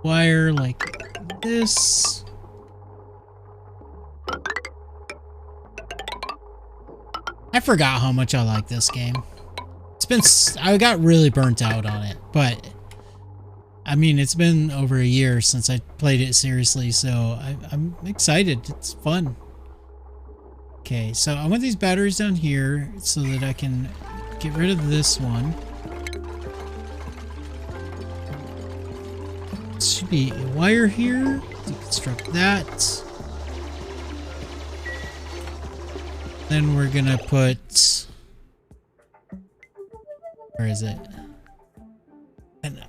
wire like this. I forgot how much I like this game. I got really burnt out on it, but I mean, it's been over a year since I played it seriously, so I'm excited. It's fun. Okay, so I want these batteries down here so that I can get rid of this one. Should be a wire here. Deconstruct that. Then we're gonna put... Where is it? And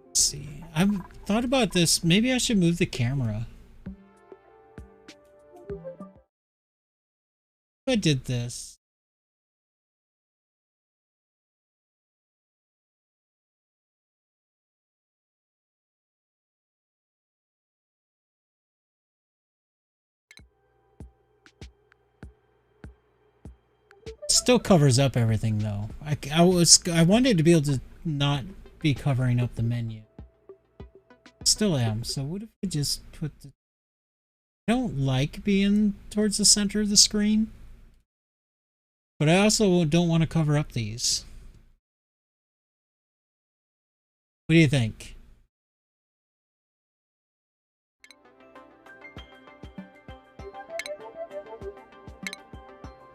let's see. I've thought about this. Maybe I should move the camera. If I did this. Still covers up everything though. I wanted to be able to not be covering up the menu. Still am. So what if I just put the... I don't like being towards the center of the screen, but I also don't want to cover up these. What do you think?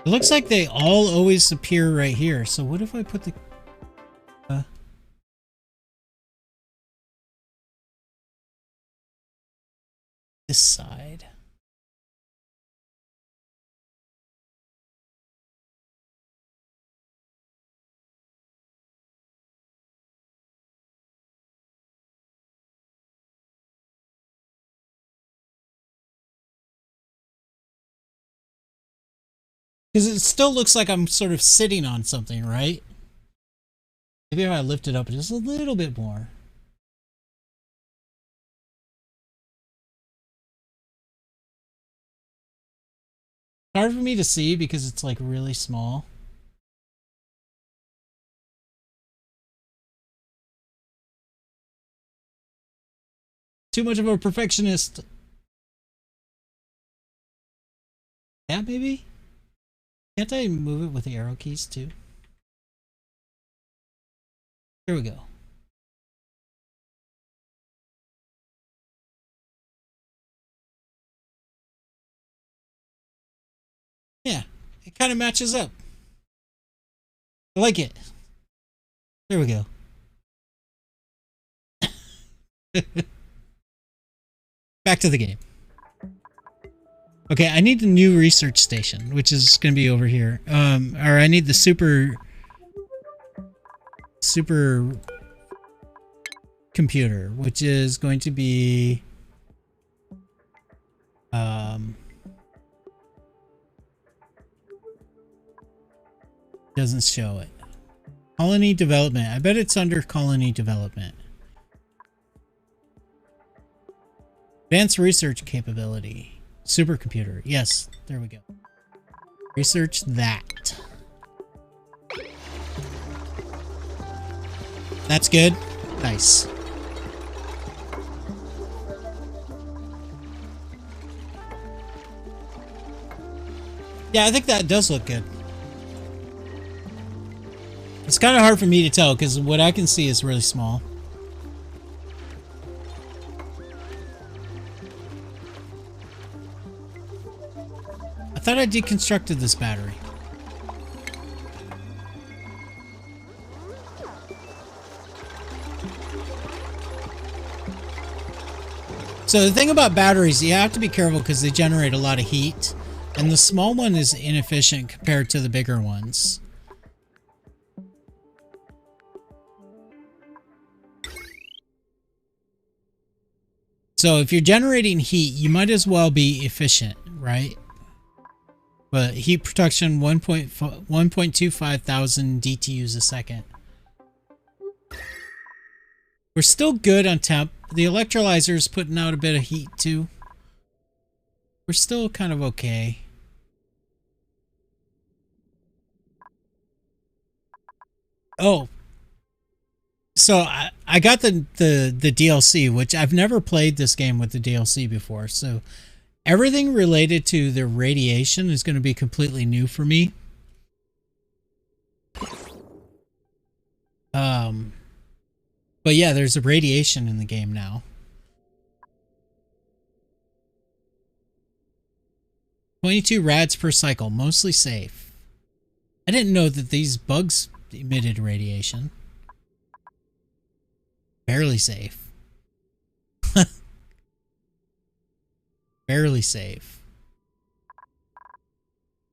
It looks like they all always appear right here. So what if I put the... this side? Because it still looks like I'm sort of sitting on something, right? Maybe if I lift it up just a little bit more. Hard for me to see because it's like really small. Too much of a perfectionist. Yeah, maybe? Can't I move it with the arrow keys too? Here we go. Yeah, it kind of matches up. I like it. There we go. Back to the game. Okay, I need a new research station, which is going to be over here. Or I need the super computer, which is going to be doesn't show it. Colony development. I bet it's under colony development. Advanced research capability. Supercomputer. Yes, there we go. Research that. That's good. Nice. Yeah, I think that does look good. It's kind of hard for me to tell because what I can see is really small. I thought I deconstructed this battery. So the thing about batteries, you have to be careful because they generate a lot of heat. And the small one is inefficient compared to the bigger ones. So if you're generating heat, you might as well be efficient, right? But heat production 1.25 thousand DTUs a second. We're still good on temp. The electrolyzer is putting out a bit of heat too. We're still kind of okay. Oh. So I got the DLC, which I've never played this game with the DLC before. So everything related to the radiation is going to be completely new for me. But yeah, there's a radiation in the game now. 22 rads per cycle, mostly safe. I didn't know that these bugs emitted radiation. Barely safe. Barely safe.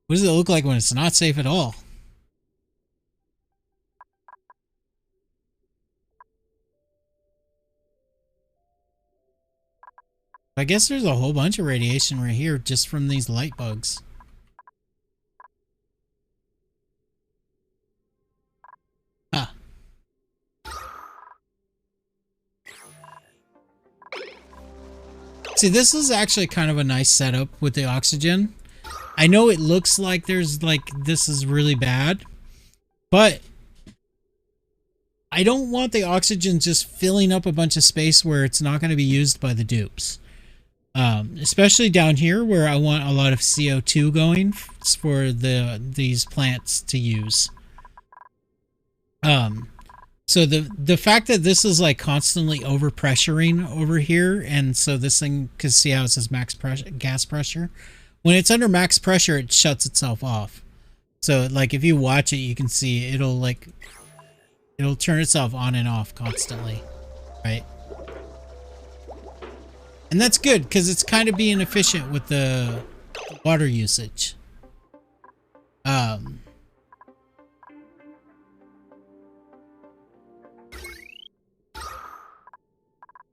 What does it look like when it's not safe at all? I guess there's a whole bunch of radiation right here just from these light bugs. Huh. See, this is actually kind of a nice setup with the oxygen. I know it looks like there's this is really bad, but I don't want the oxygen just filling up a bunch of space where it's not going to be used by the dupes. Especially down here where I want a lot of CO2 going for these plants to use. So the fact that this is like constantly overpressuring over here, and so this thing, cause see how it says max pressure, gas pressure. When it's under max pressure, it shuts itself off. So like if you watch it, you can see it'll turn itself on and off constantly, right? And that's good because it's kind of being efficient with the water usage.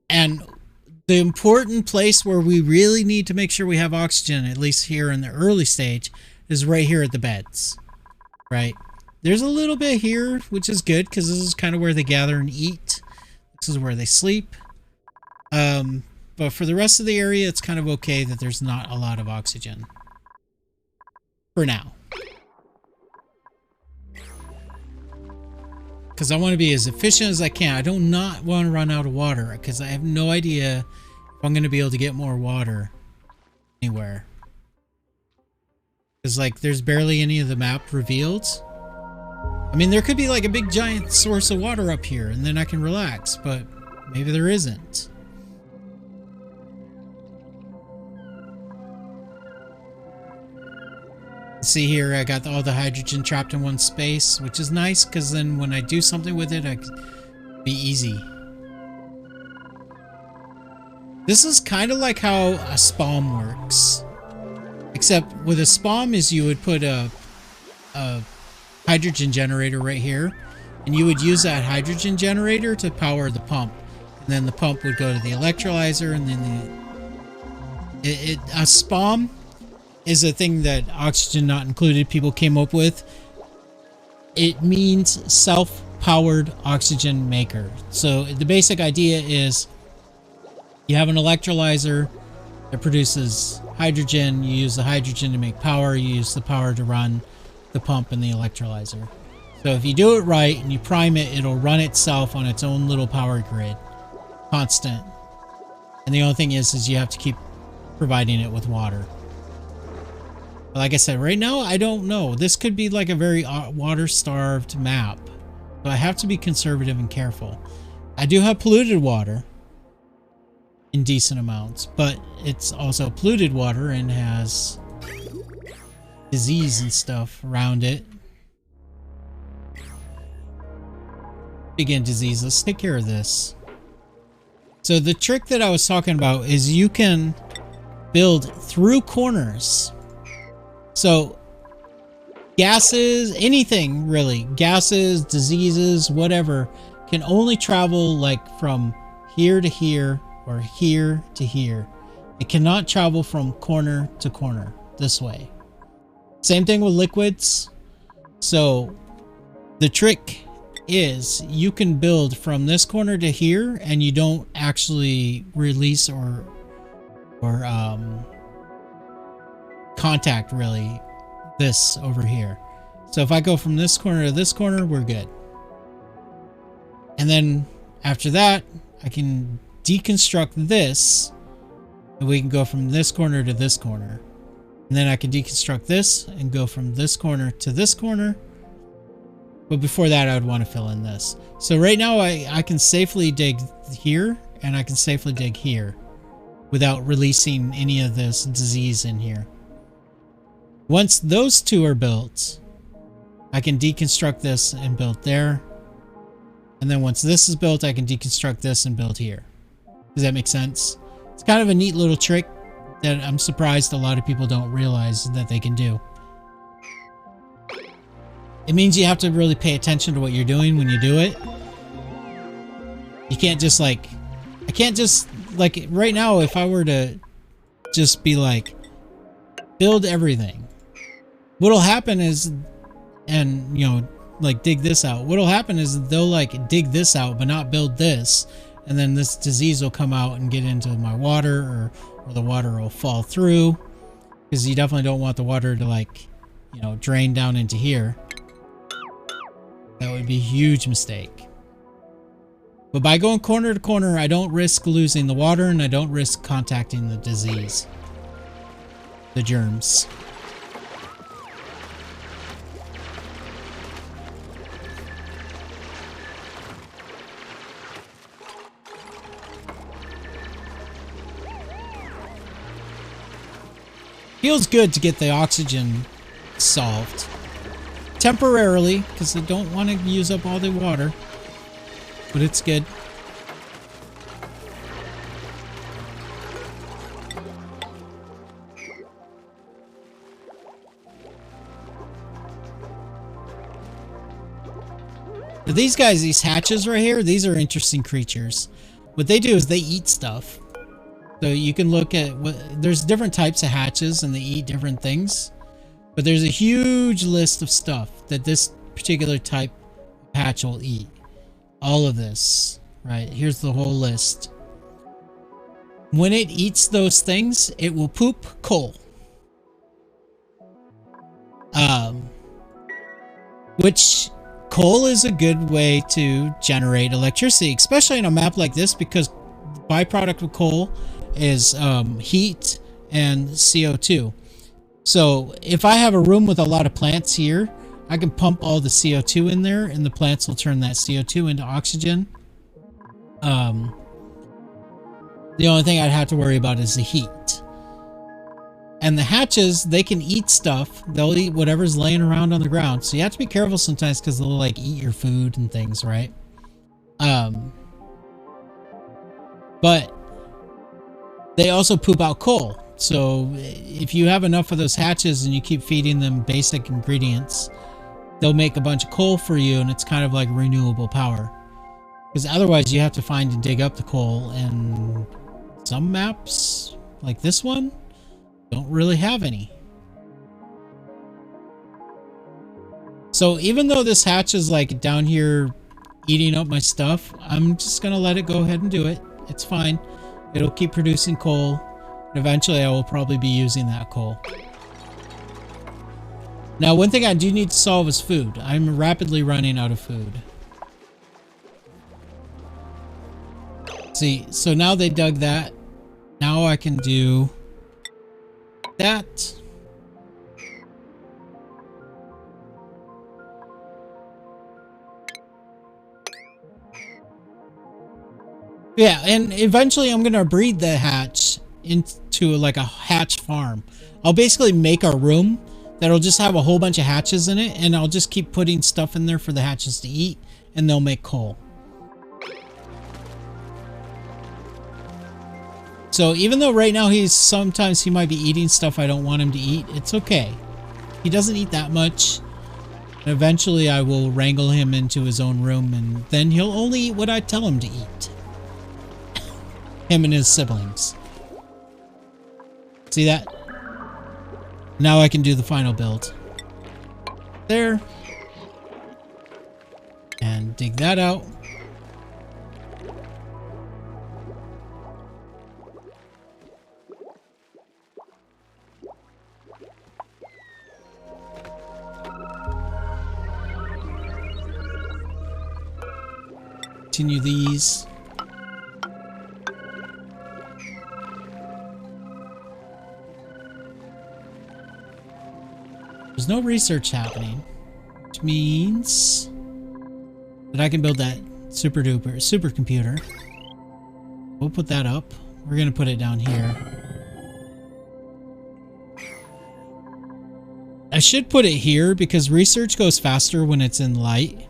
And the important place where we really need to make sure we have oxygen, at least here in the early stage, is right here at the beds, right? There's a little bit here, which is good because this is kind of where they gather and eat. This is where they sleep. But for the rest of the area, it's kind of okay that there's not a lot of oxygen. For now. Because I want to be as efficient as I can. I do not want to run out of water because I have no idea if I'm going to be able to get more water anywhere. Because like there's barely any of the map revealed. I mean, there could be like a big giant source of water up here and then I can relax, but maybe there isn't. See here, I got all the hydrogen trapped in one space, which is nice because then when I do something with it, I can be easy. This is kind of like how a SPAWM works. Except with a SPAWM is you would put a hydrogen generator right here, and you would use that hydrogen generator to power the pump. And then the pump would go to the electrolyzer, and then a SPAWM is a thing that Oxygen Not Included people came up with. It means self-powered oxygen maker. So the basic idea is you have an electrolyzer that produces hydrogen, you use the hydrogen to make power, you use the power to run the pump and the electrolyzer. So if you do it right and you prime it, it'll run itself on its own little power grid. Constant. And the only thing is you have to keep providing it with water. But like I said, right now, I don't know. This could be like a very water-starved map. So I have to be conservative and careful. I do have polluted water in decent amounts, but it's also polluted water and has disease and stuff around it. Begin disease. Let's take care of this. So the trick that I was talking about is you can build through corners. So gases, anything really, gases, diseases, whatever, can only travel like from here to here or here to here. It cannot travel from corner to corner this way. Same thing with liquids. So the trick is you can build from this corner to here and you don't actually release or contact really this over here. So if I go from this corner to this corner, we're good. And then after that, I can deconstruct this and we can go from this corner to this corner. And then I can deconstruct this and go from this corner to this corner. But before that, I would want to fill in this. So right now I can safely dig here and I can safely dig here without releasing any of this disease in here. Once those two are built, I can deconstruct this and build there. And then once this is built, I can deconstruct this and build here. Does that make sense? It's kind of a neat little trick that I'm surprised a lot of people don't realize that they can do. It means you have to really pay attention to what you're doing when you do it. You can't just like... I can't just... Like, right now, if I were to just be like, build everything, what'll happen is, and, you know, like, dig this out. What'll happen is they'll, like, dig this out, but not build this. And then this disease will come out and get into my water, or the water will fall through. Because you definitely don't want the water to, like, you know, drain down into here. That would be a huge mistake. But by going corner to corner, I don't risk losing the water and I don't risk contacting the disease. The germs. Feels good to get the oxygen solved. Temporarily, because I don't want to use up all the water. But it's good. But these guys, these hatches right here, these are interesting creatures. What they do is they eat stuff. So you can look at what there's different types of hatches and they eat different things. But there's a huge list of stuff that this particular type of hatch will eat. All of this, right? Here's the whole list. When it eats those things, it will poop coal. Which coal is a good way to generate electricity, especially on a map like this, because the byproduct of coal is heat and CO2. So if I have a room with a lot of plants here, I can pump all the CO2 in there, and the plants will turn that CO2 into oxygen. The only thing I'd have to worry about is the heat. And the hatches, they can eat stuff. They'll eat whatever's laying around on the ground. So you have to be careful sometimes because they'll like eat your food and things, right? But they also poop out coal. So if you have enough of those hatches and you keep feeding them basic ingredients, they'll make a bunch of coal for you, and it's kind of like renewable power. Because otherwise you have to find and dig up the coal, and some maps, like this one, don't really have any. So even though this hatch is like down here eating up my stuff, I'm just gonna let it go ahead and do it. It's fine. It'll keep producing coal. And eventually I will probably be using that coal. Now, one thing I do need to solve is food. I'm rapidly running out of food. See, so now they dug that. Now I can do that. Yeah, and eventually I'm gonna breed the hatch into like a hatch farm. I'll basically make a room that'll just have a whole bunch of hatches in it, and I'll just keep putting stuff in there for the hatches to eat, and they'll make coal. So even though right now sometimes he might be eating stuff I don't want him to eat, it's okay. He doesn't eat that much. And eventually I will wrangle him into his own room, and then he'll only eat what I tell him to eat. Him and his siblings. See that? Now I can do the final build. There. And dig that out. Continue these. There's no research happening, which means that I can build that supercomputer. We'll put that up. We're gonna put it down here. I should put it here because research goes faster when it's in light.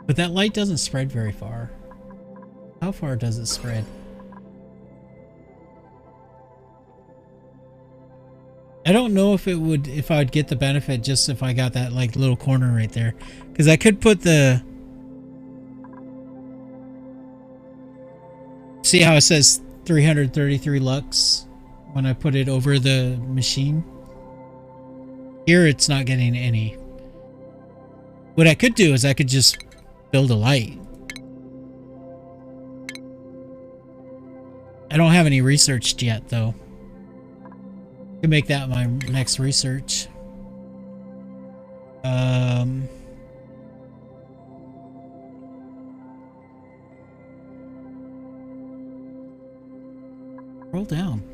But that light doesn't spread very far. How far does it spread? I don't know if I'd get the benefit just if I got that like little corner right there. Because I could put the... See how it says 333 lux when I put it over the machine? Here it's not getting any. What I could do is I could just build a light. I don't have any researched yet though. I can make that my next research. Roll down.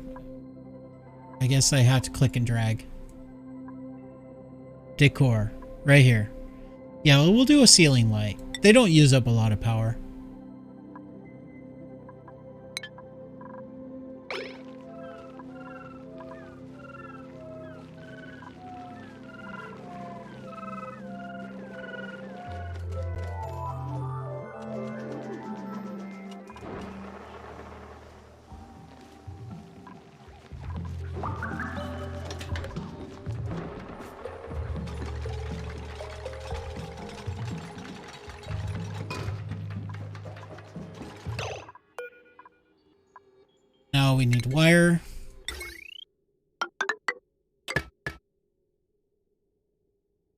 I guess I have to click and drag. Decor. Right here. Yeah, we'll do a ceiling light. They don't use up a lot of power. Now we need wire.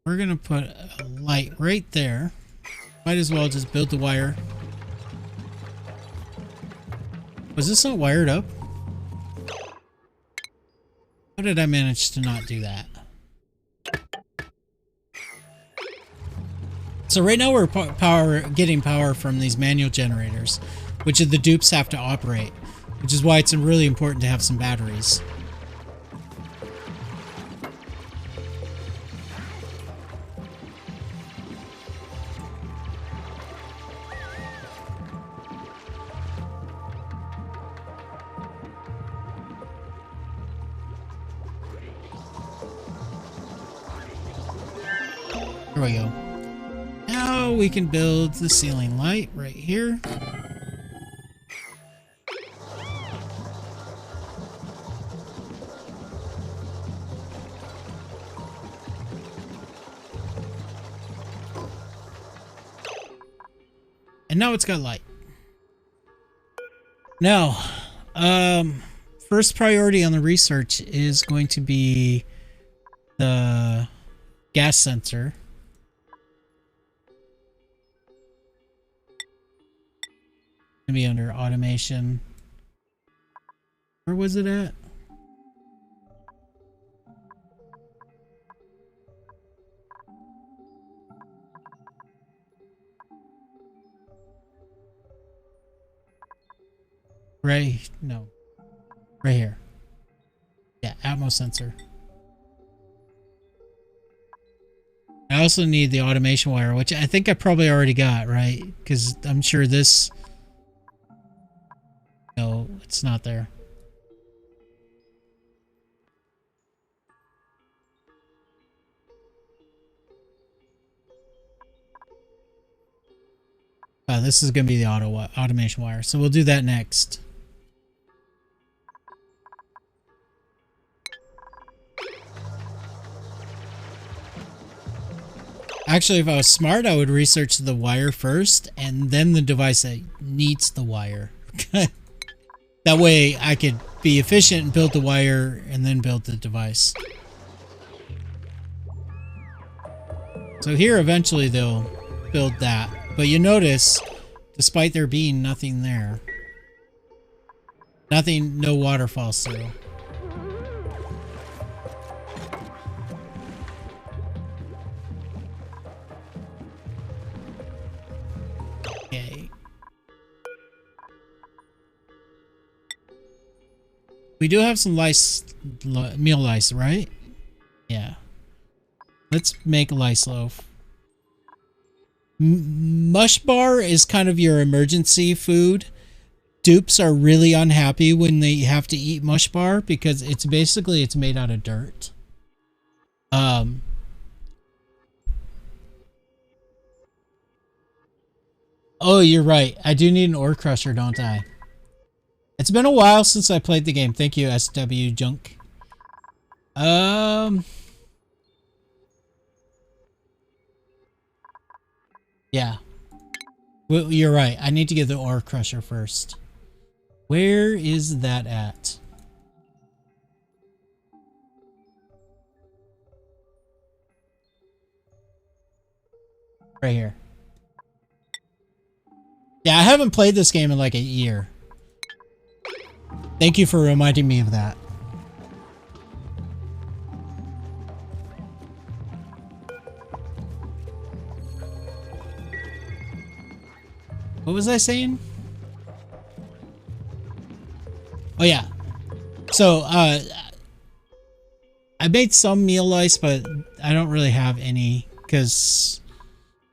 We're gonna put a light right there. Might as well just build the wire. Was this not wired up? How did I manage to not do that? So right now we're getting power from these manual generators, which the dupes have to operate. which is why it's really important to have some batteries. There we go. Now we can build the ceiling light right here. And now it's got light. Now, first priority on the research is going to be the gas sensor. Gonna be under automation. Where was it at? Right, no. Right here. Yeah, Atmos sensor. I also need the automation wire, which I think I probably already got, right? Because I'm sure this... No, it's not there. This is going to be the automation wire, so we'll do that next. Actually, if I was smart, I would research the wire first, and then the device that needs the wire. That way, I could be efficient and build the wire, and then build the device. So here, eventually, they'll build that. But you notice, despite there being nothing there, no water falls through. Okay. We do have some meal lice, right? Yeah. Let's make lice loaf. Mush bar is kind of your emergency food. Dupes are really unhappy when they have to eat mush bar because it's made out of dirt. Oh, you're right. I do need an ore crusher, don't I? It's been a while since I played the game. Thank you, SW Junk. Yeah. Well, you're right. I need to get the ore crusher first. Where is that at? Right here. Yeah, I haven't played this game in like a year. Thank you for reminding me of that. What was I saying? Oh yeah. So, I made some meal lice, but I don't really have any because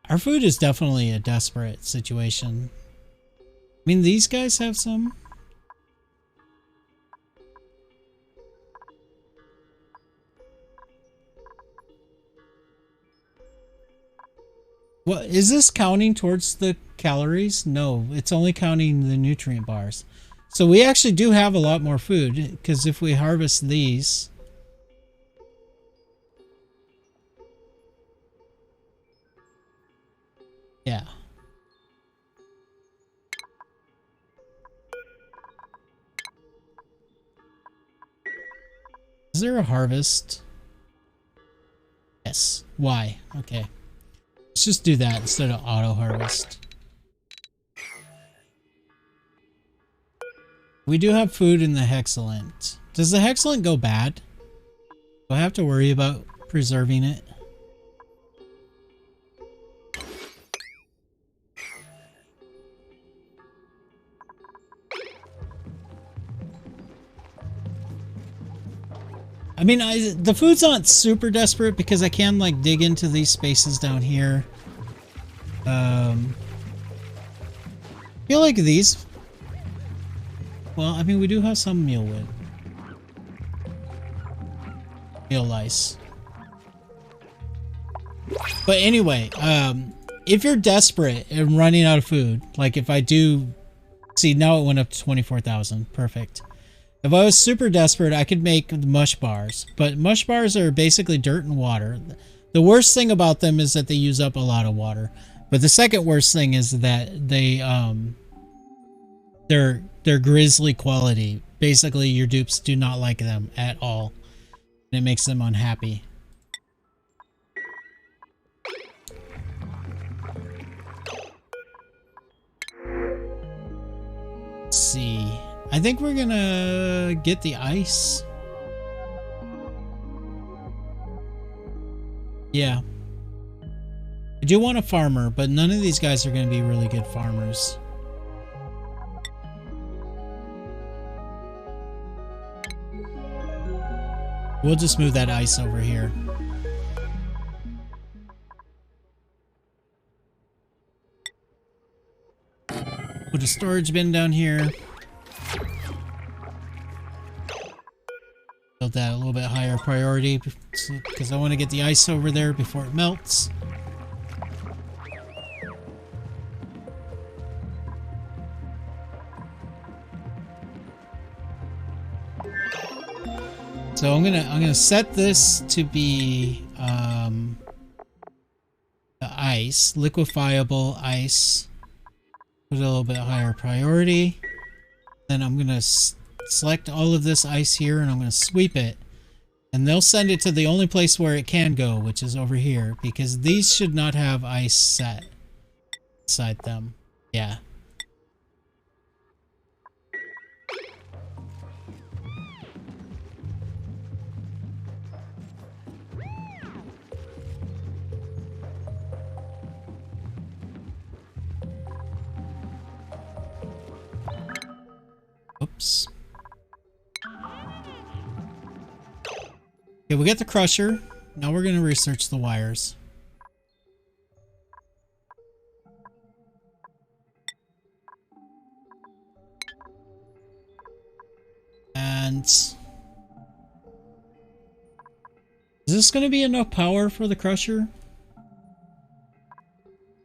our food is definitely a desperate situation. I mean, these guys have some. What is this counting towards the calories? No, it's only counting the nutrient bars. So we actually do have a lot more food because if we harvest these. Yeah. Is there a harvest? Yes. Why? Okay. Let's just do that instead of auto harvest. We do have food in the Hexalent. Does the Hexalent go bad? Do I have to worry about preserving it? I mean, the food's not super desperate because I can like dig into these spaces down here. Feel like these. Well, I mean, we do have some meal wood. Meal ice. But anyway, if you're desperate and running out of food, like if I do, see now it went up to 24,000. Perfect. If I was super desperate, I could make mush bars, but mush bars are basically dirt and water. The worst thing about them is that they use up a lot of water. But the second worst thing is that they're grisly quality. Basically, your dupes do not like them at all. And it makes them unhappy. Let's see. I think we're gonna get the ice. Yeah. I do want a farmer, but none of these guys are gonna be really good farmers. We'll just move that ice over here. Put a storage bin down here. Build that a little bit higher priority because I want to get the ice over there before it melts. So I'm gonna set this to be the ice, liquefiable ice. Put a little bit higher priority. Then I'm gonna select all of this ice here and I'm gonna sweep it. And they'll send it to the only place where it can go, which is over here, because these should not have ice set inside them. Yeah. Oops. Okay, we got the crusher. Now we're going to research the wires. And is this going to be enough power for the crusher? I'm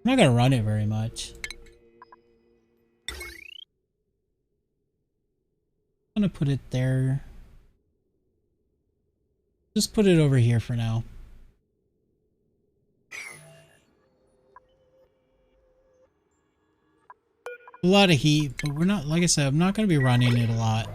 not going to run it very much. I'm going to put it there. Just put it over here for now. A lot of heat, but we're not, like I said, I'm not going to be running it a lot.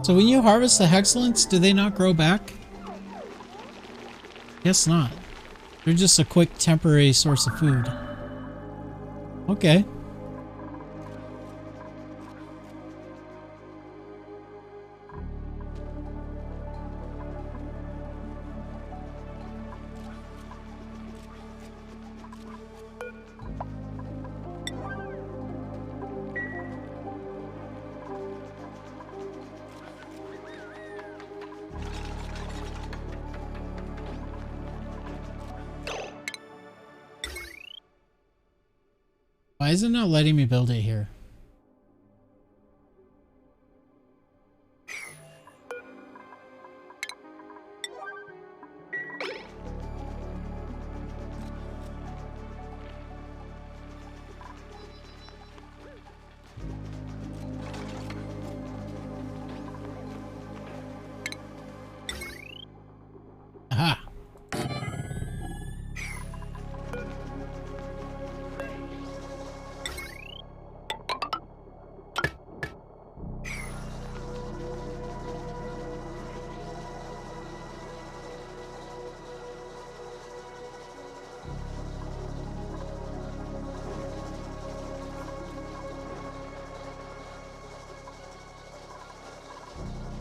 So when you harvest the hexalins, do they not grow back? Guess not. They're just a quick temporary source of food. Okay. Why is it not letting me build it here? Aha.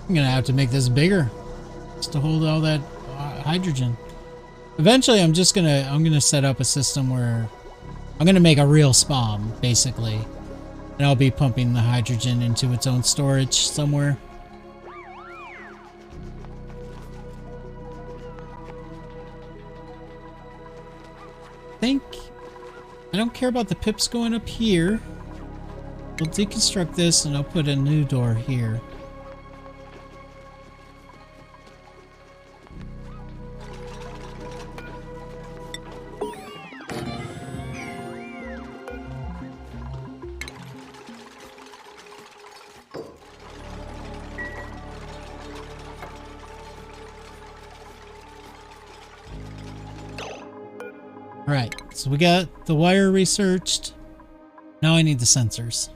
I'm gonna have to make this bigger just to hold all that hydrogen. Eventually, I'm gonna set up a system where I'm gonna make a real spawn, basically, and I'll be pumping the hydrogen into its own storage somewhere. I don't care about the pips going up here. We'll deconstruct this and I'll put a new door here. Right, so we got the wire researched. Now I need the sensors.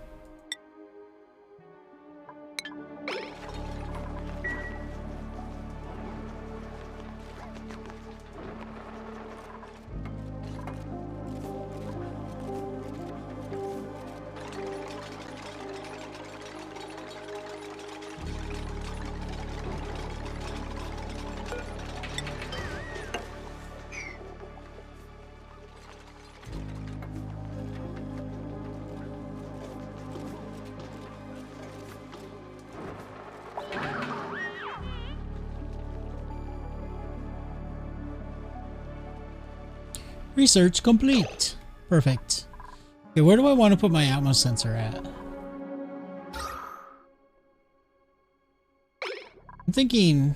Research complete. Perfect. Okay, where do I want to put my Atmos sensor at? I'm thinking...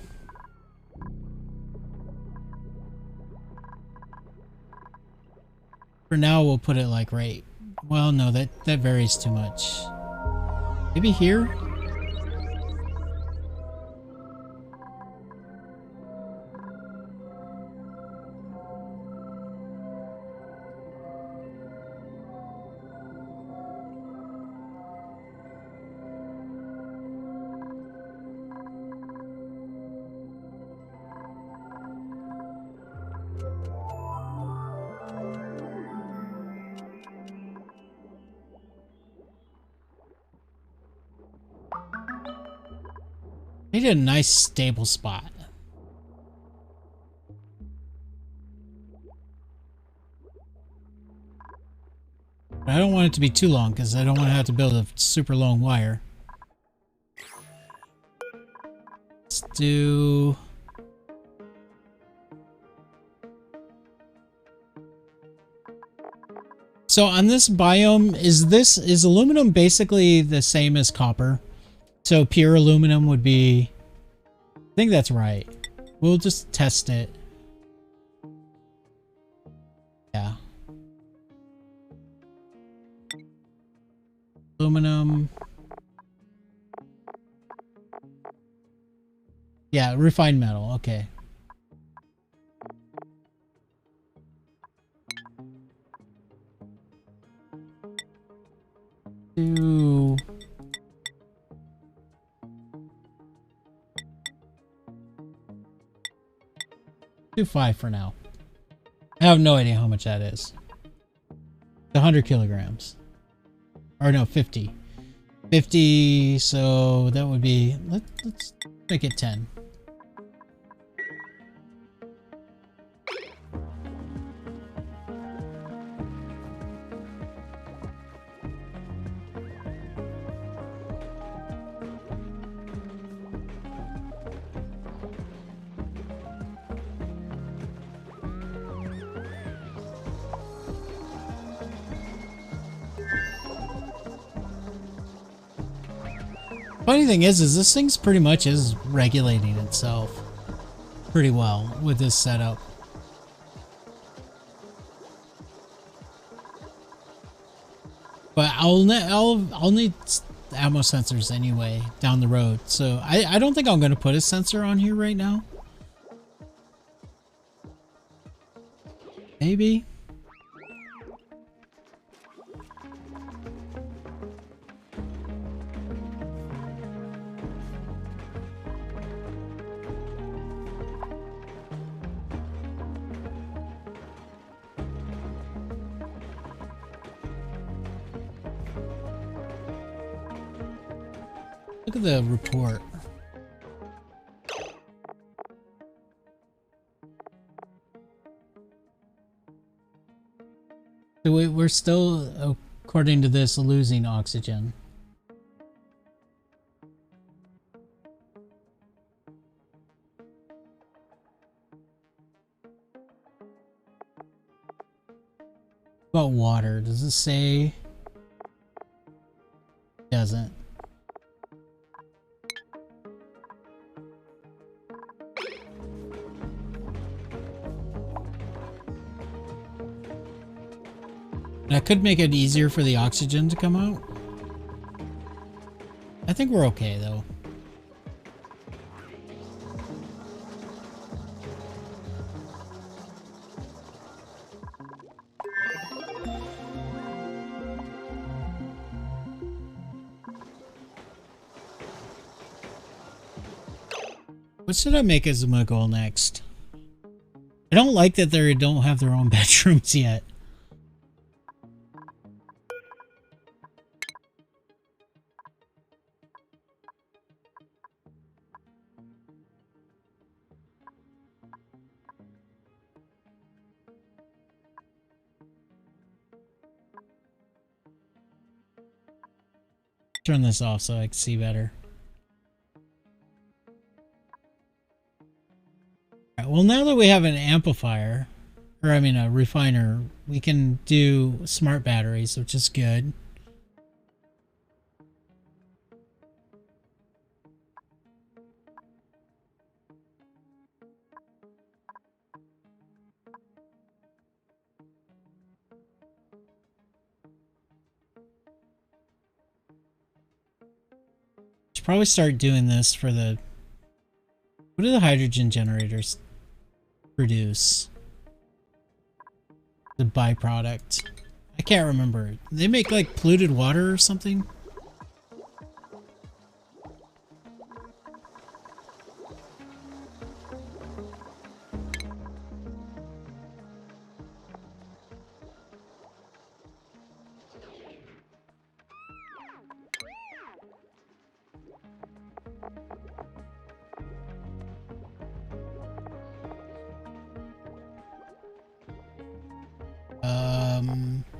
For now, we'll put it like right... Well, no, that varies too much. Maybe here? Need a nice stable spot. But I don't want it to be too long because I don't want to have to build a super long wire. Let's do... So on this biome, is aluminum basically the same as copper? So pure aluminum would be... I think that's right. We'll just test it. Yeah. Aluminum. Yeah, refined metal. Okay. Do 5 for now. I have no idea how much that is. 100 kilograms. Or no, 50. 50, so that would be... Let's make it 10. Funny thing is this thing's pretty much is regulating itself pretty well with this setup. But I'll need Atmos sensors anyway down the road, so I don't think I'm going to put a sensor on here right now. Maybe. Look at the report. we're still, according to this, losing oxygen. About water, does it say? Doesn't. And I could make it easier for the oxygen to come out. I think we're okay though. What should I make as my goal next? I don't like that they don't have their own bedrooms yet. Turn this off so I can see better. Alright, well, now that we have an amplifier, or I mean a refiner, we can do smart batteries, which is good. Should probably start doing this for the... What do the hydrogen generators produce? The byproduct. I can't remember. They make like polluted water or something?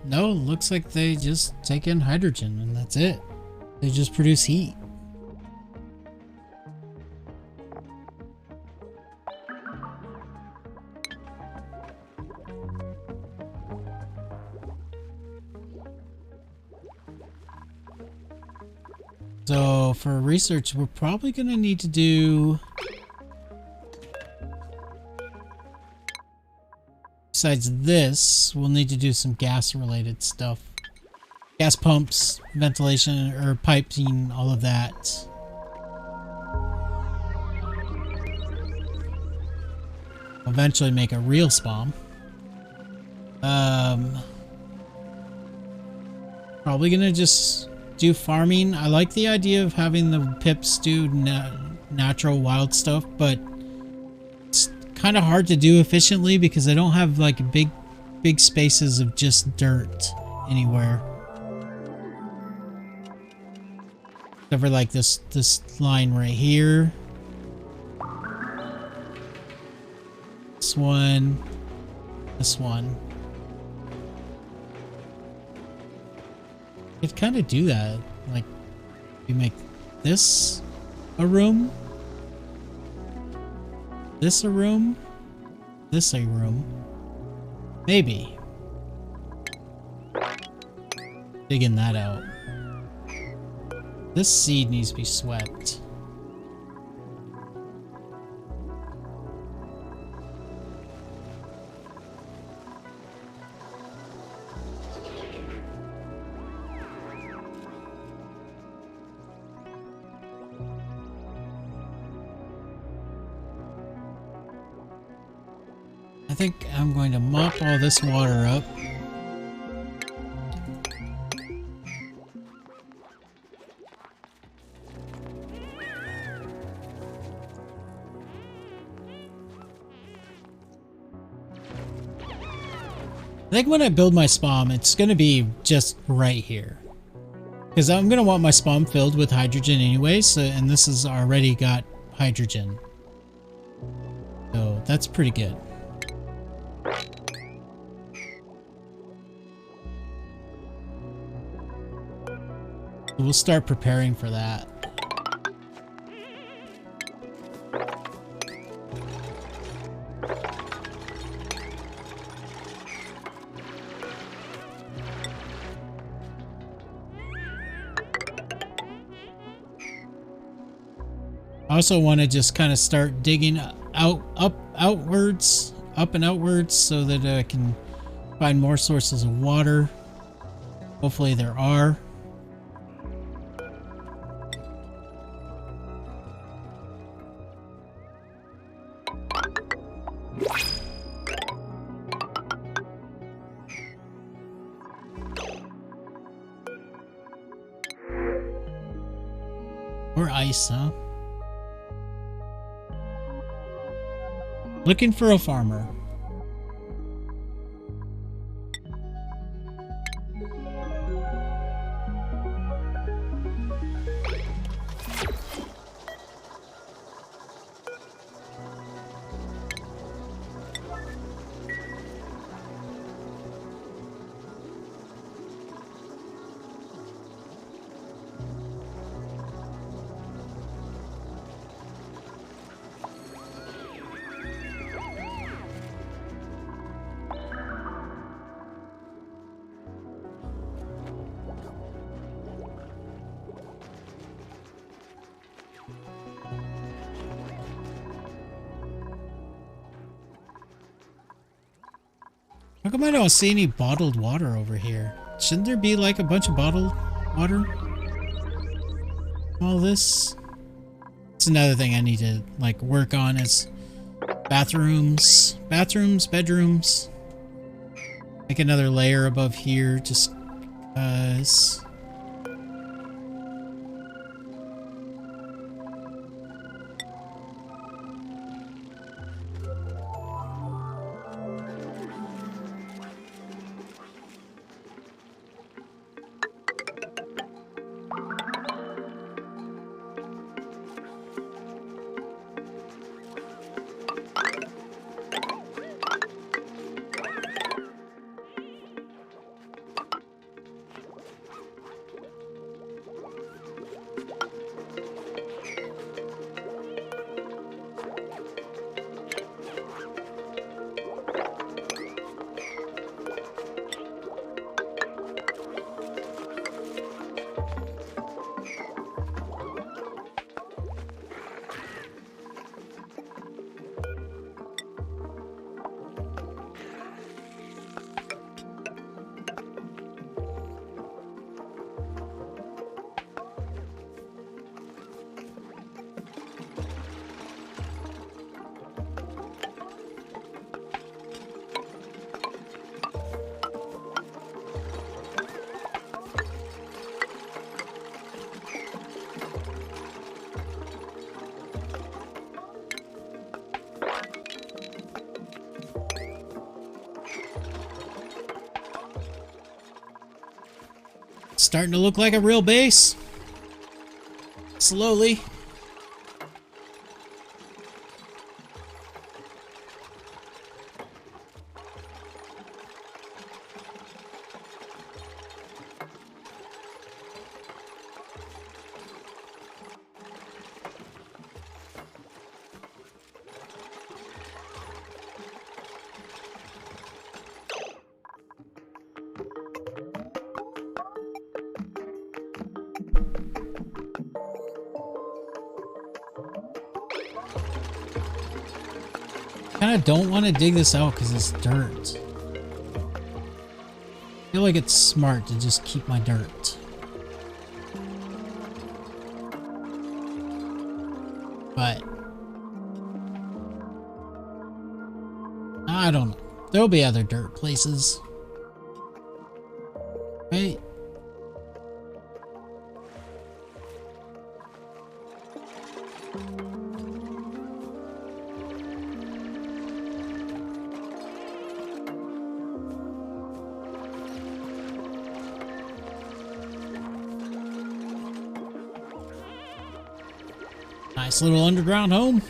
No, looks like they just take in hydrogen and that's it. They just produce heat. So for research, we're probably going to need to do... Besides this, we'll need to do some gas-related stuff. Gas pumps, ventilation, or piping, all of that. Eventually make a real spawn. Probably gonna just do farming. I like the idea of having the pips do natural wild stuff, but it's kind of hard to do efficiently because they don't have like big spaces of just dirt anywhere. Except for like this line right here. This one. This one. You could kind of do that. Like, you make this a room. This a room. This a room. Maybe. Digging that out. This seed needs to be swept. I think I'm going to mop all this water up. I think when I build my spawn, it's going to be just right here. Because I'm going to want my spawn filled with hydrogen anyway, so, and this has already got hydrogen. So that's pretty good. We'll start preparing for that. I also want to just kind of start digging outwards, up and outwards, so that I can find more sources of water. Hopefully there are. Or ice, huh? Looking for a farmer. How come I don't see any bottled water over here? Shouldn't there be like a bunch of bottled water? All this? It's another thing I need to like work on is bathrooms, bedrooms. Make another layer above here just because. Starting to look like a real base. Slowly. I don't want to dig this out because it's dirt. I feel like it's smart to just keep my dirt. But I don't know. There'll be other dirt places. Right? Nice little underground home.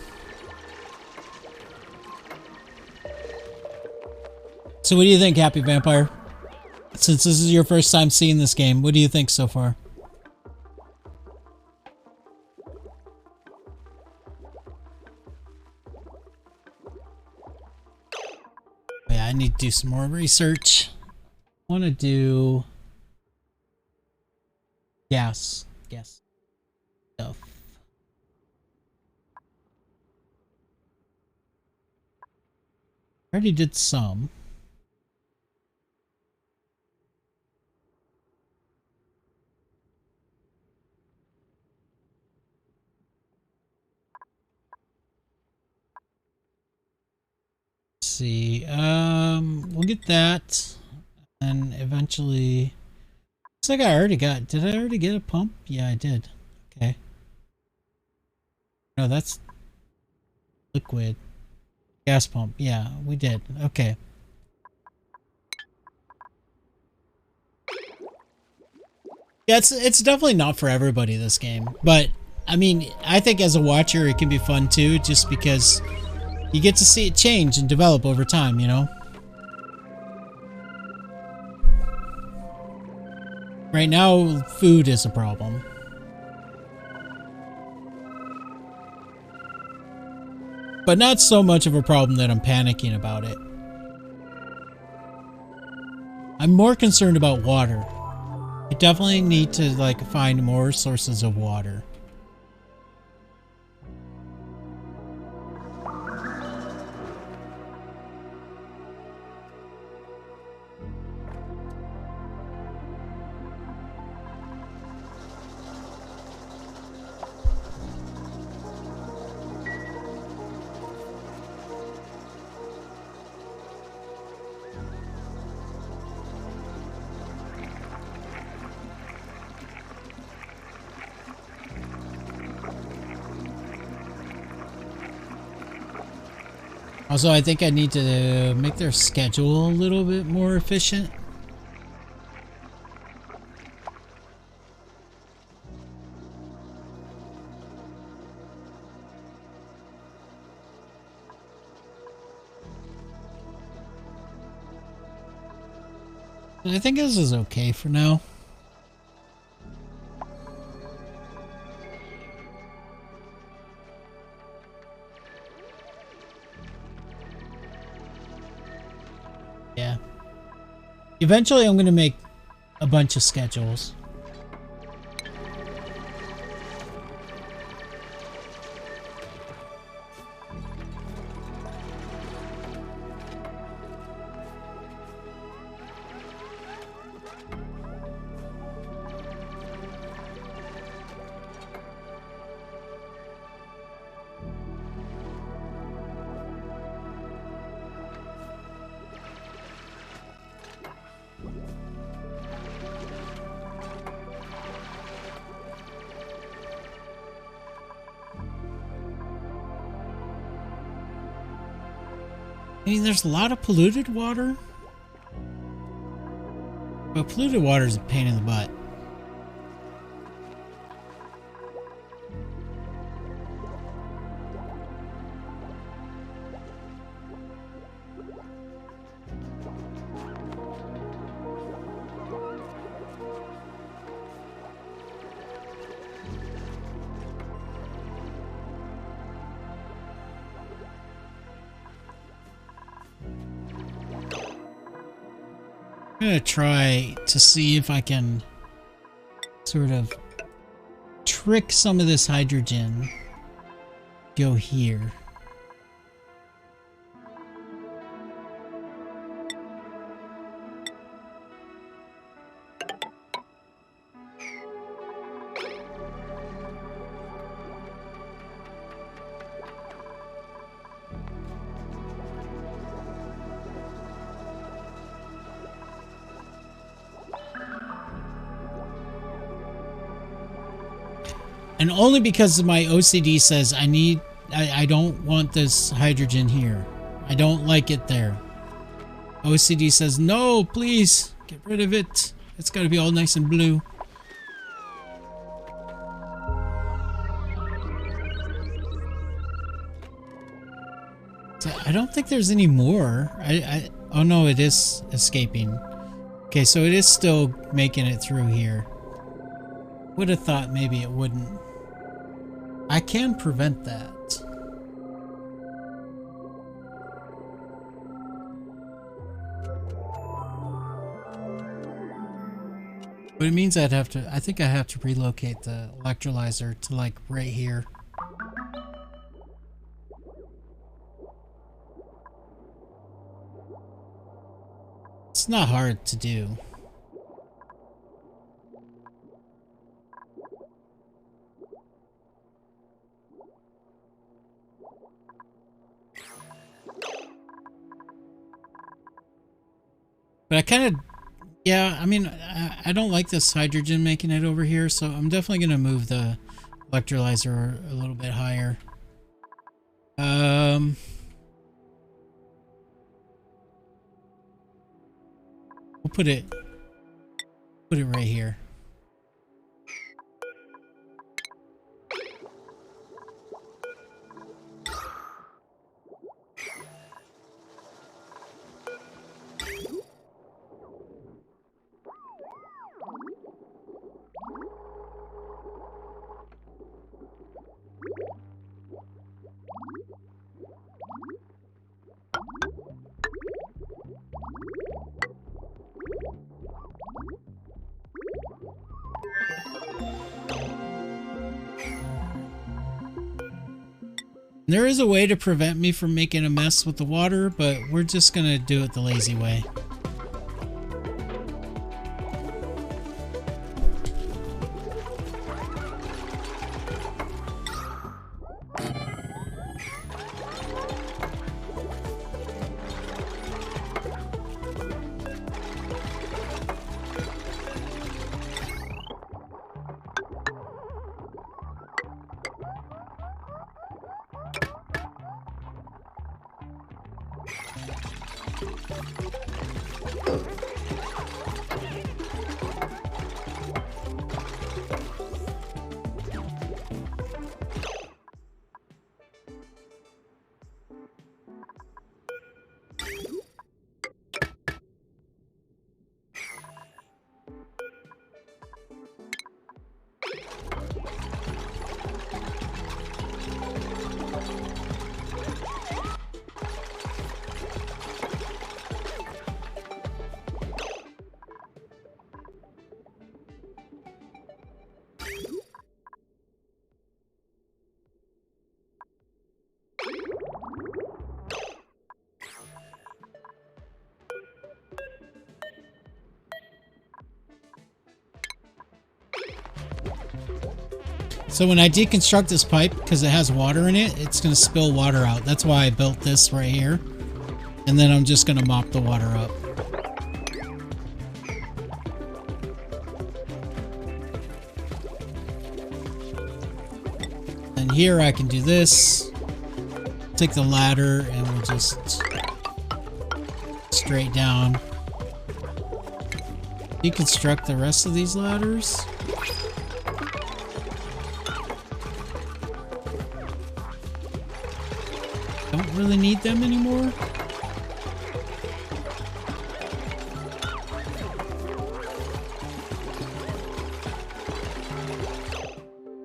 So what do you think, Happy Vampire? Since this is your first time seeing this game, what do you think so far? I need to do some more research. I want to do gas stuff. I already did some. Let's see. We'll get that, and eventually. Looks like I already got. Did I already get a pump? Yeah, I did. Okay. No, that's liquid gas pump. Yeah, we did. Okay. Yeah, it's definitely not for everybody, this game, but I mean, I think as a watcher it can be fun too, just because you get to see it change and develop over time, you know? Right now, food is a problem. But not so much of a problem that I'm panicking about it. I'm more concerned about water. I definitely need to, like, find more sources of water. Also, I think I need to make their schedule a little bit more efficient. I think this is okay for now. Yeah. Eventually I'm going to make a bunch of schedules. I mean, there's a lot of polluted water. But polluted water is a pain in the butt. I'm gonna try to see if I can sort of trick some of this hydrogen. Go here. And only because my OCD says I don't want this hydrogen here. I don't like it there. OCD says, no, please, get rid of it. It's gotta be all nice and blue. So I don't think there's any more. Oh no, it is escaping. Okay, so it is still making it through here. Would have thought maybe it wouldn't. I can prevent that. But it means I think I have to relocate the electrolyzer to like right here. It's not hard to do. But I kind of, yeah, I mean, I don't like this hydrogen making it over here, so I'm definitely going to move the electrolyzer a little bit higher. We'll put it right here. There is a way to prevent me from making a mess with the water, but we're just gonna do it the lazy way. So when I deconstruct this pipe, because it has water in it, it's going to spill water out. That's why I built this right here. And then I'm just going to mop the water up. And here I can do this. Take the ladder and we'll just straight down. Deconstruct the rest of these ladders. Don't really need them anymore.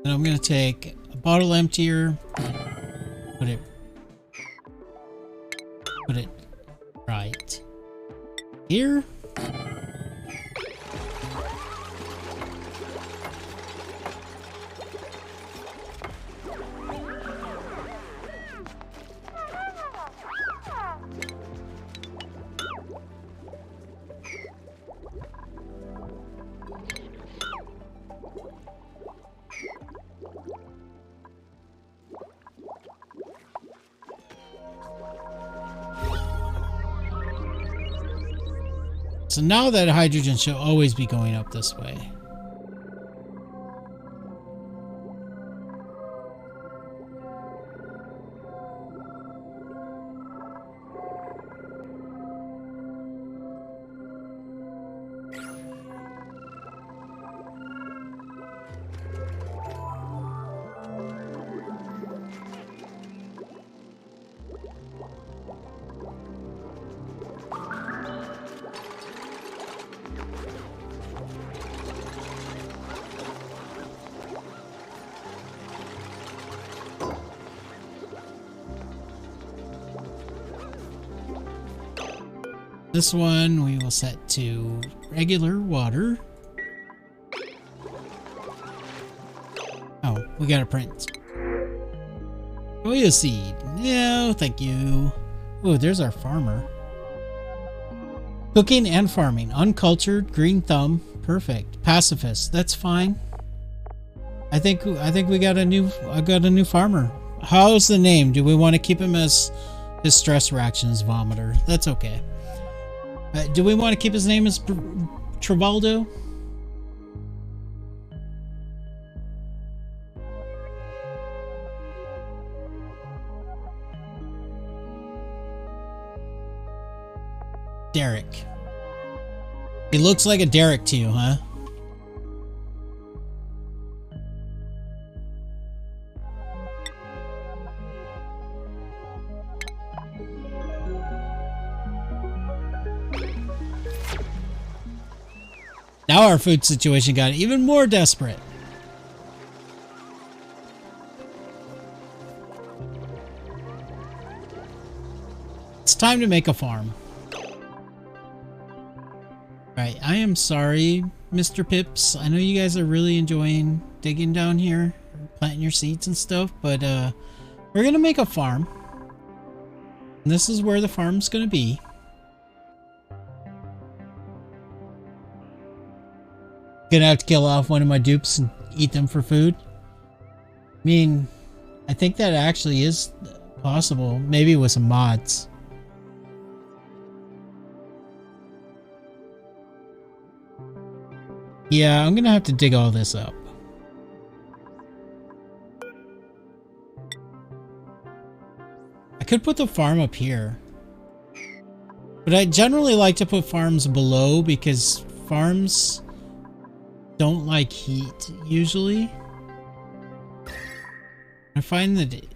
And I'm going to take a bottle emptier, put it right here. So now that hydrogen should always be going up this way. This one we will set to regular water. we got a print. Oil seed. No, thank you. Oh, there's our farmer. Cooking and farming. Uncultured, green thumb. Perfect. Pacifist. That's fine. I think we got a new farmer. How's the name? Do we want to keep him as his stress reactions vomiter? That's okay. Do we want to keep his name as Tribaldo? Derek. He looks like a Derek to you, huh? Now our food situation got even more desperate. It's time to make a farm. Alright, I am sorry, Mr. Pips. I know you guys are really enjoying digging down here, planting your seeds and stuff, but we're gonna make a farm. And this is where the farm's gonna be. Gonna have to kill off one of my dupes and eat them for food. I mean, I think that actually is possible. Maybe with some mods. Yeah, I'm gonna have to dig all this up. I could put the farm up here. But I generally like to put farms below because farms don't like heat usually. I find that,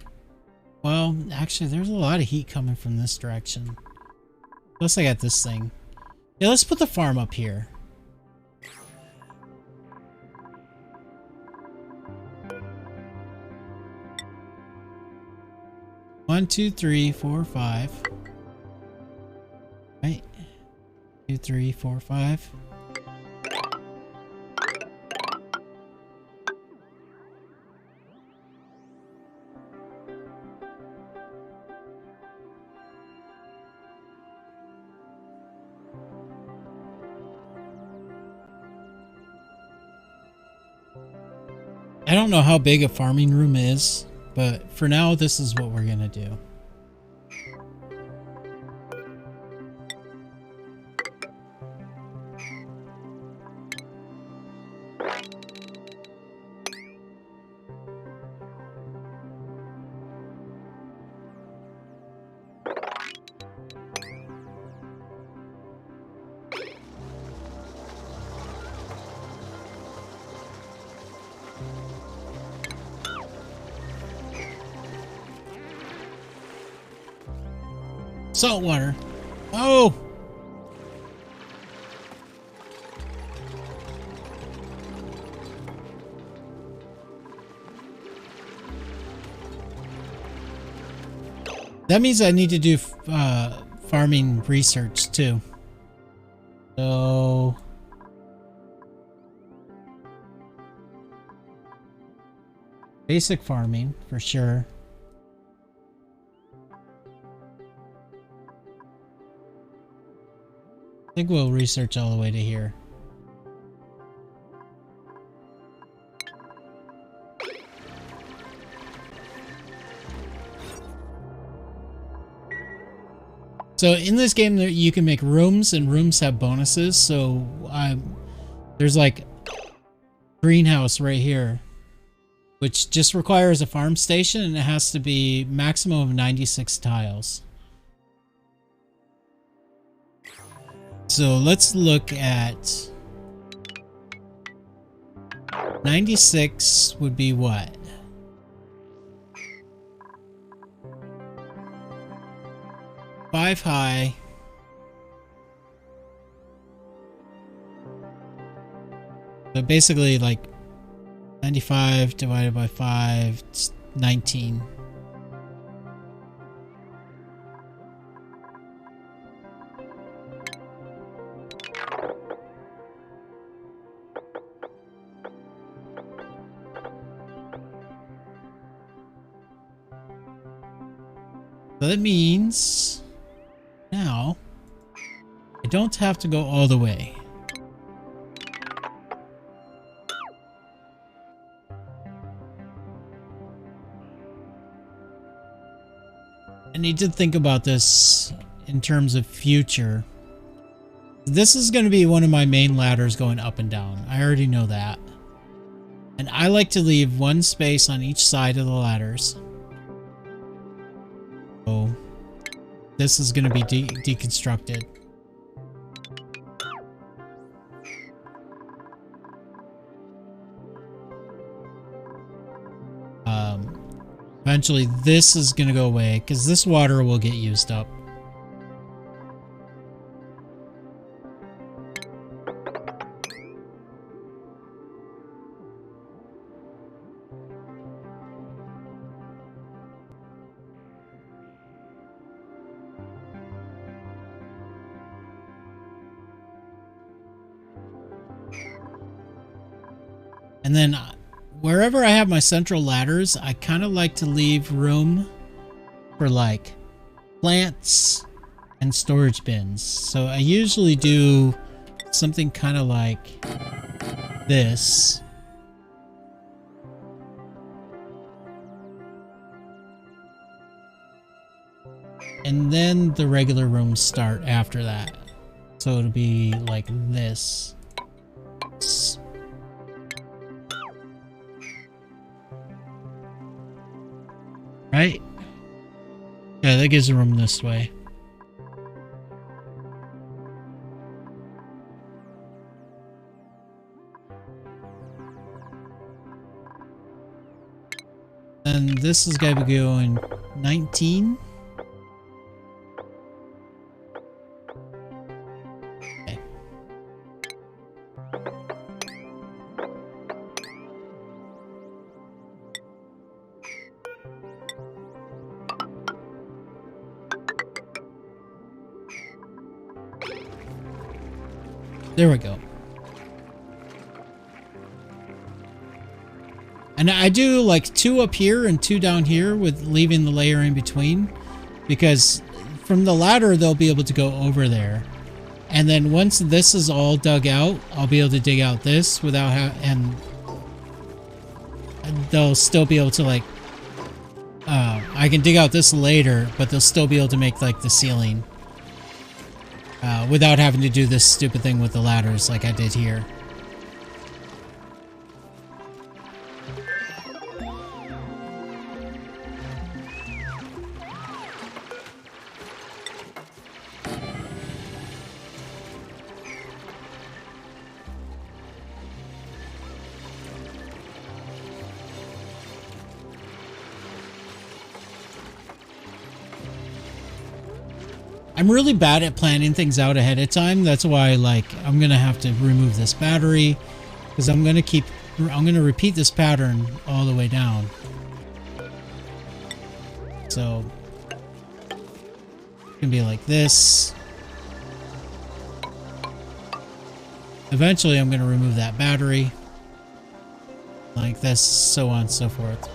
well, actually there's a lot of heat coming from this direction. Plus I got this thing. Yeah, let's put the farm up here. One, two, three, four, five. Right. 2, 3, 4, 5. I don't know how big a farming room is, but for now, this is what we're gonna do. Salt water. Oh! That means I need to do farming research too. So basic farming for sure. I think we'll research all the way to here. So in this game, you can make rooms, and rooms have bonuses. So there's like greenhouse right here, which just requires a farm station, and it has to be maximum of 96 tiles. So let's look at 96 would be what? Five high. So basically like 95 divided by 5, it's 19. So that means now I don't have to go all the way. I need to think about this in terms of future. This is going to be one of my main ladders going up and down. I already know that. And I like to leave one space on each side of the ladders. So this is going to be deconstructed. Eventually this is going to go away because this water will get used up. And then wherever I have my central ladders, I kind of like to leave room for like plants and storage bins. So I usually do something kind of like this. And then the regular rooms start after that. So it'll be like this. Right? Yeah, that gives room this way. And this is gotta be going 19. Okay. There we go. And I do like 2 up here and 2 down here with leaving the layer in between, because from the ladder they'll be able to go over there. And then once this is all dug out, I'll be able to dig out this without and they'll still be able to like I can dig out this later, but they'll still be able to make like the ceiling without having to do this stupid thing with the ladders like I did here. I'm really bad at planning things out ahead of time. That's why, like, I'm gonna have to remove this battery because I'm gonna repeat this pattern all the way down. So it's gonna be like this. Eventually, I'm gonna remove that battery, like this, so on and so forth.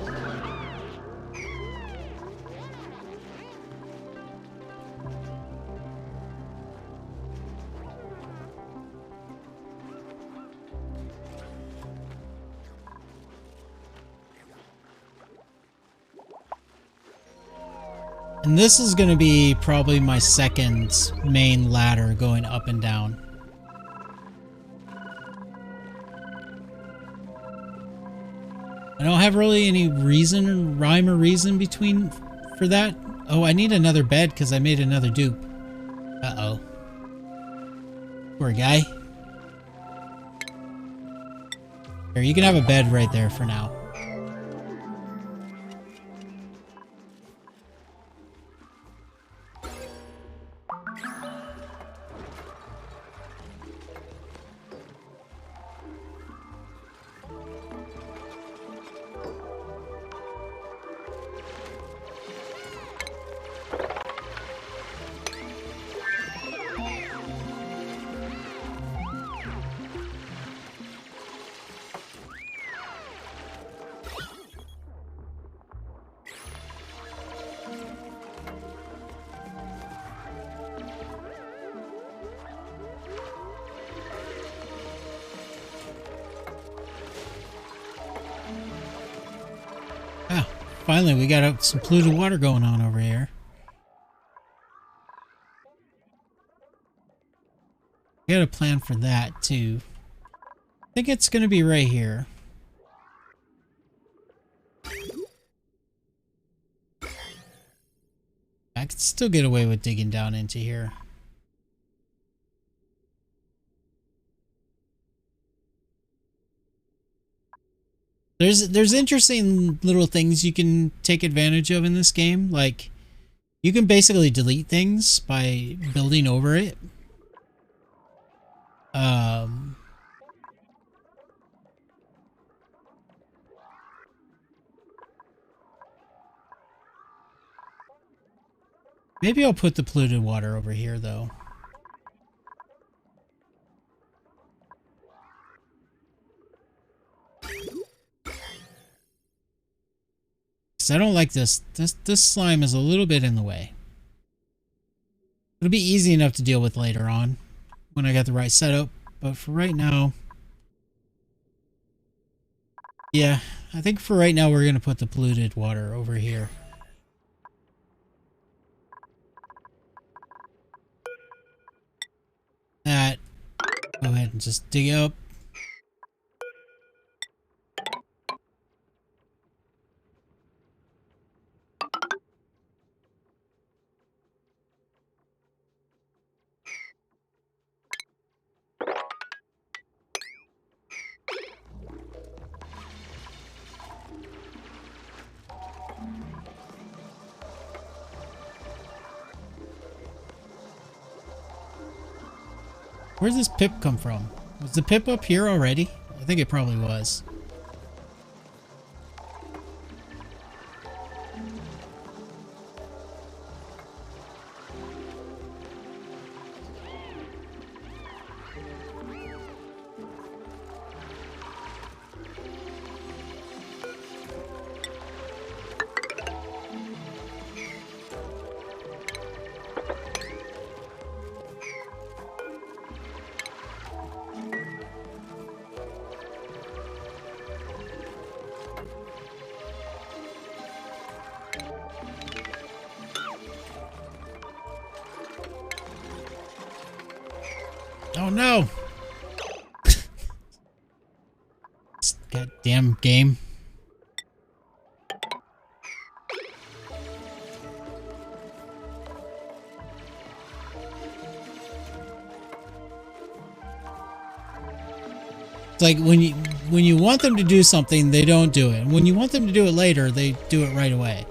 And this is going to be probably my second main ladder going up and down. I don't have really any rhyme or reason for that. Oh, I need another bed because I made another dupe. Uh-oh. Poor guy. Here, you can have a bed right there for now. finally, we got some polluted water going on over here. We got a plan for that, too. I think it's going to be right here. I could still get away with digging down into here. There's interesting little things you can take advantage of in this game. Like, you can basically delete things by building over it. Maybe I'll put the polluted water over here, though. Because I don't like this. This slime is a little bit in the way. It'll be easy enough to deal with later on when I got the right setup. But for right now... Yeah, I think for right now we're going to put the polluted water over here. That. Go ahead and just dig up. Where's this pip come from? Was the pip up here already? I think it probably was. Oh no! This goddamn game. It's like when you want them to do something, they don't do it. And when you want them to do it later, they do it right away.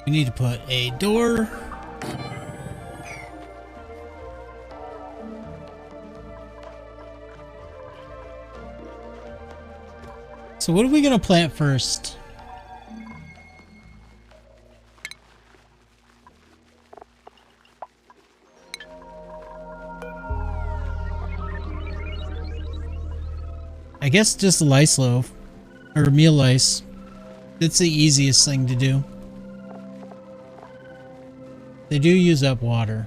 We need to put a door. So what are we gonna plant first? I guess just a lice loaf or meal lice. It's the easiest thing to do. They do use up water.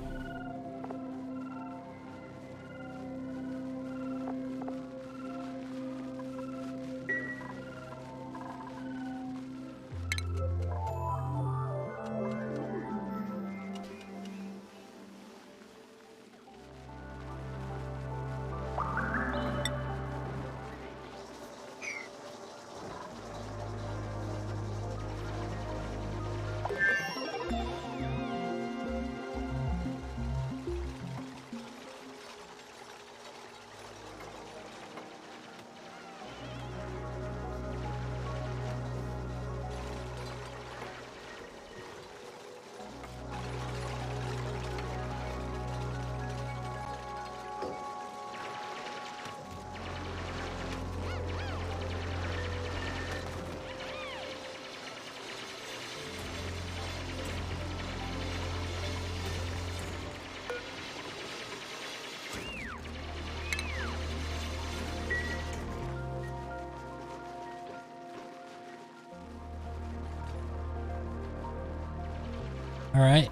All right.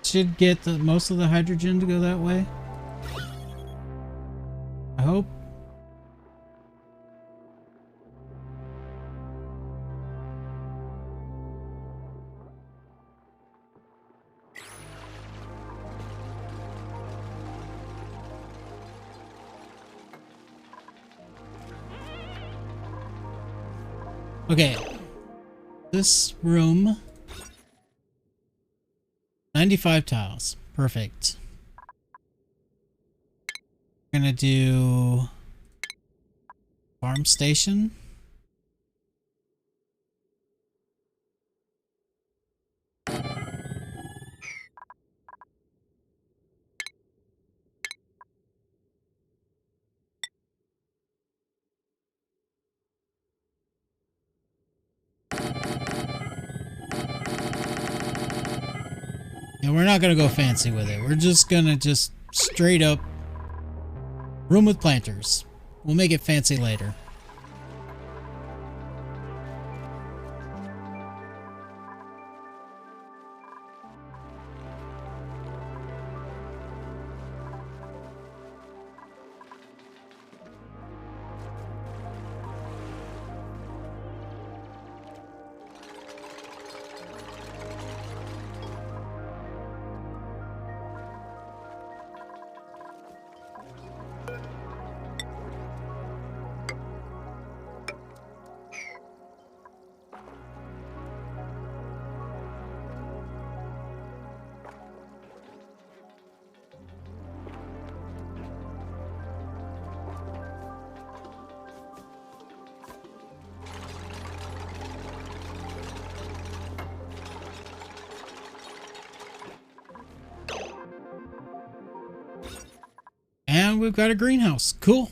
Should get the most of the hydrogen to go that way. I hope. Okay. This room. 95 tiles. Perfect. We're gonna do farm station. And we're not gonna go fancy with it. We're just gonna straight up room with planters. We'll make it fancy later. And we've got a greenhouse. Cool.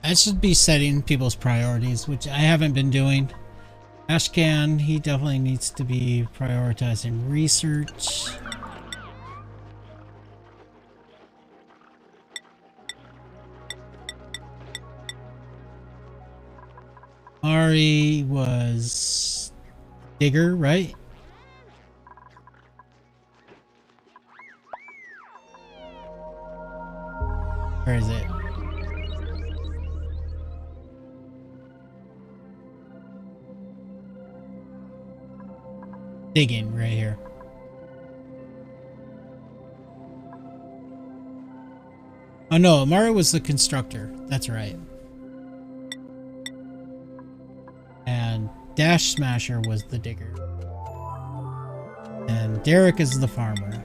I should be setting people's priorities, which I haven't been doing. Ashcan, he definitely needs to be prioritizing research. Ari was digger, right? Where is it? Digging right here. Oh no, Amara was the constructor. That's right. And Dash Smasher was the digger. And Derek is the farmer.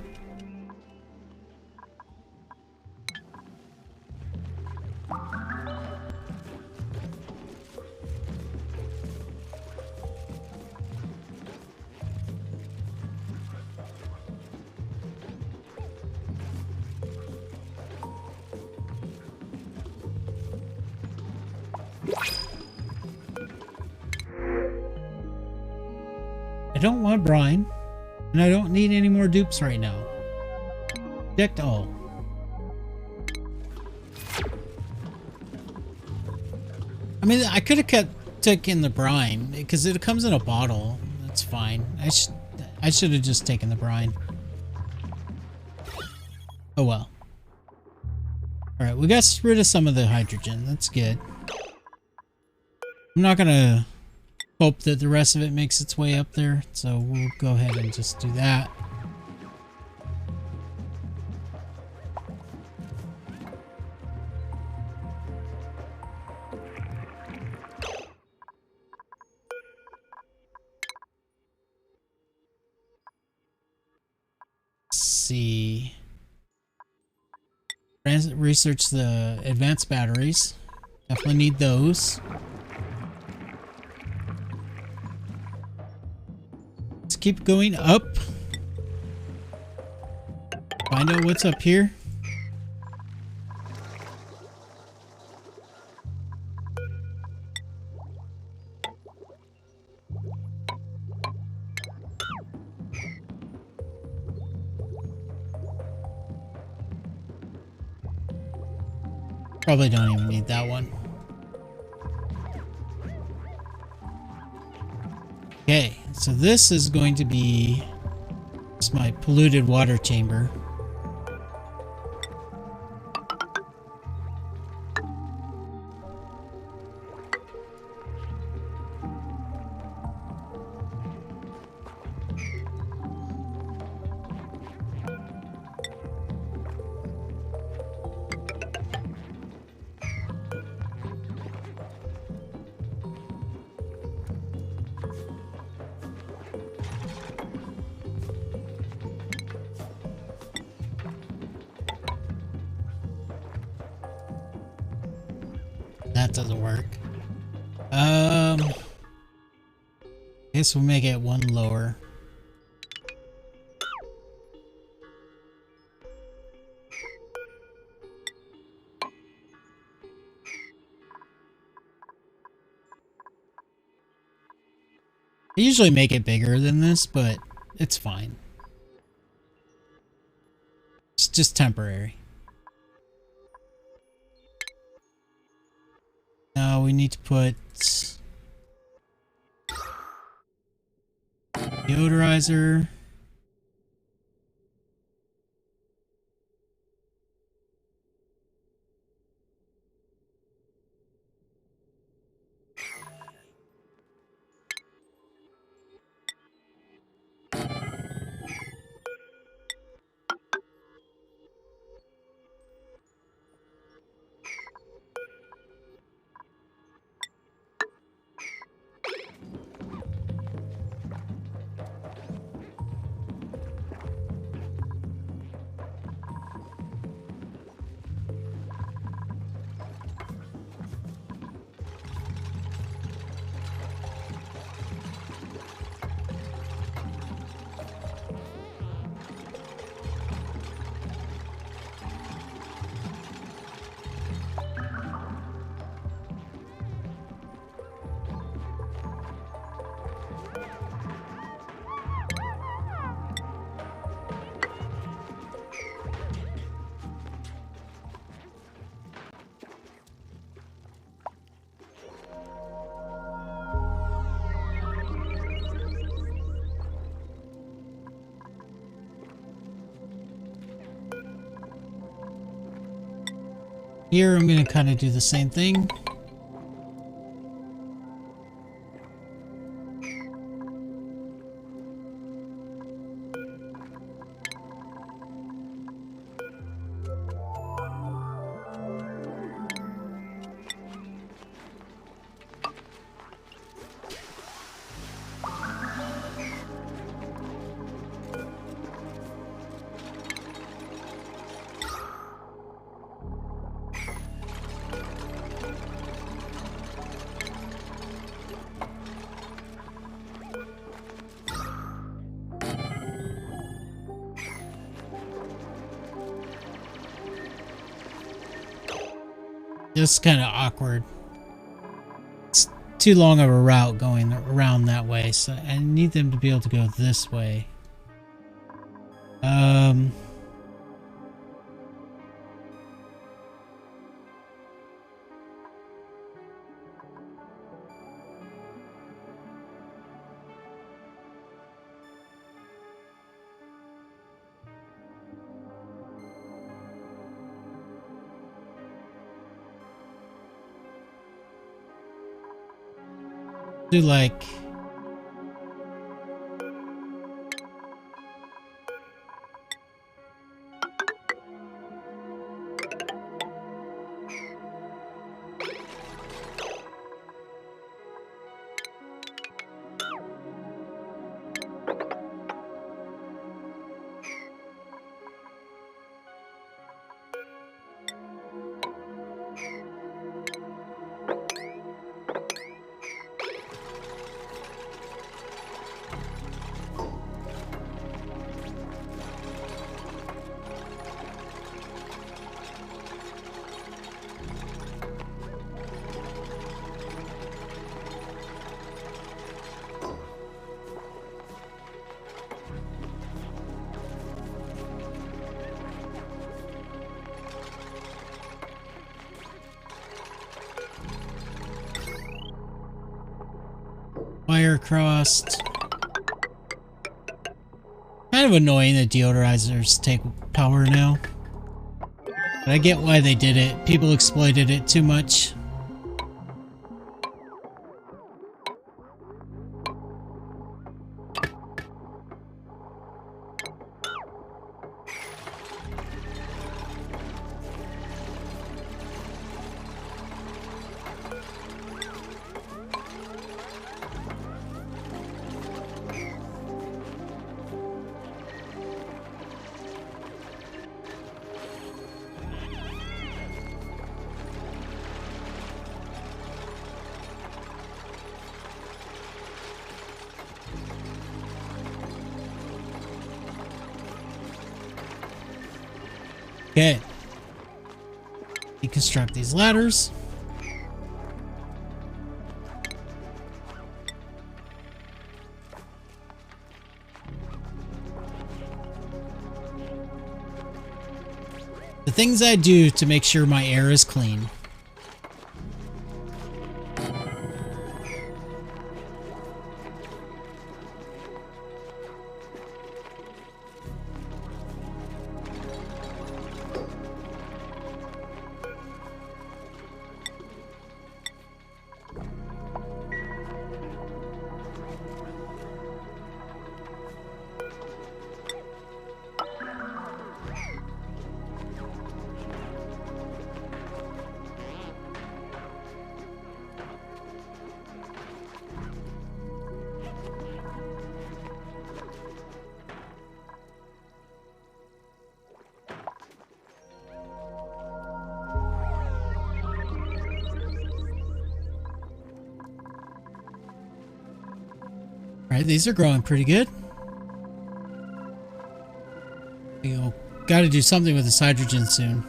I don't want brine, and I don't need any more dupes right now. Decked all. I mean, I could have taken the brine because it comes in a bottle. That's fine. I should have just taken the brine. Oh well. All right, we got rid of some of the hydrogen. That's good. I'm not gonna hope that the rest of it makes its way up there, so we'll go ahead and just do that. Let's see. Research the advanced batteries. Definitely need those. Let's keep going up. Find out what's up here. Probably don't even need that one. Okay, so this is going to be just my polluted water chamber. That doesn't work. I guess we'll make it one lower. I usually make it bigger than this, but it's fine. It's just temporary. Now we need to put deodorizer. Here I'm going to kind of do the same thing. It's kind of awkward. It's too long of a route going around that way, so I need them to be able to go this way. Do like wire across. Kind of annoying that deodorizers take power now. But I get why they did it. People exploited it too much. Okay. Deconstruct these ladders. The things I do to make sure my air is clean. Alright, these are growing pretty good. You know, gotta do something with this hydrogen soon.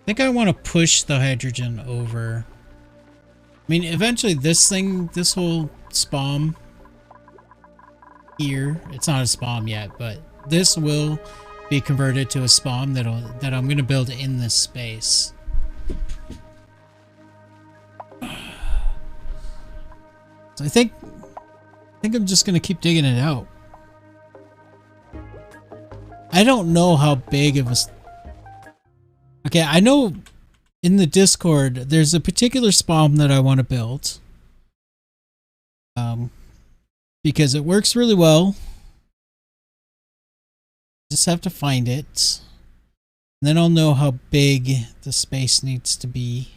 I think I want to push the hydrogen over. I mean, eventually this whole SPAWM here, it's not a SPAWM yet, but this will be converted to a SPAWM that I'm going to build in this space. So I think I'm just going to keep digging it out. I don't know how big of a... Okay, I know in the Discord there's a particular SPAWM that I want to build. Because it works really well. Just have to find it. And then I'll know how big the space needs to be.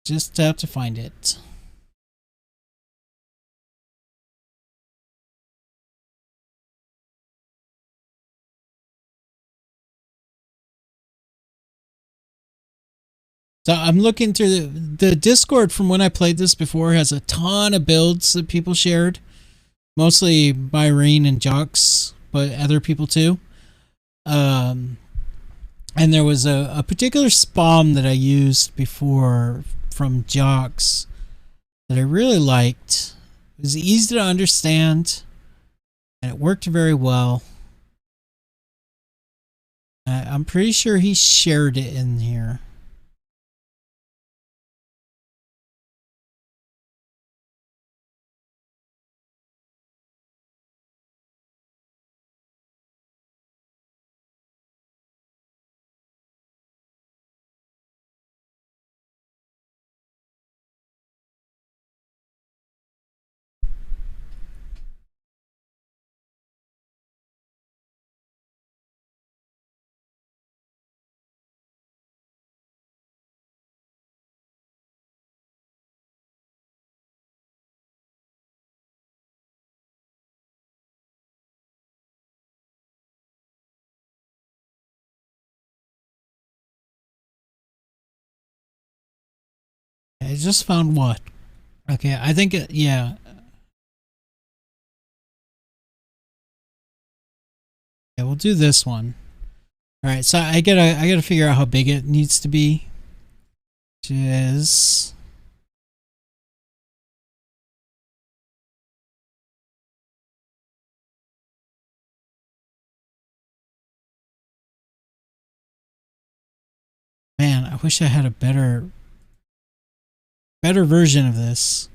Just have to find it. So I'm looking through the Discord from when I played this before has a ton of builds that people shared. Mostly Myrene and Jox, but other people too. And there was a particular SPAWM that I used before from Jox that I really liked. It was easy to understand and it worked very well. I'm pretty sure he shared it in here. I just found what? Okay, I think, yeah. Yeah, we'll do this one. Alright, so I gotta figure out how big it needs to be. Which is... Man, I wish I had a better version of this.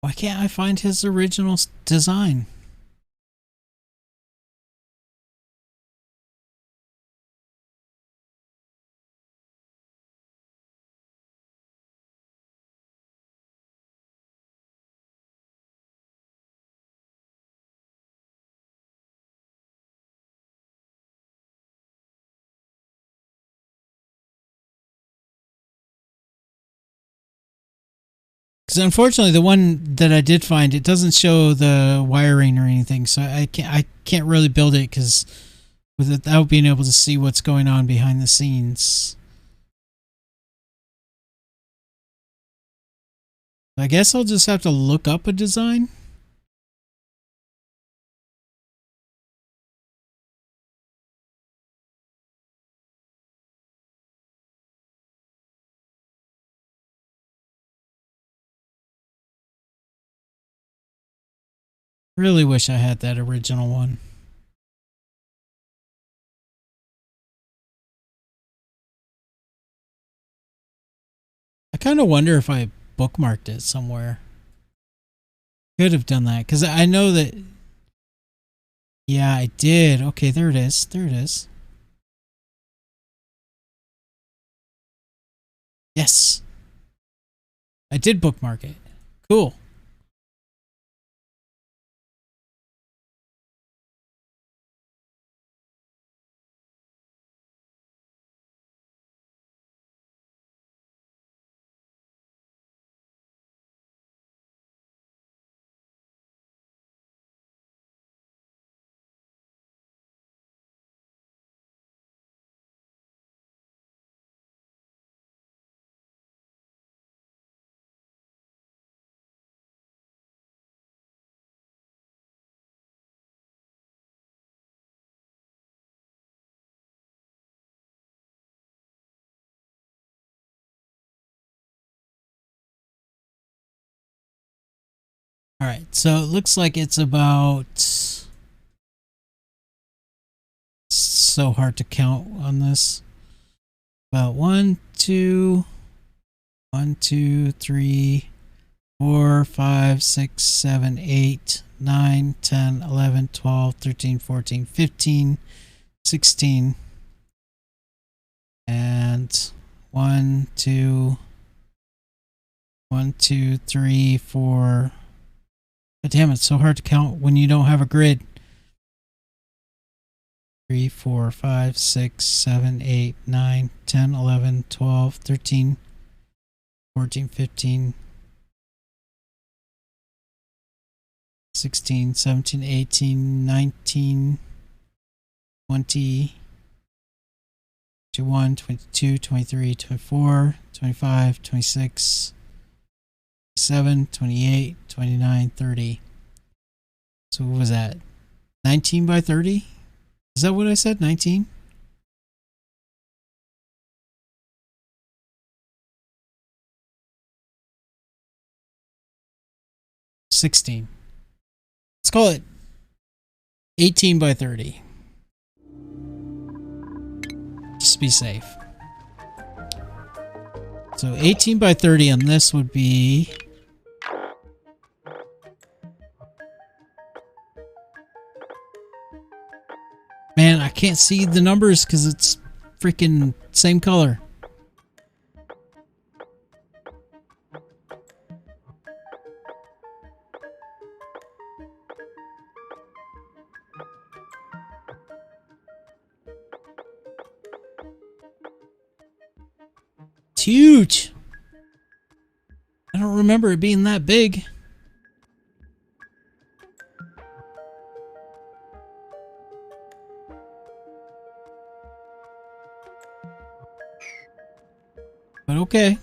Why can't I find his original design? Because unfortunately, the one that I did find, it doesn't show the wiring or anything, so I can't really build it because without being able to see what's going on behind the scenes. I guess I'll just have to look up a design. Really wish I had that original one. I kind of wonder if I bookmarked it somewhere. Could have done that because I know that. Yeah, I did. Okay, there it is. There it is. Yes, I did bookmark it. Cool. All right, so it looks like it's about. So hard to count on this. About 1, 2, 1, 2, 3, 4, 5, 6, 7, 8, 9, 10, 11, 12, 13, 14, 15, 16, and 1, 2, 1, 2, 3, 4. But damn, it's so hard to count when you don't have a grid. 3, 4, 5, 6, 7, 8, 9, 10, 11, 12, 13, 14, 15, 16, 17, 18, 19, 20, 21, 22, 23, 24, 25, 26, 27, 28, 29, 30. So what was that? 19 by 30? Is that what I said? 19? $16. Let's call it 18 by 30. be safe. So 18 by 30 on this would be... Man, I can't see the numbers because it's freaking same color. It's huge. I don't remember it being that big. But okay.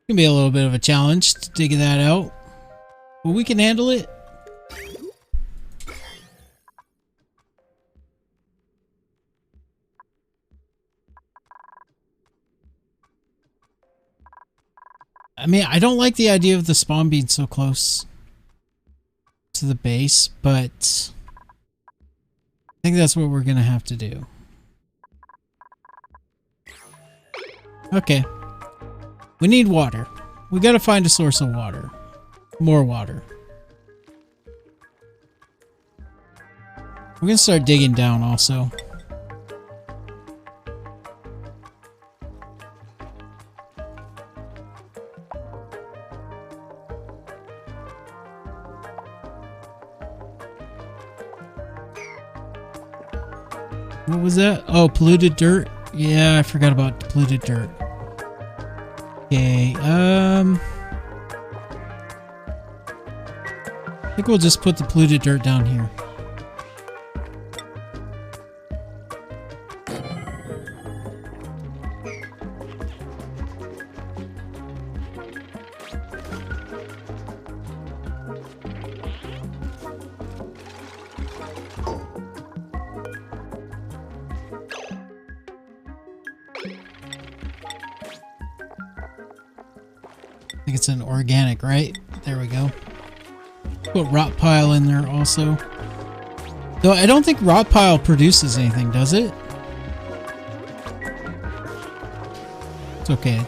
Gonna be a little bit of a challenge to dig that out, but we can handle it. I mean, I don't like the idea of the spawn being so close to the base, but I think that's what we're gonna have to do. Okay. We need water. We gotta find a source of water. More water. We're gonna start digging down also. What was that? Oh, polluted dirt? Yeah, I forgot about polluted dirt. Okay, I think we'll just put the polluted dirt down here. I think it's an organic, right? There we go. Put rot pile in there also. Though I don't think rot pile produces anything, does it? It's okay.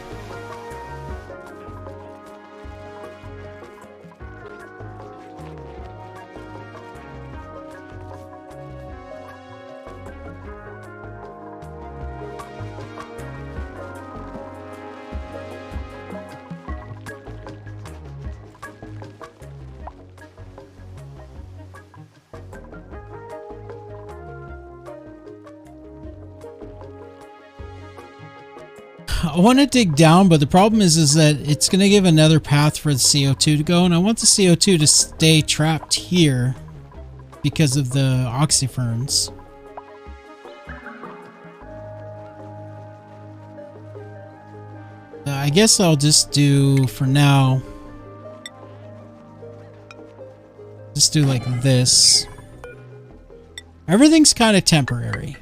I want to dig down, but the problem is that it's going to give another path for the CO2 to go, and I want the CO2 to stay trapped here because of the oxyferns. I guess I'll just do, for now, just do like this. Everything's kind of temporary.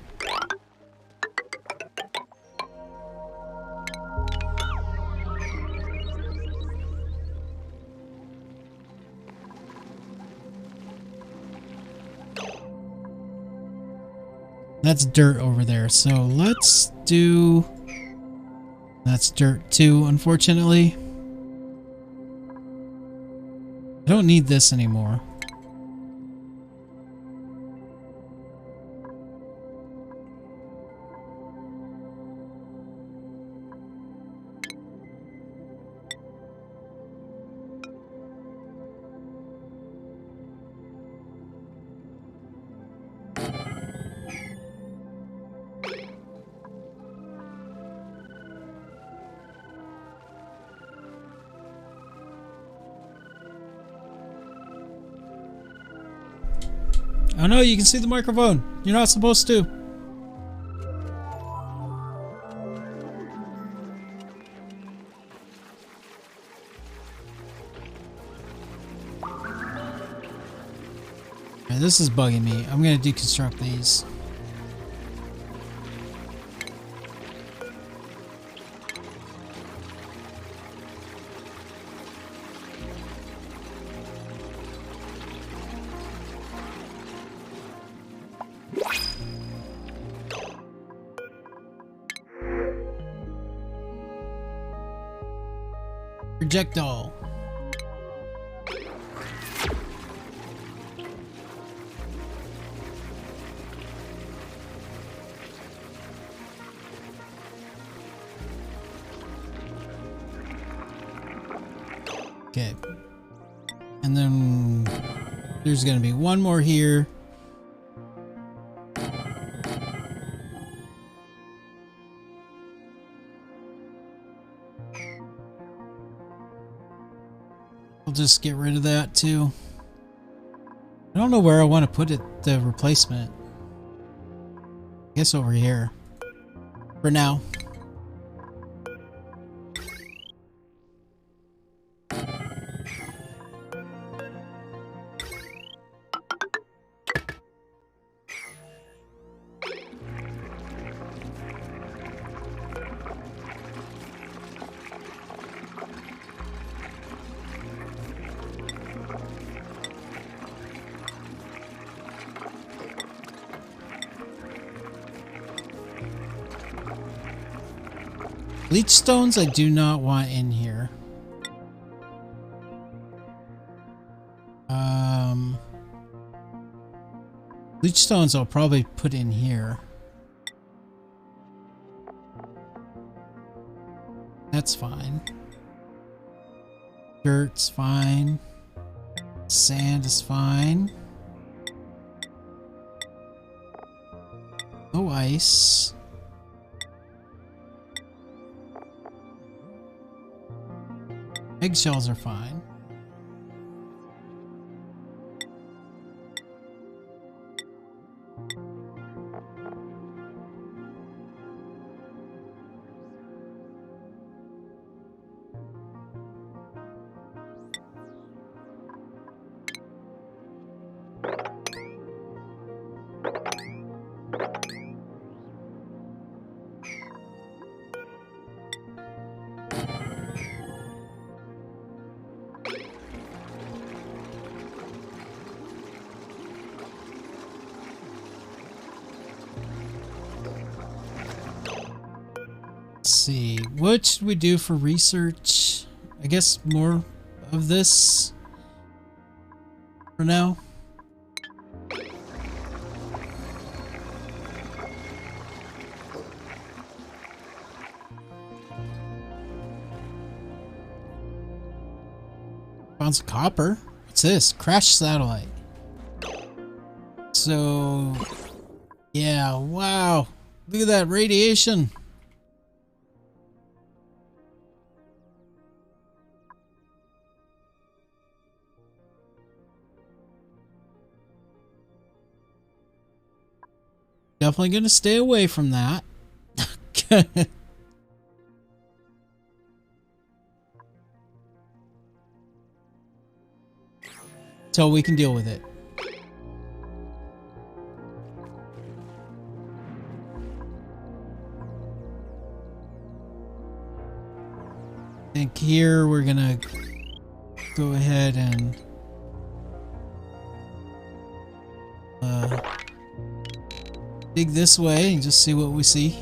That's dirt over there, so let's do... That's dirt too, unfortunately. I don't need this anymore. Oh no, you can see the microphone. You're not supposed to. Alright, this is bugging me. I'm gonna deconstruct these. Projectile. Okay. And then there's going to be one more here. I'll just get rid of that too. I don't know where I want to put it, the replacement. I guess over here. For now. Leech stones I do not want in here. Leech stones I'll probably put in here. That's fine. Dirt's fine. Sand is fine. No ice. Eggshells are fine. See, what should we do for research? I guess more of this for now. Found some copper. What's this? Crash satellite. So, yeah, wow. Look at that radiation. Definitely gonna stay away from that. Till we can deal with it. I think here we're gonna go ahead and dig this way and just see what we see.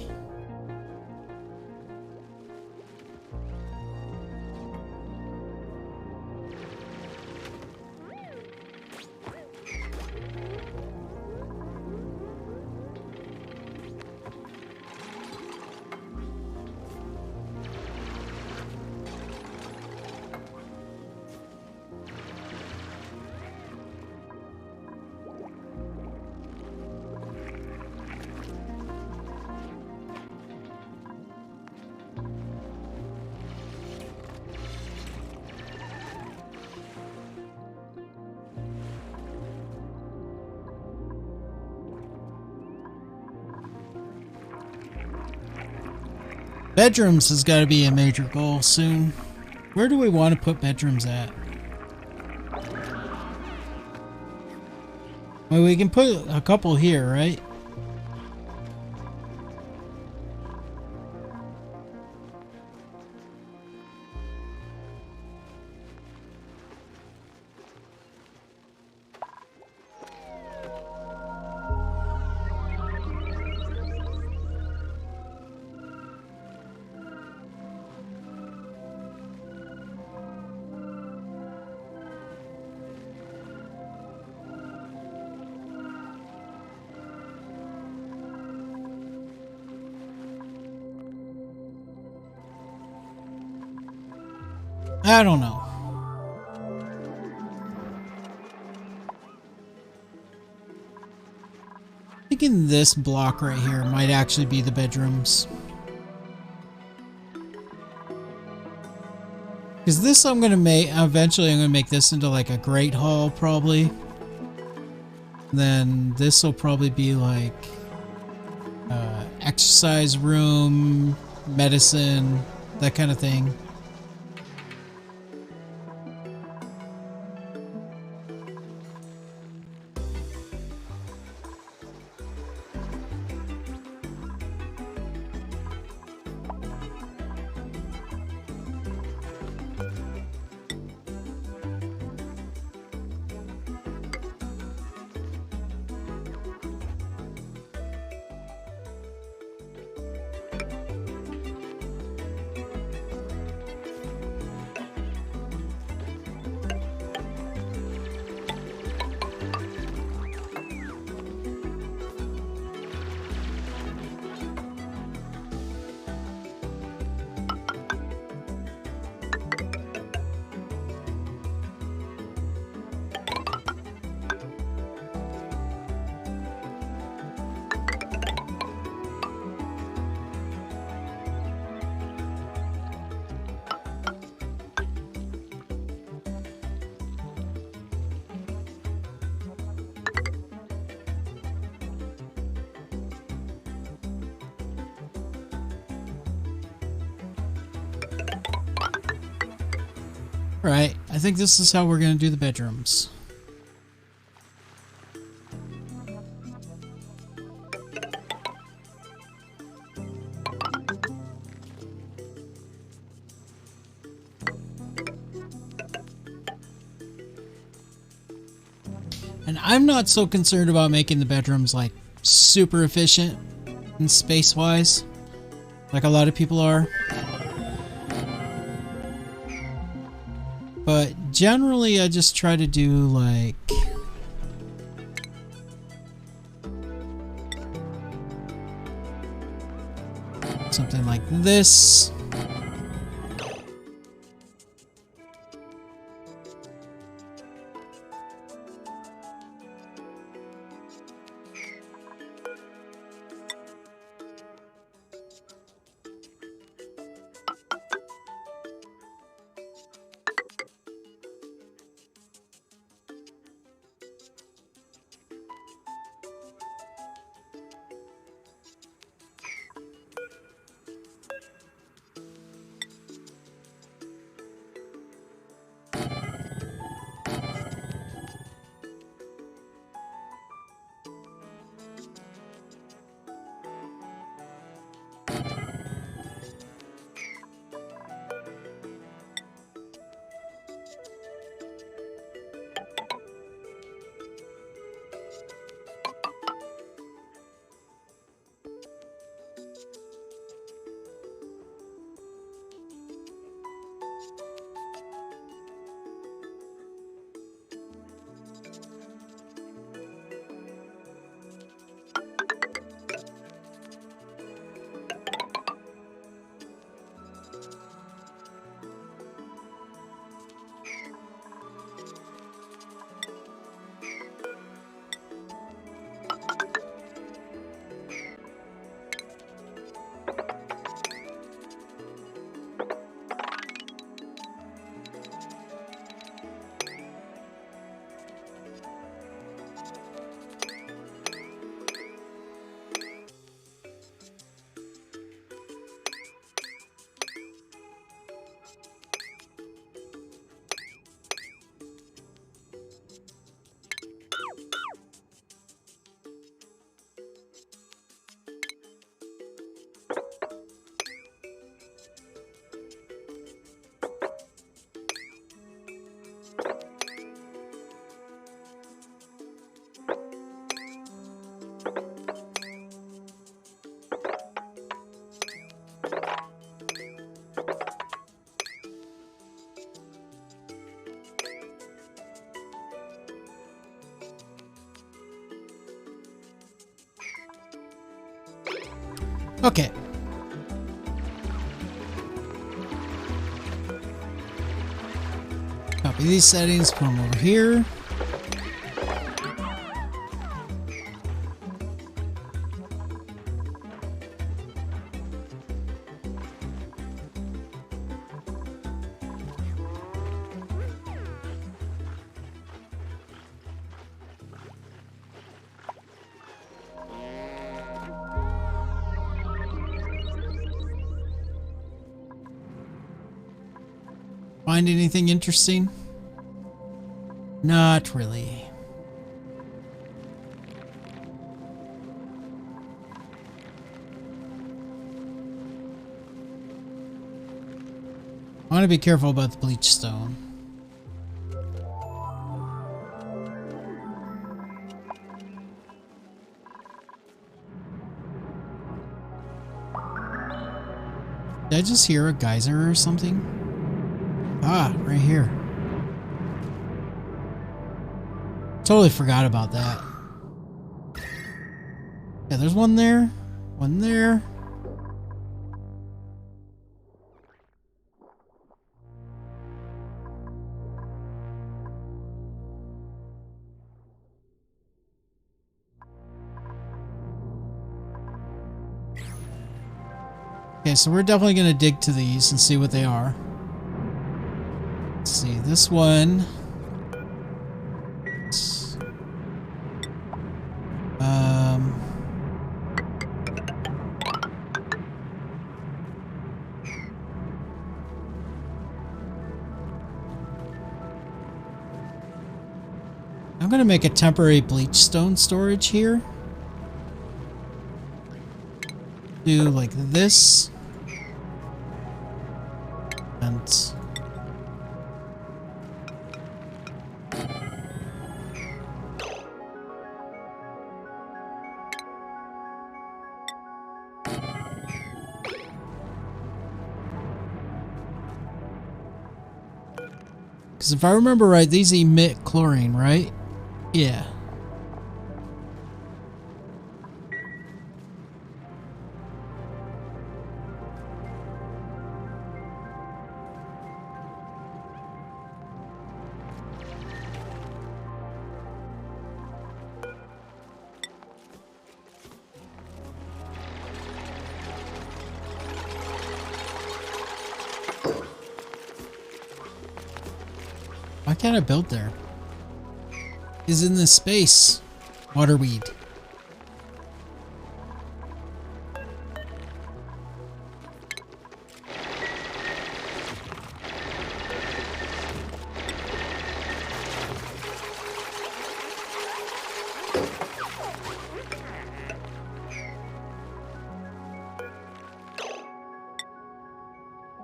Bedrooms has got to be a major goal soon. Where do we want to put bedrooms at? Well, we can put a couple here, right? I don't know. Thinking this block right here might actually be the bedrooms. Because this I'm gonna make, eventually I'm gonna make this into like a great hall probably. Then this will probably be like exercise room, medicine, that kind of thing. Right, I think this is how we're going to do the bedrooms. And I'm not so concerned about making the bedrooms like super efficient and space-wise, like a lot of people are. But generally, I just try to do like something like this. Okay. These settings, put them over here. Find anything interesting? Not really. I want to be careful about the bleach stone. Did I just hear a geyser or something? Ah, right here. Totally forgot about that. Yeah, there's one there. One there. Okay, so we're definitely going to dig to these and see what they are. Let's see, this one. I'm going to make a temporary bleach stone storage here. Do like this. And because if I remember right, these emit chlorine, right? Yeah. Why can't I build there? Is in this space. Waterweed.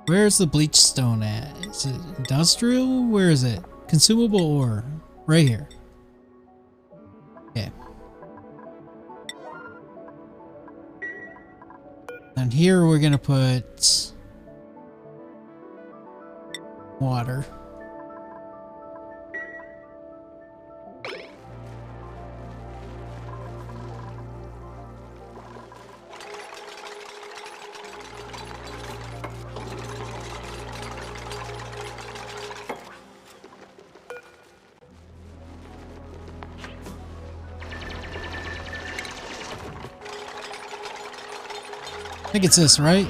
Where's the bleach stone at? Is it industrial? Where is it? Consumable ore. Right here. Okay. And here we're gonna put water. I think it's this, right?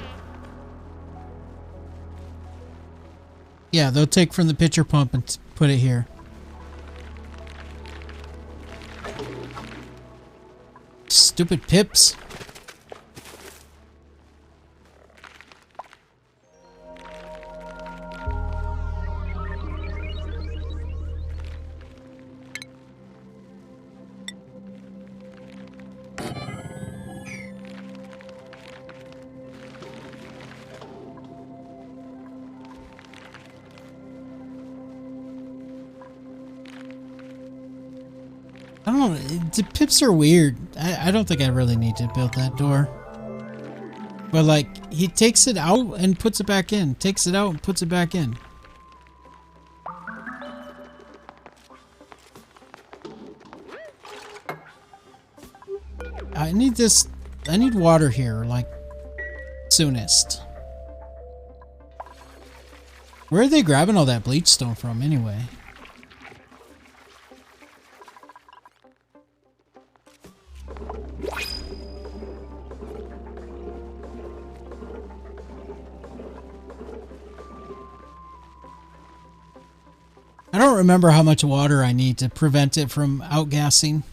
Yeah, they'll take from the pitcher pump and put it here. Stupid pips. I don't know, the pips are weird. I don't think I really need to build that door. But like, he takes it out and puts it back in. Takes it out and puts it back in. I need this, I need water here, like, soonest. Where are they grabbing all that bleach stone from anyway? I don't remember how much water I need to prevent it from outgassing.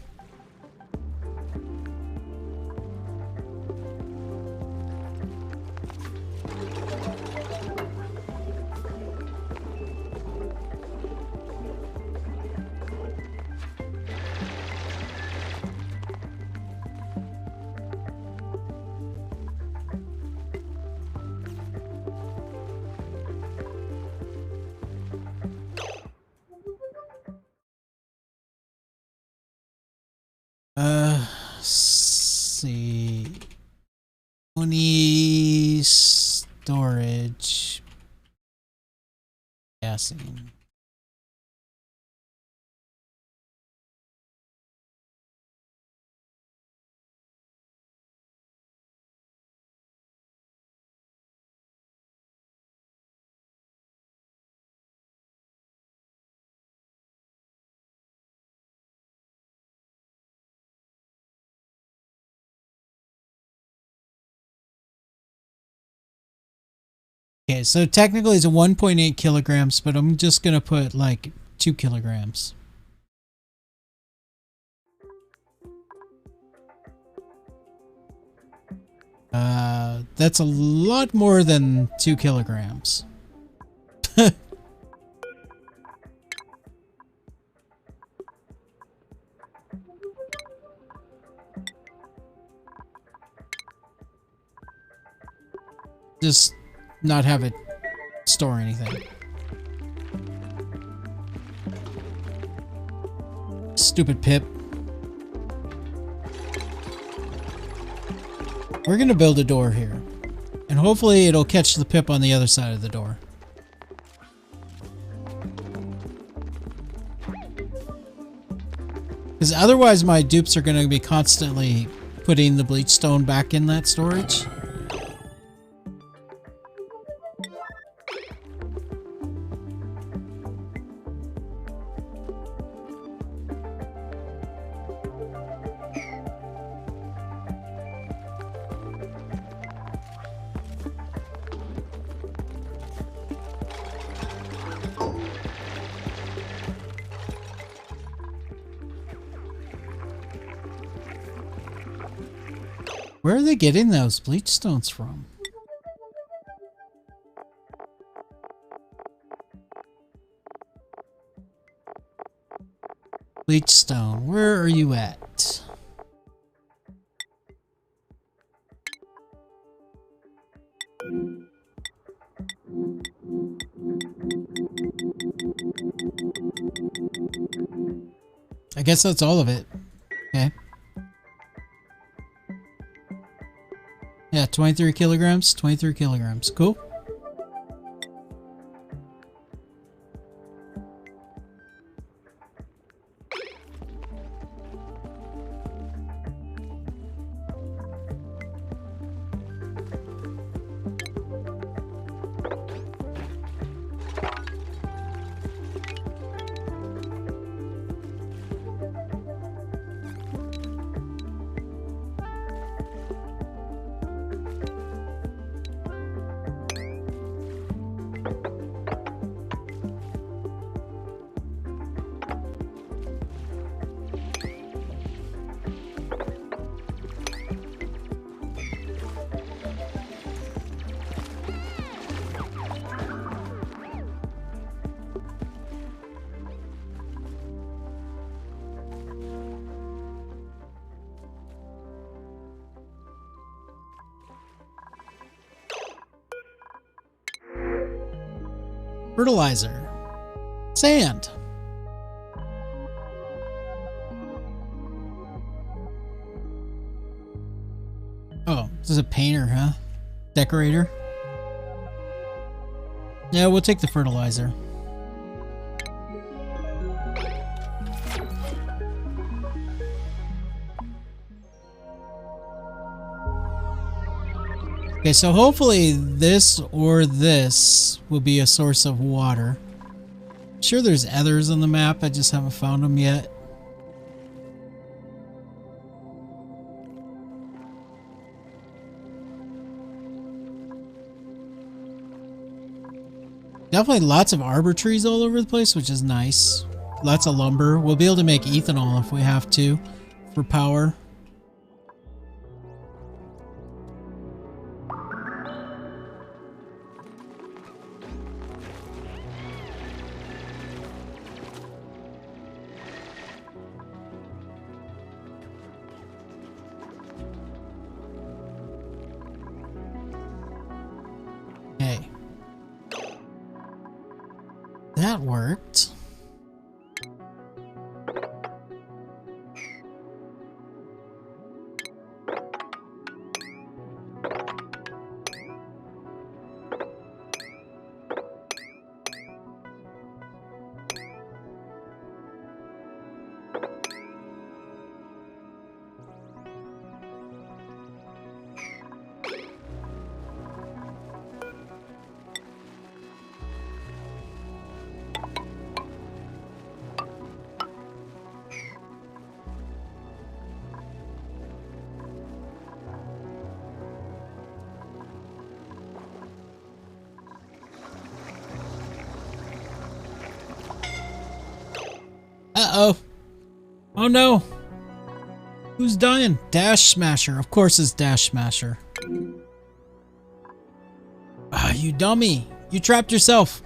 Let's see. 20 storage. Gassing. Okay, so technically it's 1.8 kilograms, but I'm just gonna put like 2 kilograms. That's a lot more than 2 kilograms. Just not have it store anything. Stupid Pip. We're gonna build a door here. And hopefully it'll catch the Pip on the other side of the door. Because otherwise my dupes are gonna be constantly putting the bleach stone back in that storage. Where are they getting those bleach stones from? Bleach stone, where are you at? I guess that's all of it. Okay. Yeah, 23 kilograms, 23 kilograms. Cool. Fertilizer. Sand. Oh, this is a painter, huh? Decorator? Yeah, we'll take the fertilizer. Okay, so hopefully this or this will be a source of water. I'm sure there's others on the map, I just haven't found them yet. Definitely lots of arbor trees all over the place, which is nice. Lots of lumber. We'll be able to make ethanol if we have to for power. Okay. That worked. Uh-oh. Oh no. Who's dying? Dash Smasher. Of course it's Dash Smasher. Ah, you dummy. You trapped yourself.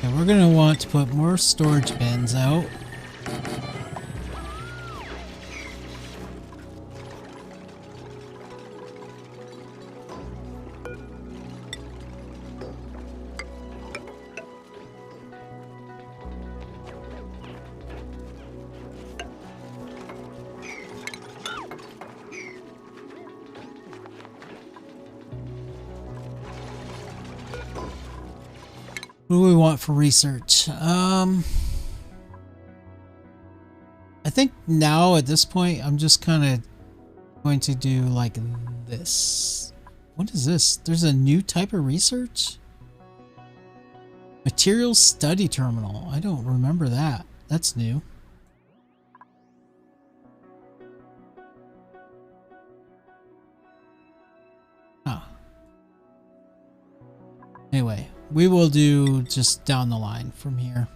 Okay, we're gonna want to put more storage bins out. What do we want for research? I think now at this point I'm just kind of going to do like this. What is this? There's a new type of research? Materials Study Terminal. I don't remember that. That's new. Huh. Anyway, we will do just down the line from here.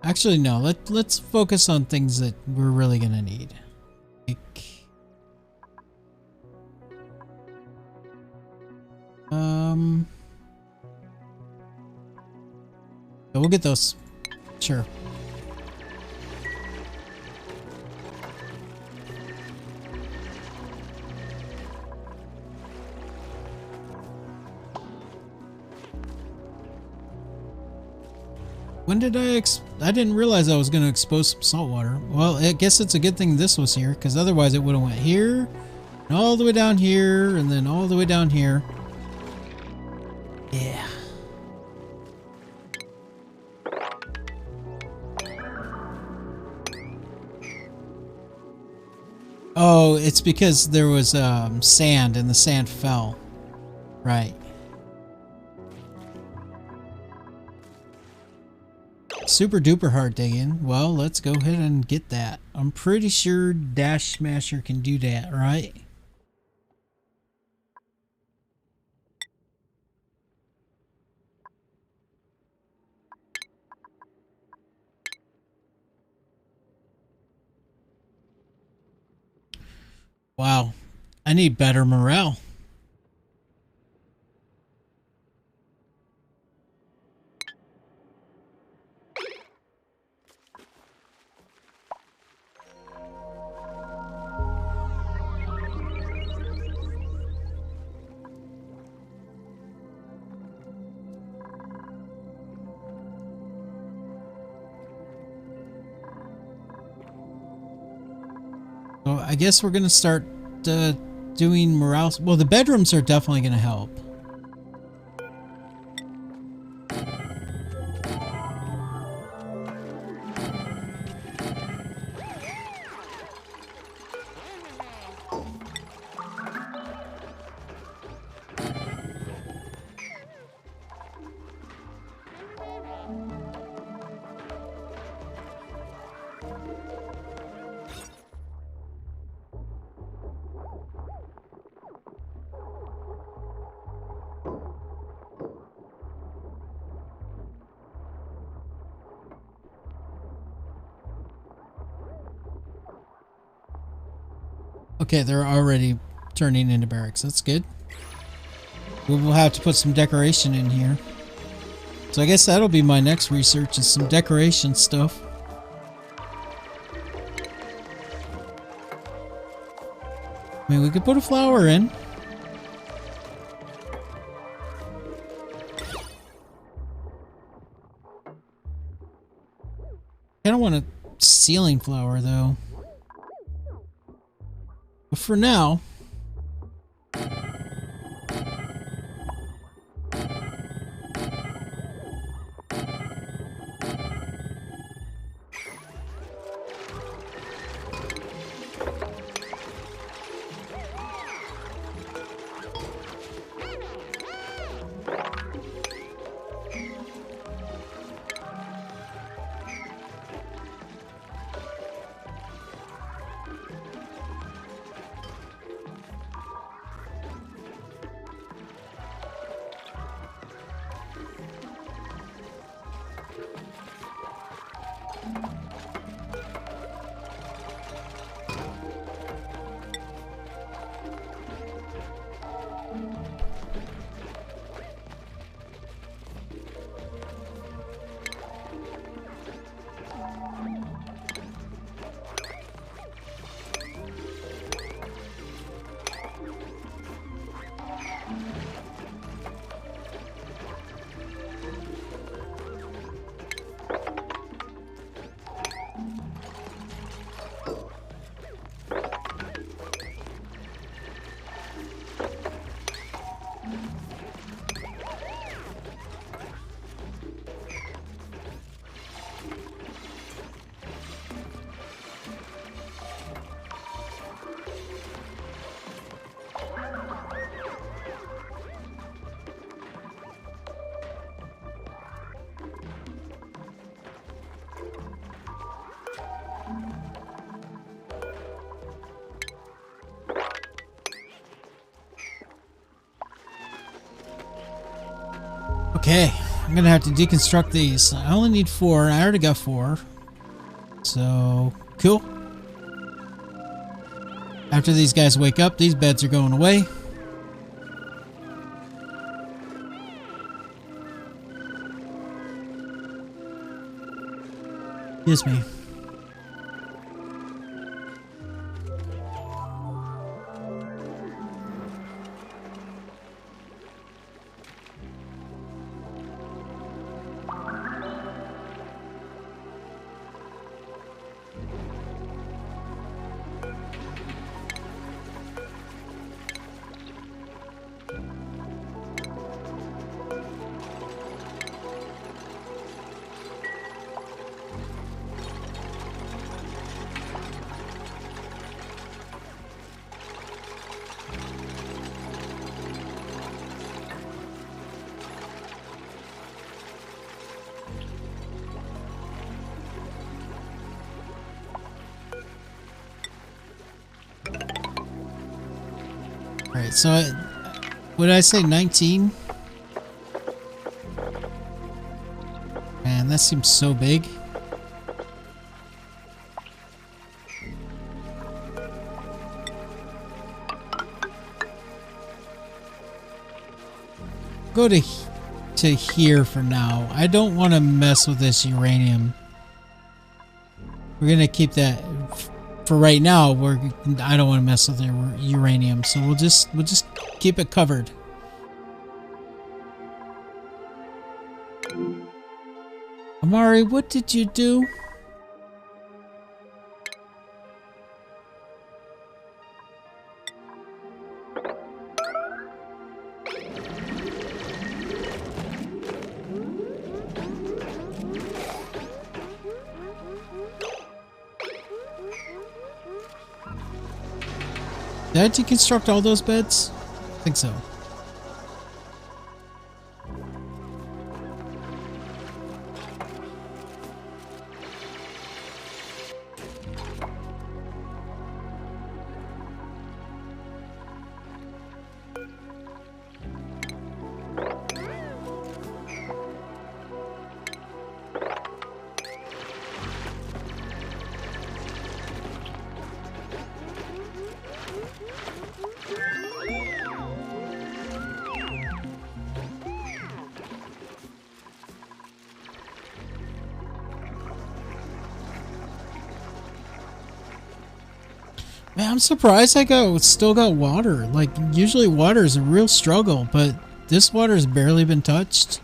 Actually, no. Let's focus on things that we're really gonna need. Like, we'll get those. Sure. When did I didn't realize I was going to expose some salt water. Well, I guess it's a good thing this was here, because otherwise it would have went here, and all the way down here, and then all the way down here. Yeah. Oh, it's because there was sand, and the sand fell. Right. Super duper hard digging. Well, let's go ahead and get that. I'm pretty sure Dash Smasher can do that, right? Wow. I need better morale. So I guess we're gonna start doing morale. Well, the bedrooms are definitely gonna help. Okay, they're already turning into barracks. That's good. We'll have to put some decoration in here. So I guess that'll be my next research, is some decoration stuff. I mean, we could put a flower in. I don't want a ceiling flower, though. But for now... Okay, I'm gonna have to deconstruct these. I only need 4. I already got 4. So, cool. After these guys wake up, these beds are going away. Excuse me. Alright, so would I say 19? Man, that seems so big. Go to here for now. I don't want to mess with this uranium. We're gonna keep that for right now. I don't want to mess with the uranium, so we'll just keep it covered. Amari, what did you do? Did I deconstruct all those beds? I think so. Man, I'm surprised I still got water. Like, usually water is a real struggle, but this water has barely been touched.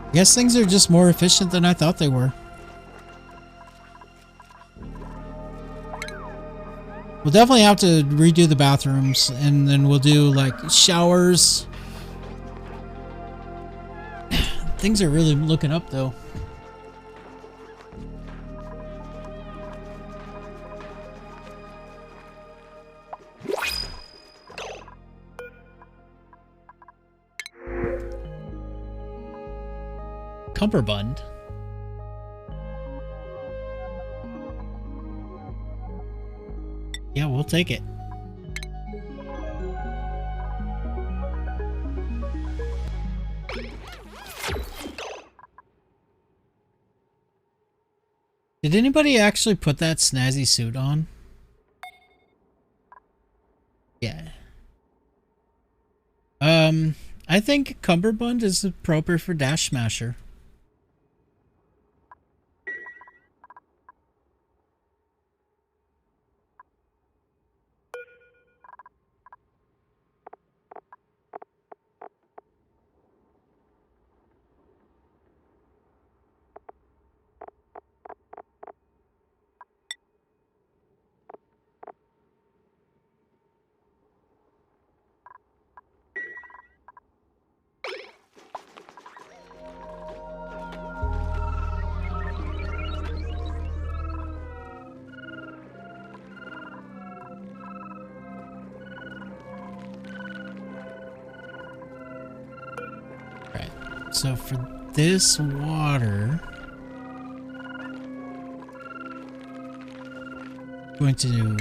I guess things are just more efficient than I thought they were. We'll definitely have to redo the bathrooms, and then we'll do, like, showers. Things are really looking up, though. Cumberbund. Yeah, we'll take it. Did anybody actually put that snazzy suit on? Yeah. I think Cumberbund is appropriate for Dash Smasher. So for this water, I'm going to do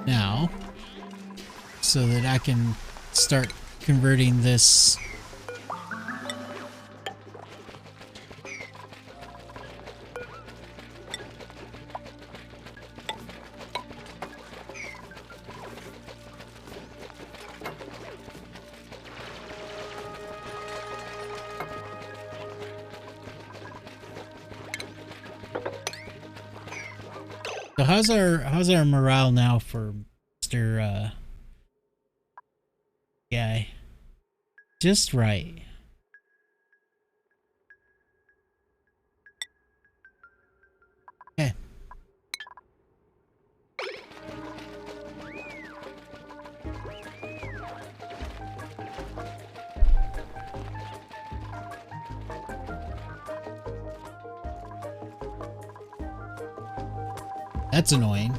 now so that I can start converting this. So how's our morale now for Mr. Guy? Just right. Okay. That's annoying.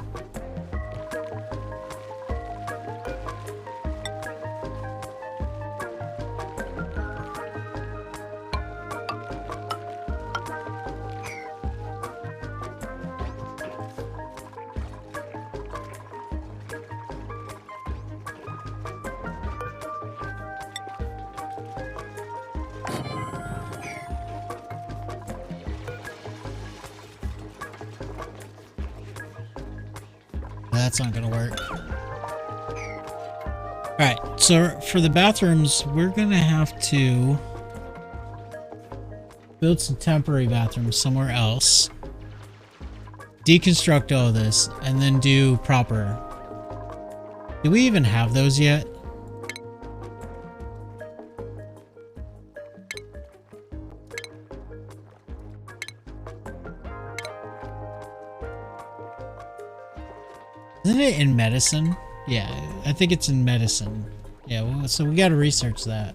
That's not gonna work. Alright, so for the bathrooms, we're gonna have to build some temporary bathrooms somewhere else, deconstruct all this, and then do proper. Do we even have those yet? Isn't it in medicine? Yeah, I think it's in medicine. Yeah, well, so we gotta research that.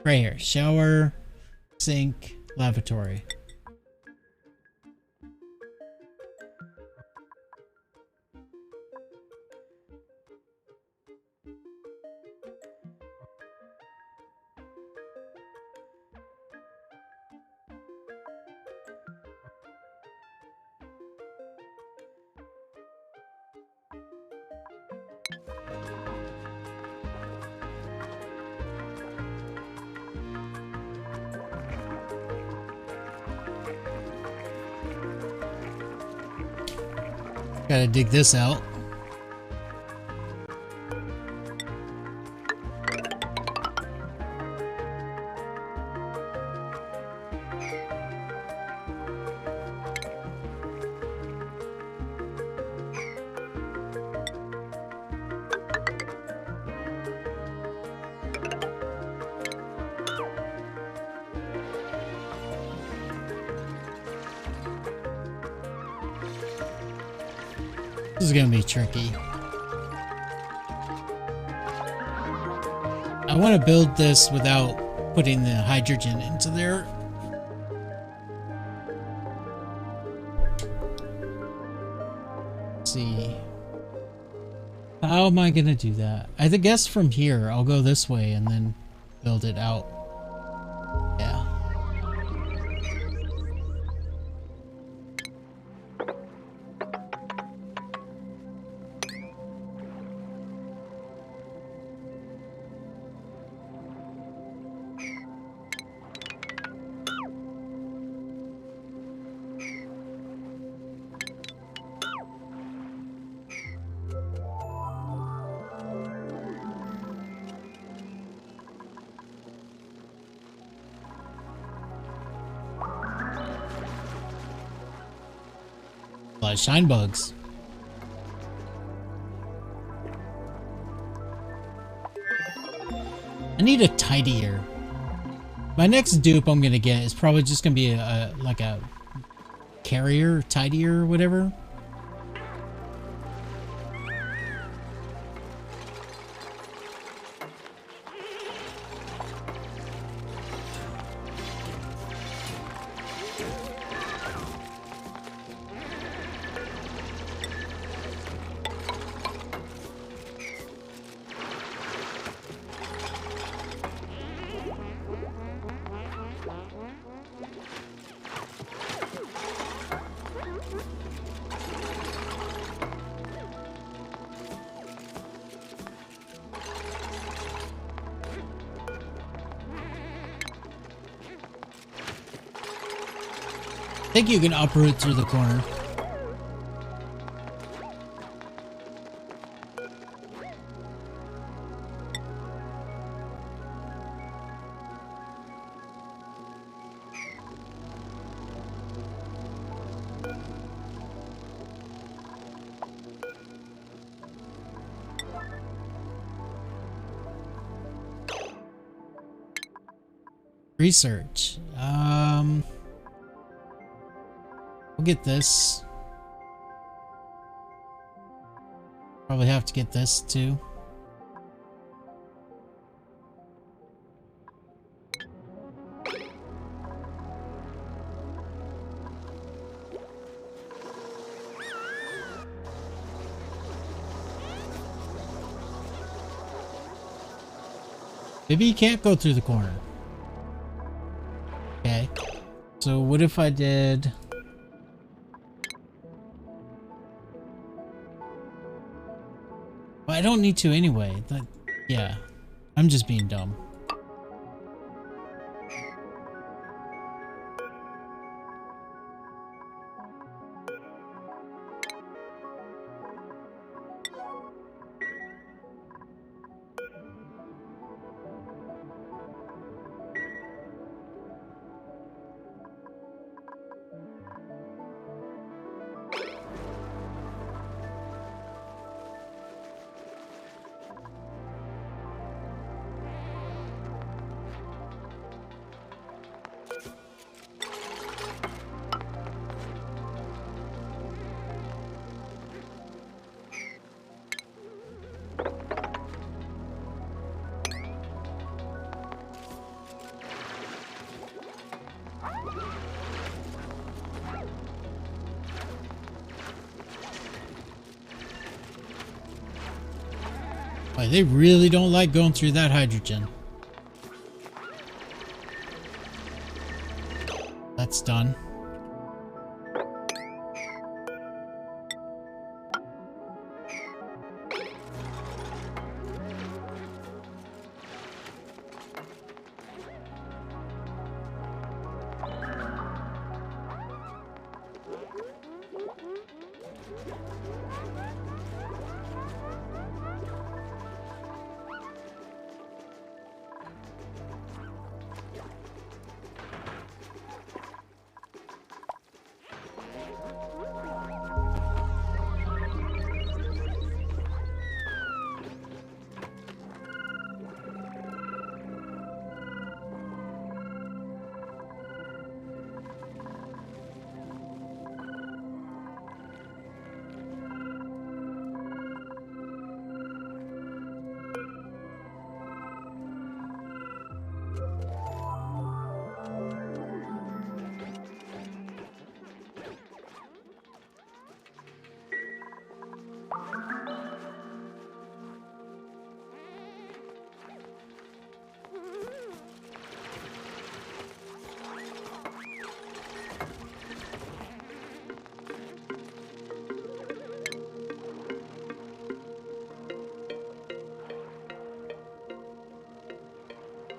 Right here. Shower, sink, lavatory. Gotta dig this out. This is gonna be tricky. I want to build this without putting the hydrogen into there. Let's see. How am I gonna do that? I guess from here I'll go this way and then build it out. Yeah. A lot of shine bugs. I need a tidier. My next dupe I'm gonna get is probably just gonna be like a carrier, tidier, or whatever. I think you can uproot through the corner. Research. We'll get this. Probably have to get this too. Maybe you can't go through the corner. Okay. So what if I did... Well, I don't need to anyway. Yeah. I'm just being dumb. Like, they really don't like going through that hydrogen. That's done.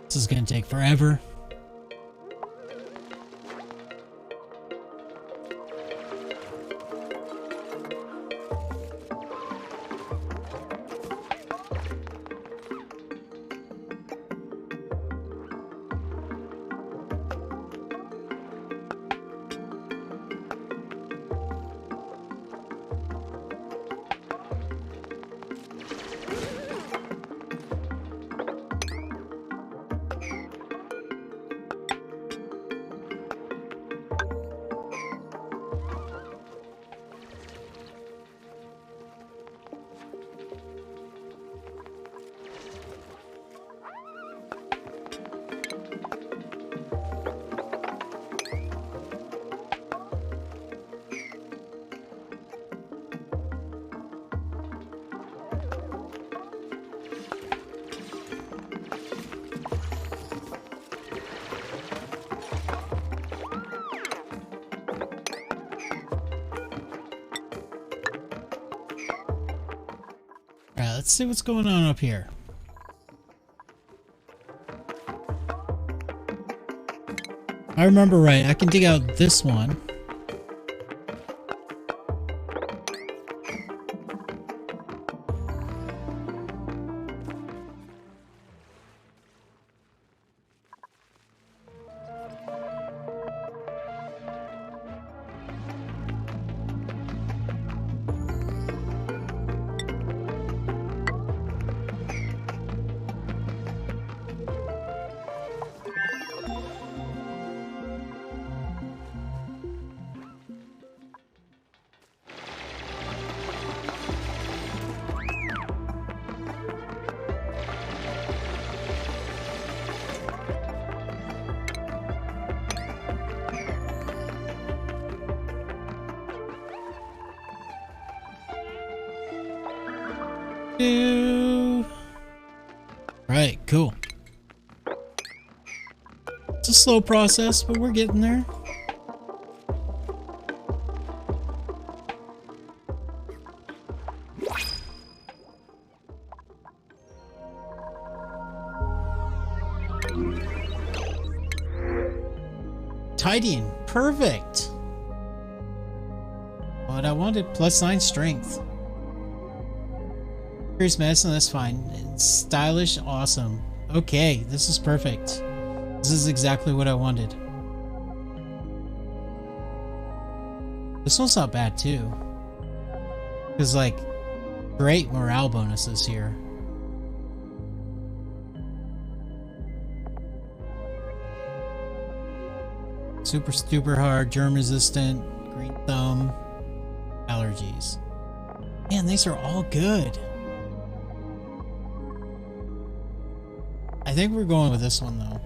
This is gonna take forever. Alright, let's see what's going on up here. I remember right, I can dig out this one. Right, cool. It's a slow process, but we're getting there. Tidying, perfect. What I wanted, +9 strength. Increased medicine, that's fine. It's stylish, awesome. Okay, this is perfect. This is exactly what I wanted. This one's not bad too. There's like great morale bonuses here. Super hard, germ resistant, green thumb, allergies. Man, these are all good. I think we're going with this one though.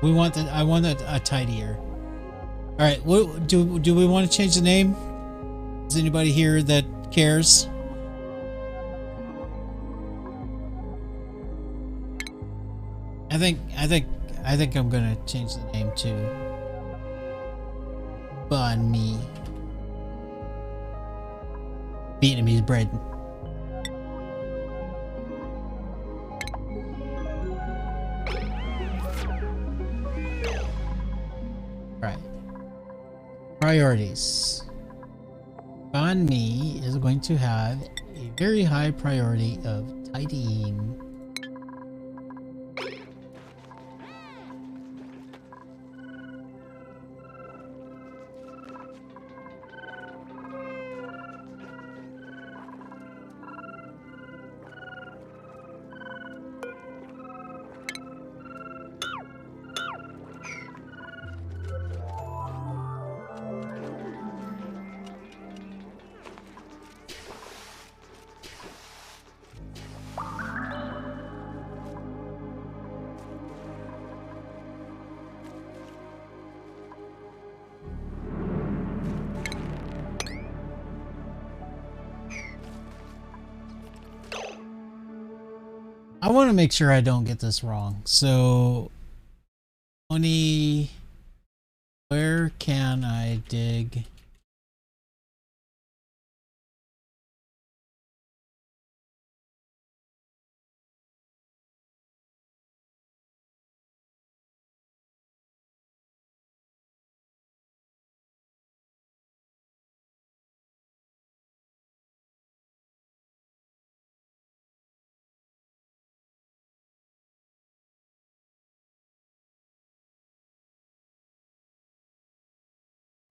We want that. I want a tidier. All right. What do we want to change the name? Is anybody here that cares? I think I'm gonna change the name to Banh Mi. Vietnamese bread. Right. Priorities. Banh Mi is going to have a very high priority of tidying. I want to make sure I don't get this wrong. So, Oni, where can I dig?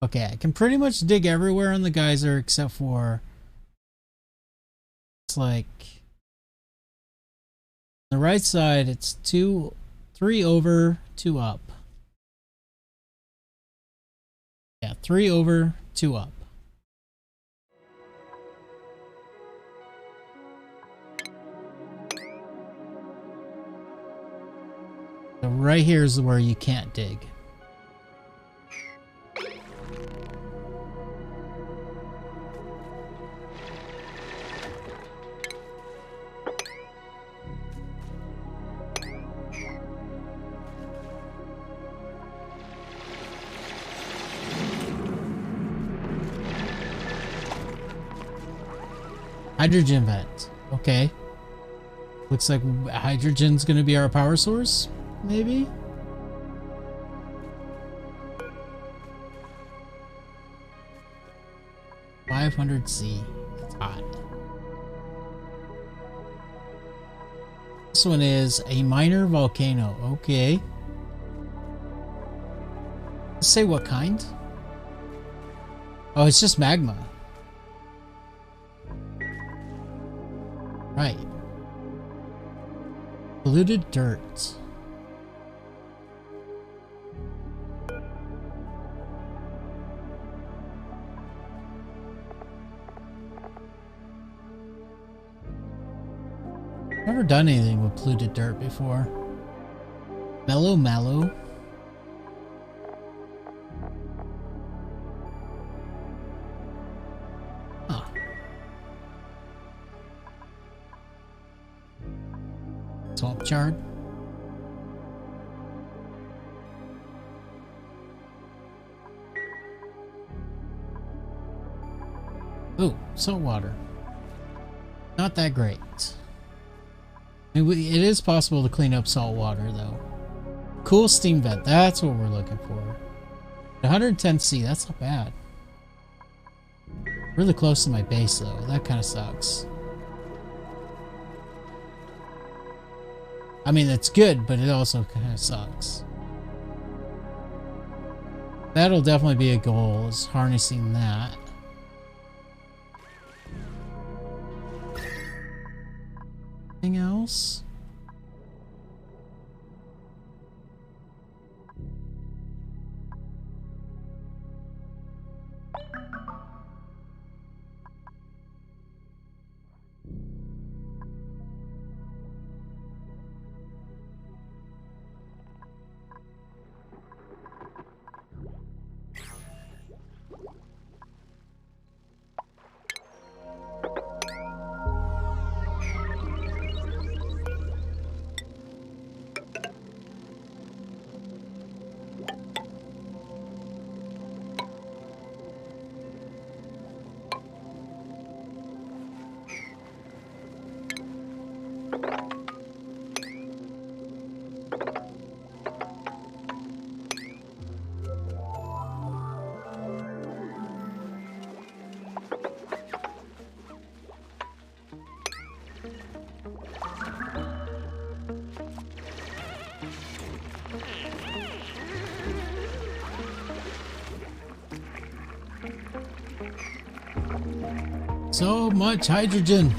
Okay, I can pretty much dig everywhere on the geyser except for it's like the right side. It's 3 over, 2 up. Yeah, 3 over, 2 up. So right here is where you can't dig. Hydrogen vent. Okay. Looks like hydrogen's gonna be our power source, maybe? $500C. That's hot. This one is a minor volcano. Okay. Let's say what kind? Oh, it's just magma. Right. Polluted dirt. Never done anything with polluted dirt before. Mallow. Huh. Swamp chard. Ooh, salt water. Not that great. I mean, it is possible to clean up salt water, though. Cool steam vent. That's what we're looking for. 110C. That's not bad. Really close to my base, though. That kind of sucks. I mean, that's good, but it also kind of sucks. That'll definitely be a goal, is harnessing that. Anything else? So much hydrogen.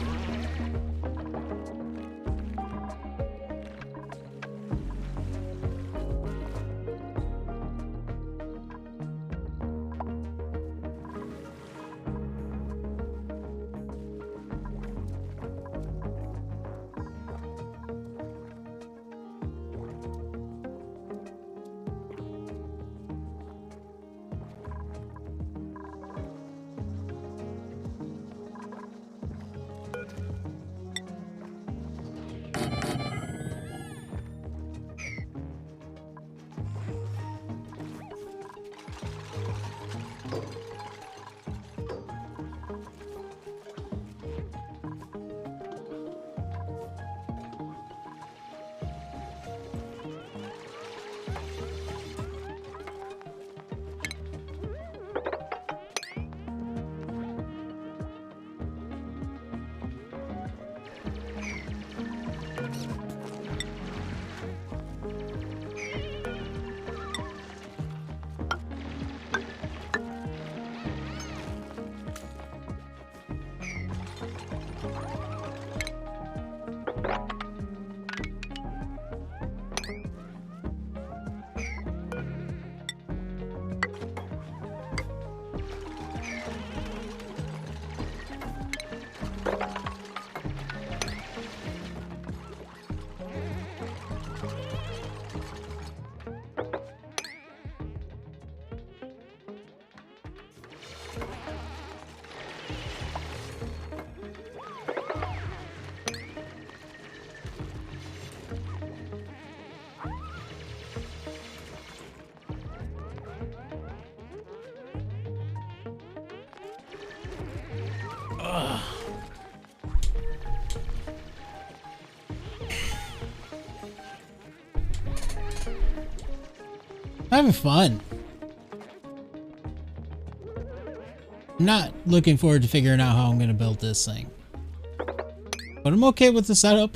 I'm having fun. I'm not looking forward to figuring out how I'm going to build this thing. But I'm okay with the setup.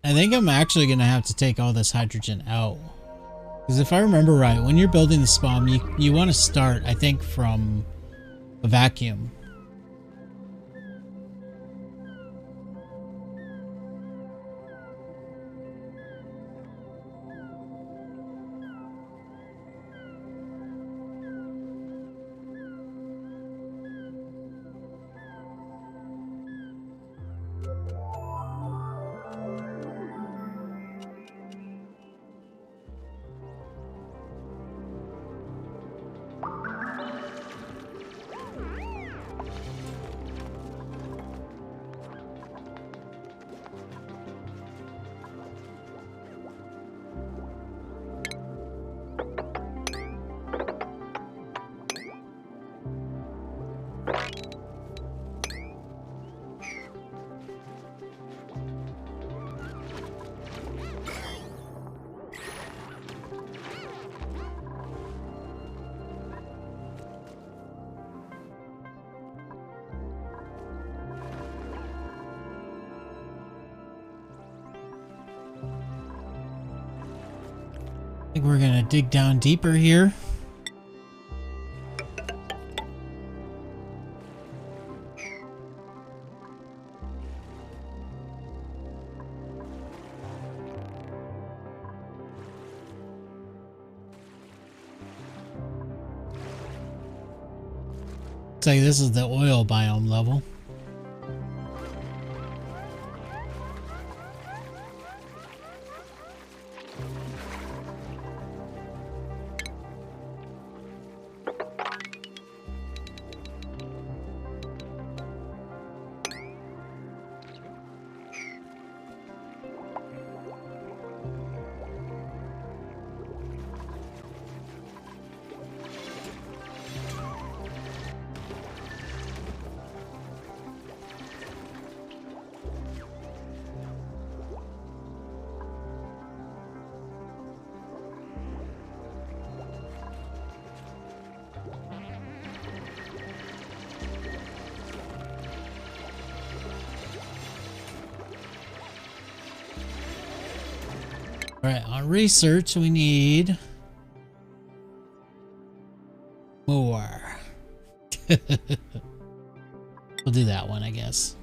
I think I'm actually going to have to take all this hydrogen out. Because if I remember right, when you're building the spawn, you want to start, I think, from a vacuum. I think we're gonna dig down deeper here. Looks like this is the oil biome level. Alright, on research we need more. We'll do that one, I guess.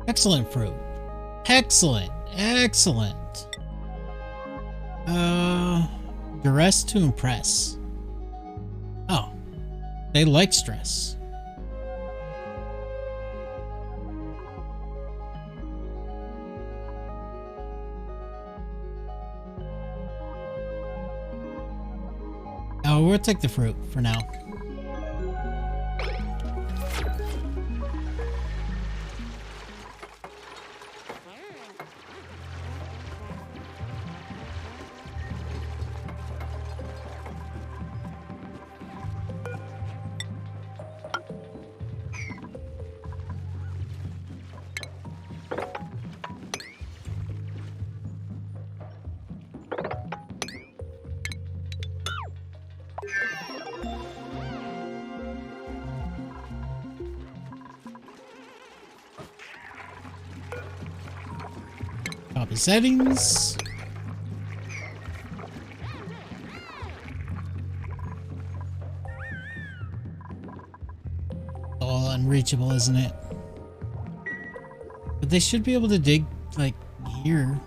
Excellent fruit. Excellent. Excellent. Duress to impress. Oh. They like stress. Oh, we'll take the fruit for now. Copy settings. All unreachable, isn't it? But they should be able to dig, like, here.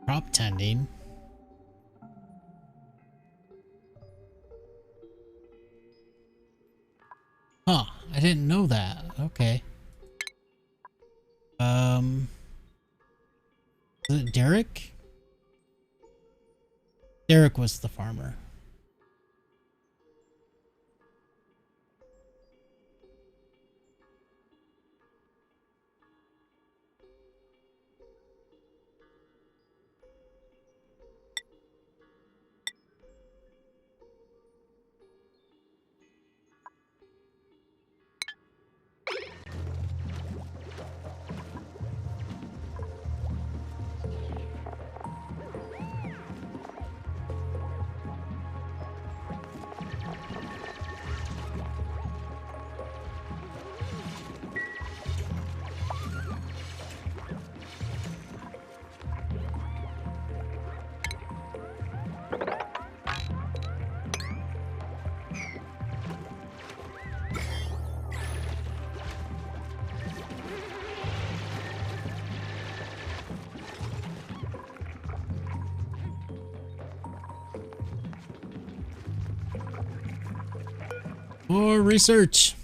Crop tending. Huh, I didn't know that. Okay. Was it Derek? Derek was the farmer. More research.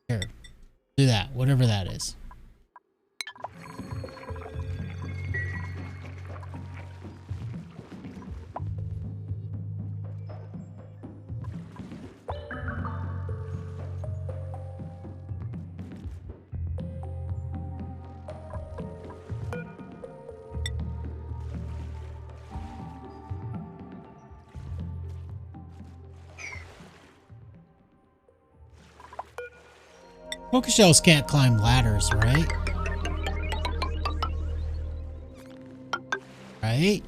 Here. Do that, whatever that is. Poker shells can't climb ladders, right? Right?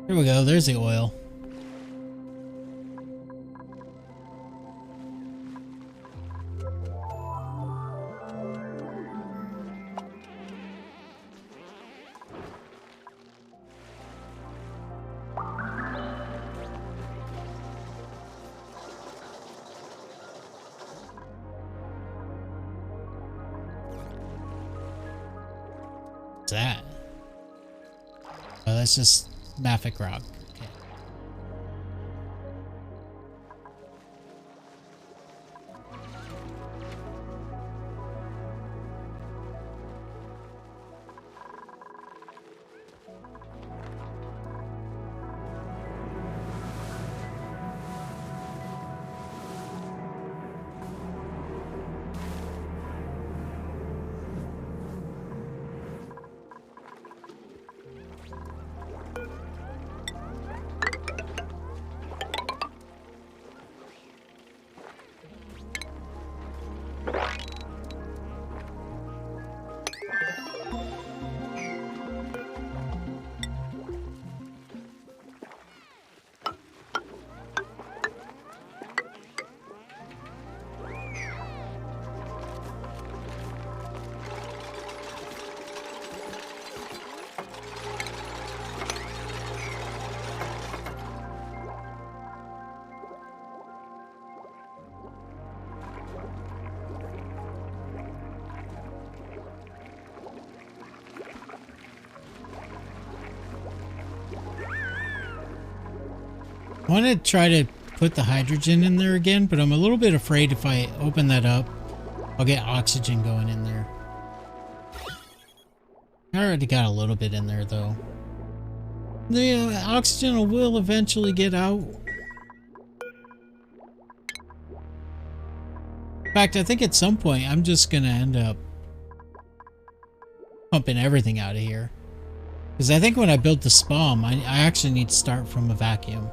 Here we go. There's the oil. What's that? Oh, that's just Maffic rock. Okay. I want to try to put the hydrogen in there again, but I'm a little bit afraid if I open that up, I'll get oxygen going in there. I already got a little bit in there, though. The oxygen will eventually get out. In fact, I think at some point I'm just going to end up pumping everything out of here. Because I think when I build the spawn, I actually need to start from a vacuum.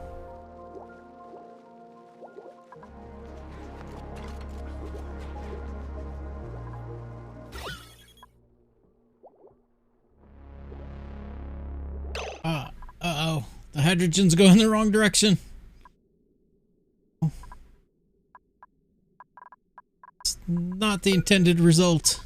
Uh-oh. The hydrogen's going the wrong direction. It's not the intended result.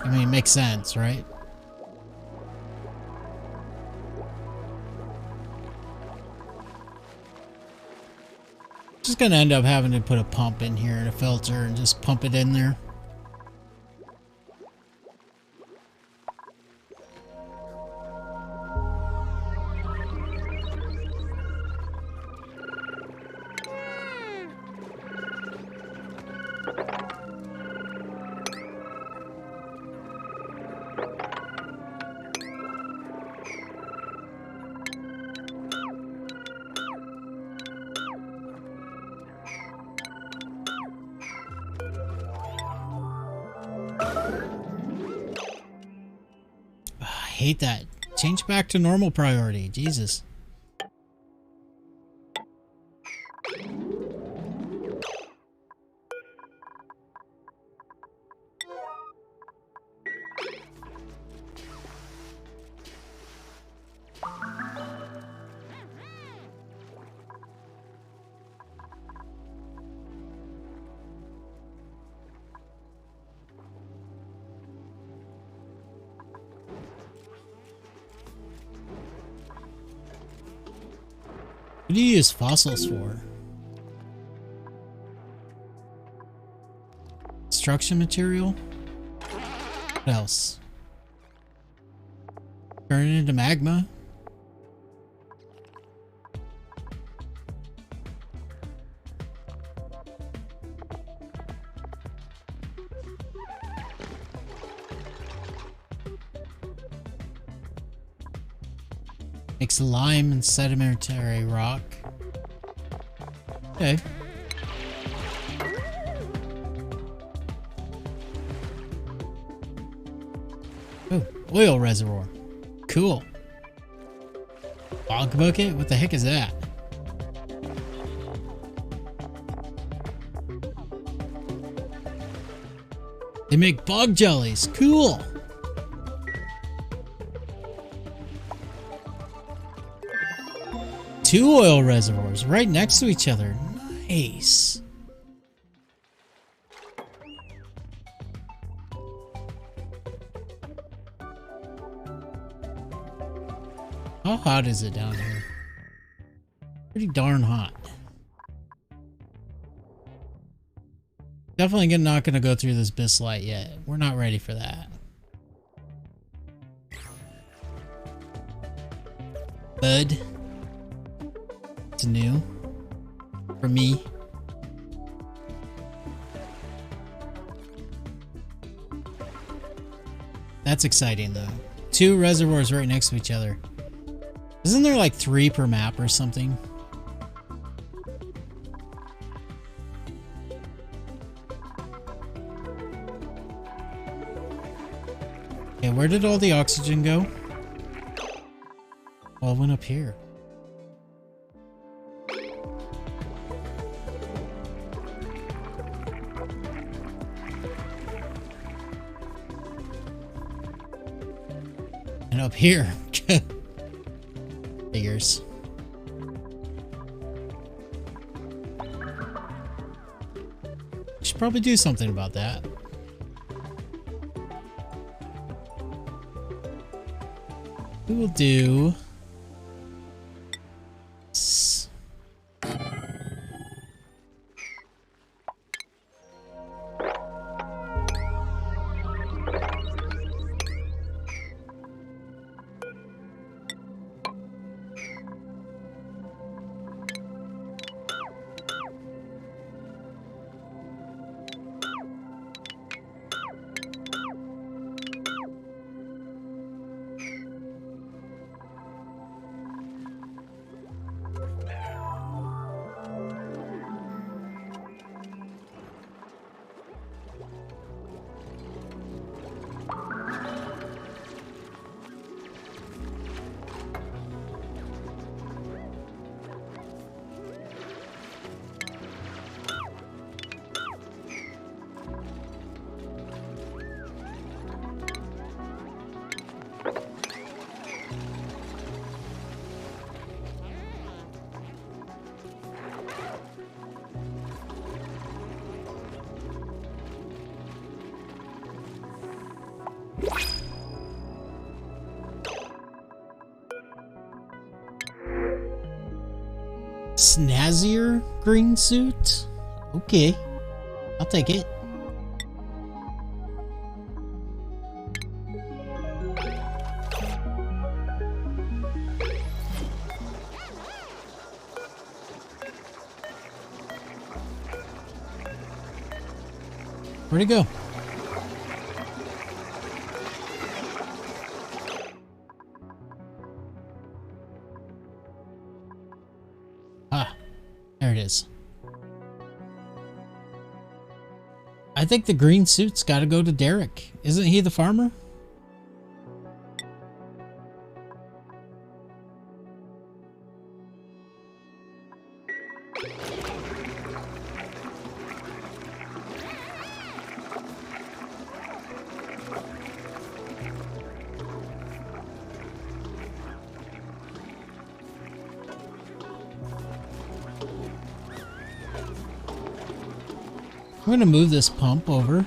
I mean, it makes sense, right? Just gonna end up having to put a pump in here and a filter and just pump it in there. I hate that. Change back to normal priority. Jesus. What do you use fossils for? Construction material? What else? Turn it into magma? Makes lime and sedimentary rock. Okay. Oh, oil reservoir. Cool. Bog bucket? What the heck is that? They make bog jellies. Cool. Two oil reservoirs right next to each other. Nice. How hot is it down here? Pretty darn hot. Definitely not going to go through this Bislight yet. We're not ready for that. Bud. It's new. For me. That's exciting though. Two reservoirs right next to each other. Isn't there like 3 per map or something? Okay, where did all the oxygen go? Well, it went up here. And up here. Figures. Should probably do something about that. We will do this. Snazzier green suit? Okay. I'll take it. Where'd it go? Ah, there it is. I think the green suit's got to go to Derek. Isn't he the farmer? I'm gonna move this pump over.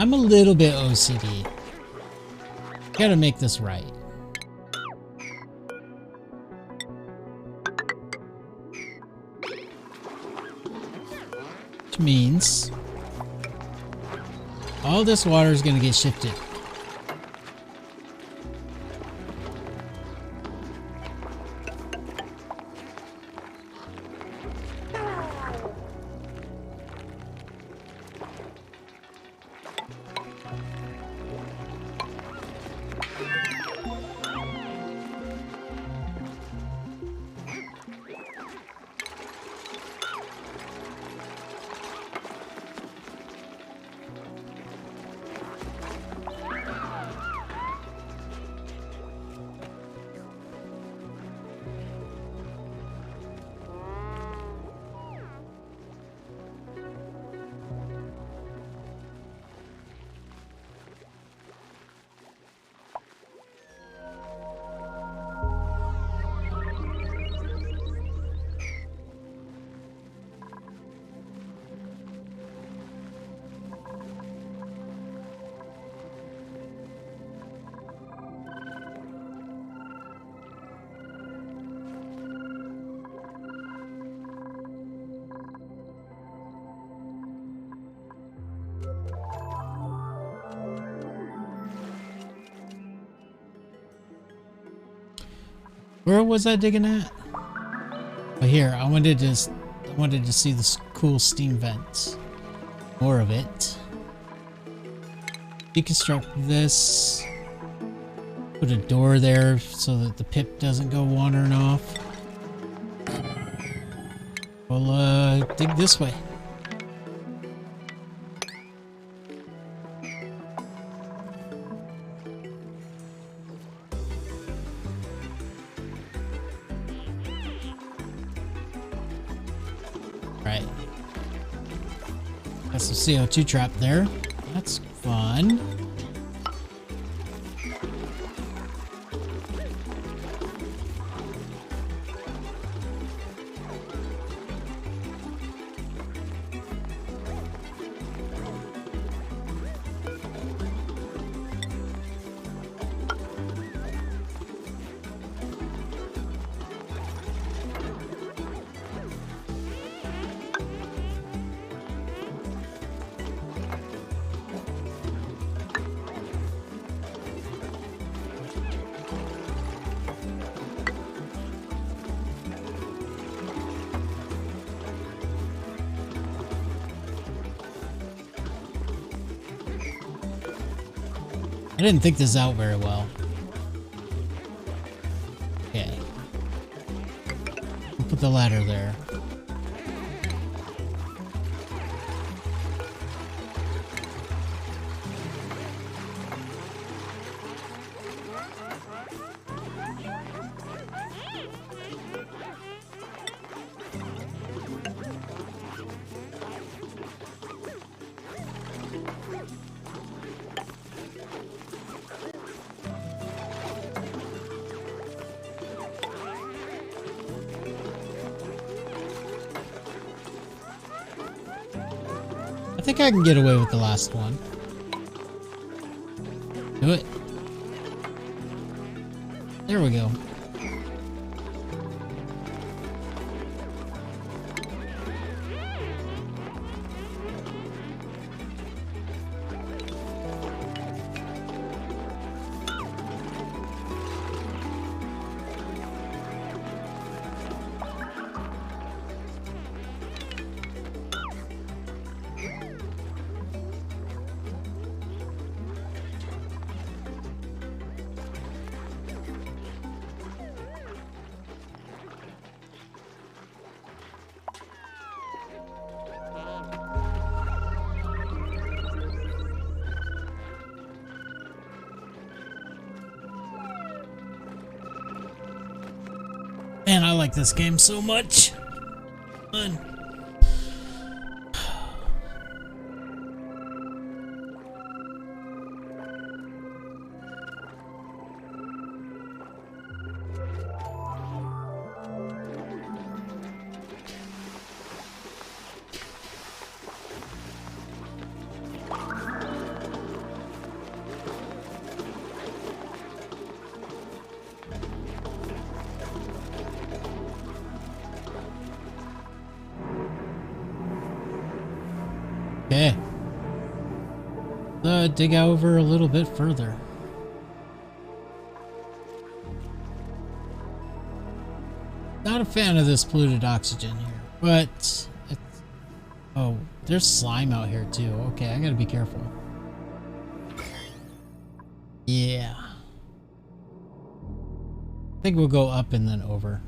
I'm a little bit OCD. Gotta make this right. Which means all this water is gonna get shifted. Where was I digging at? Oh, here. I wanted to see this cool steam vents. More of it. Deconstruct this. Put a door there so that the pip doesn't go wandering off. We'll dig this way. Right. Got some CO2 trap there. That's fun. I didn't think this out very well. Okay. We'll put the ladder there. I think I can get away with the last one. Do it. There we go. Man, I like this game so much. Fun. Dig over a little bit further. Not a fan of this polluted oxygen here, but it's... Oh, there's slime out here too. Okay, I gotta be careful. Yeah. I think we'll go up and then over.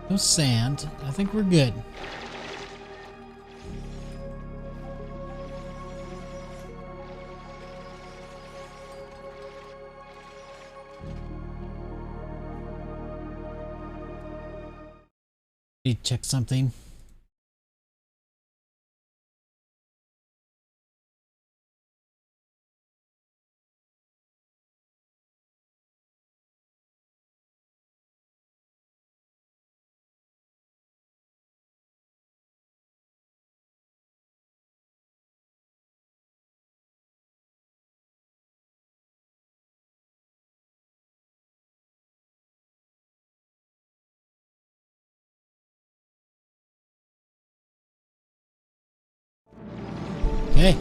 No sand. I think we're good. Need to check something. Okay.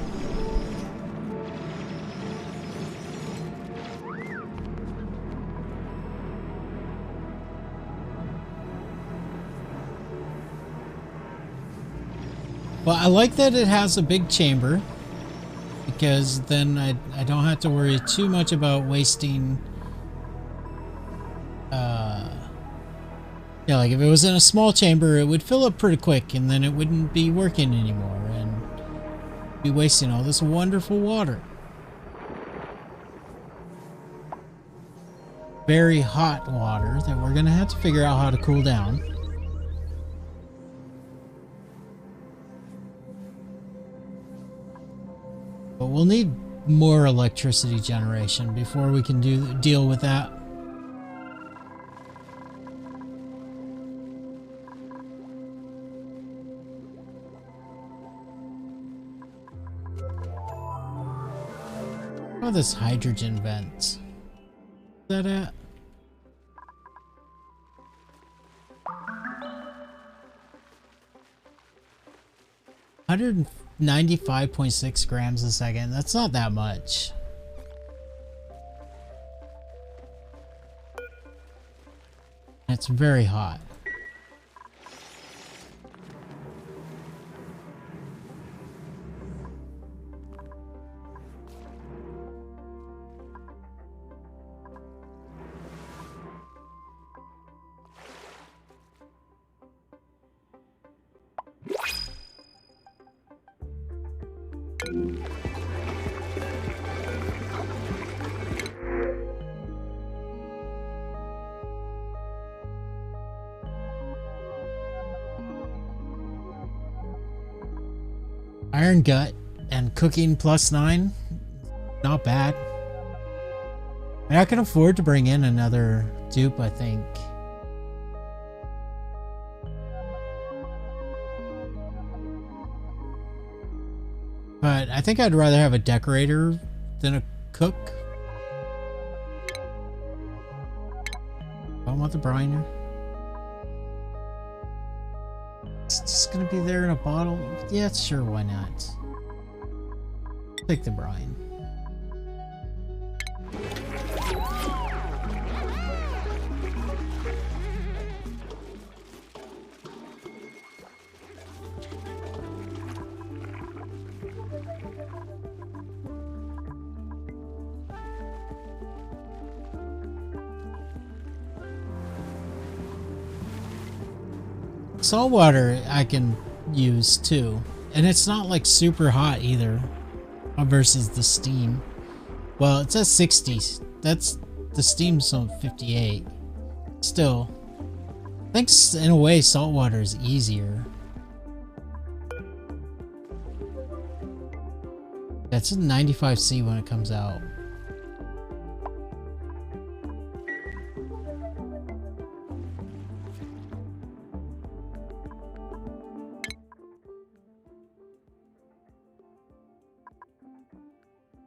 Well, I like that it has a big chamber, because then I don't have to worry too much about wasting... Yeah, like if it was in a small chamber, it would fill up pretty quick, and then it wouldn't be working anymore, and be wasting all this wonderful water. Very hot water that we're gonna have to figure out how to cool down. But we'll need more electricity generation before we can deal with that. Oh, this hydrogen vent. Where's that at? $195.6 grams a second. That's not that much. It's very hot. Iron Gut and Cooking +9. Not bad. I can afford to bring in another dupe, I think. But I think I'd rather have a decorator than a cook. I want the briner. It's just gonna be there in a bottle. Yeah, sure, why not? Take the brine. Salt water I can use too, and it's not like super hot either. versus the Steam. Well, it says 60. That's the Steam's on 58. Still, I think in a way saltwater is easier. That's a 95C when it comes out.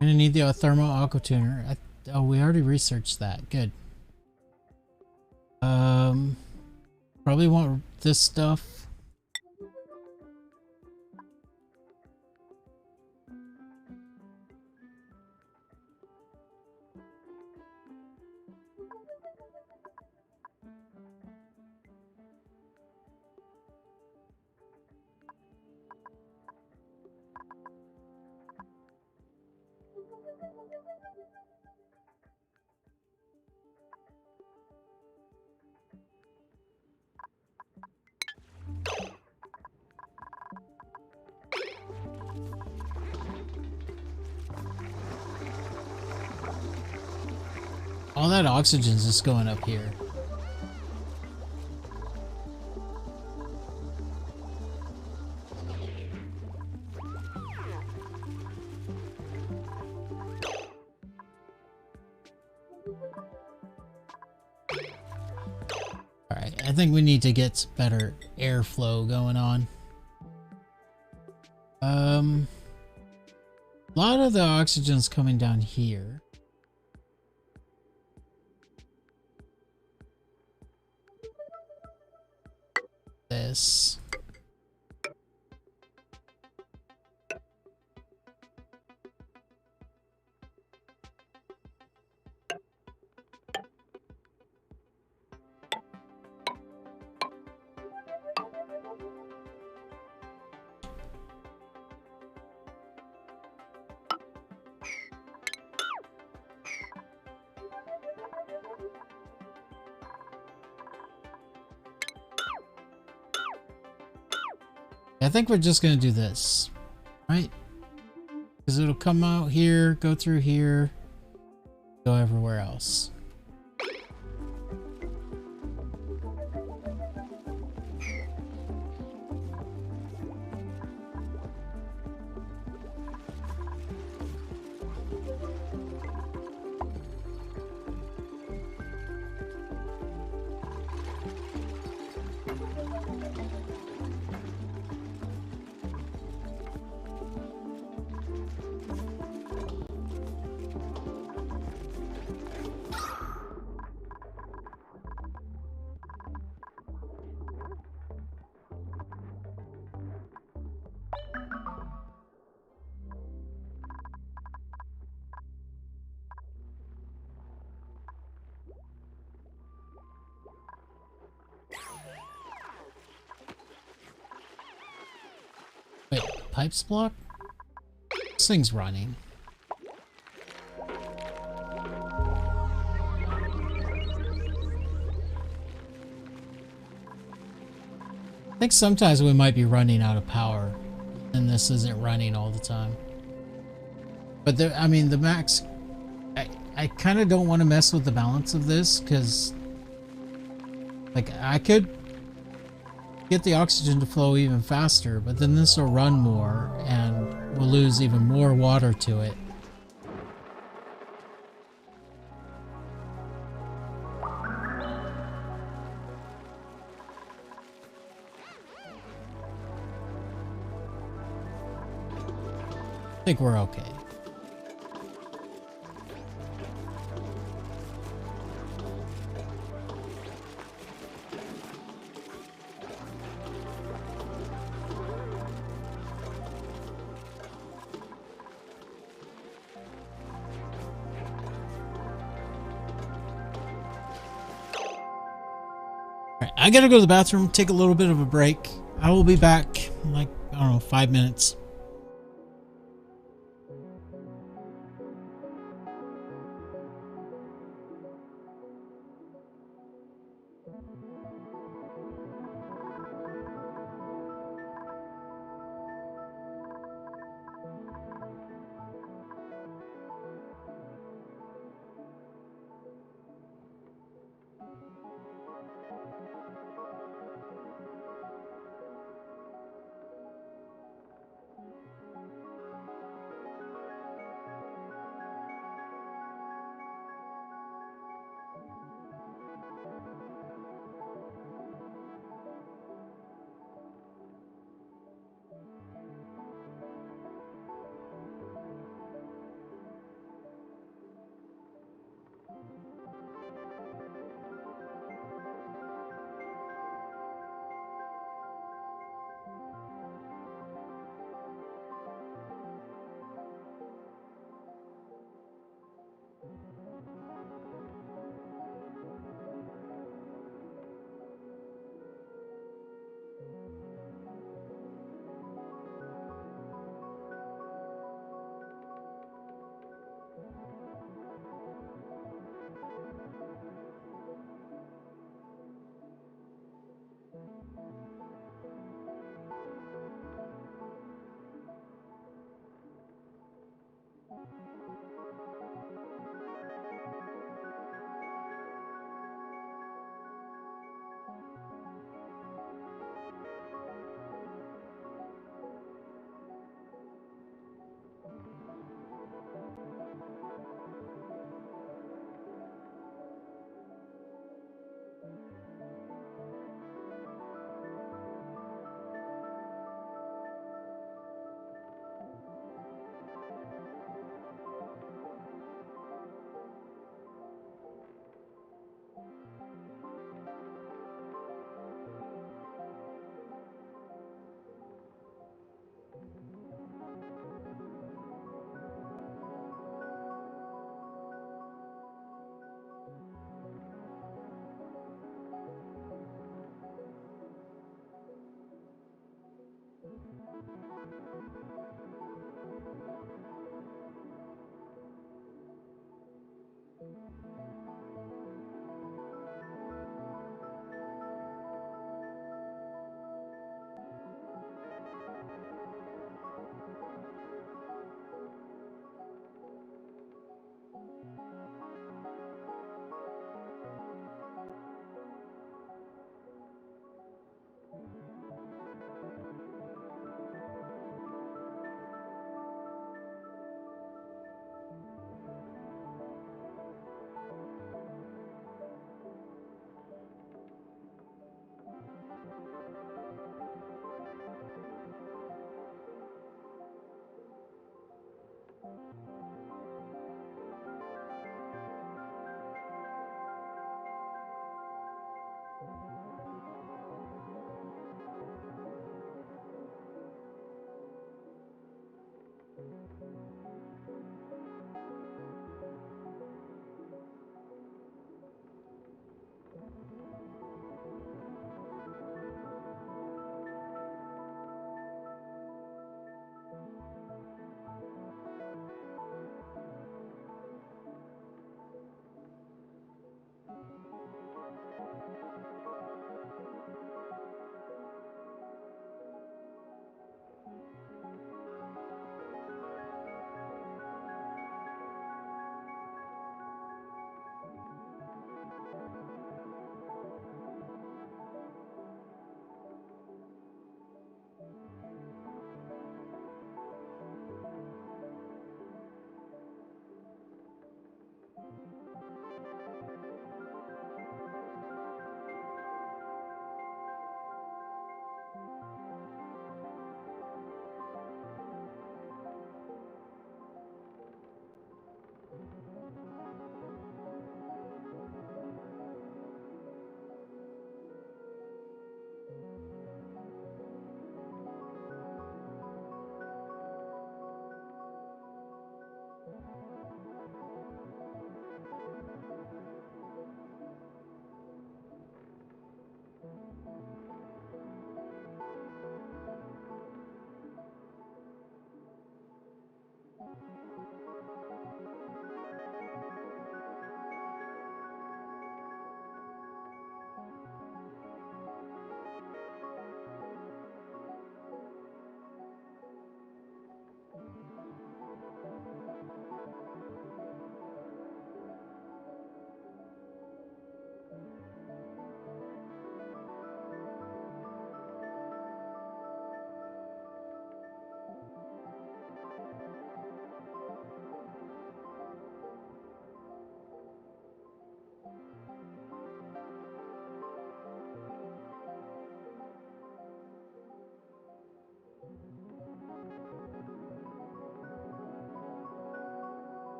I'm gonna need the thermal aqua tuner. Oh, we already researched that. Good. Probably want this stuff. All that oxygen's just going up here. Alright, I think we need to get better airflow going on. A lot of the oxygen's coming down here. This. I think we're just gonna do this, right? Because it'll come out here, go through here, go everywhere else. Wait, pipes block? This thing's running. I think sometimes we might be running out of power, and this isn't running all the time. But there, I mean, the max... I kind of don't want to mess with the balance of this, because... like, I could get the oxygen to flow even faster, but then this will run more, and we'll lose even more water to it. I think we're okay. Alright, I gotta go to the bathroom, take a little bit of a break. I will be back in like, I don't know, 5 minutes.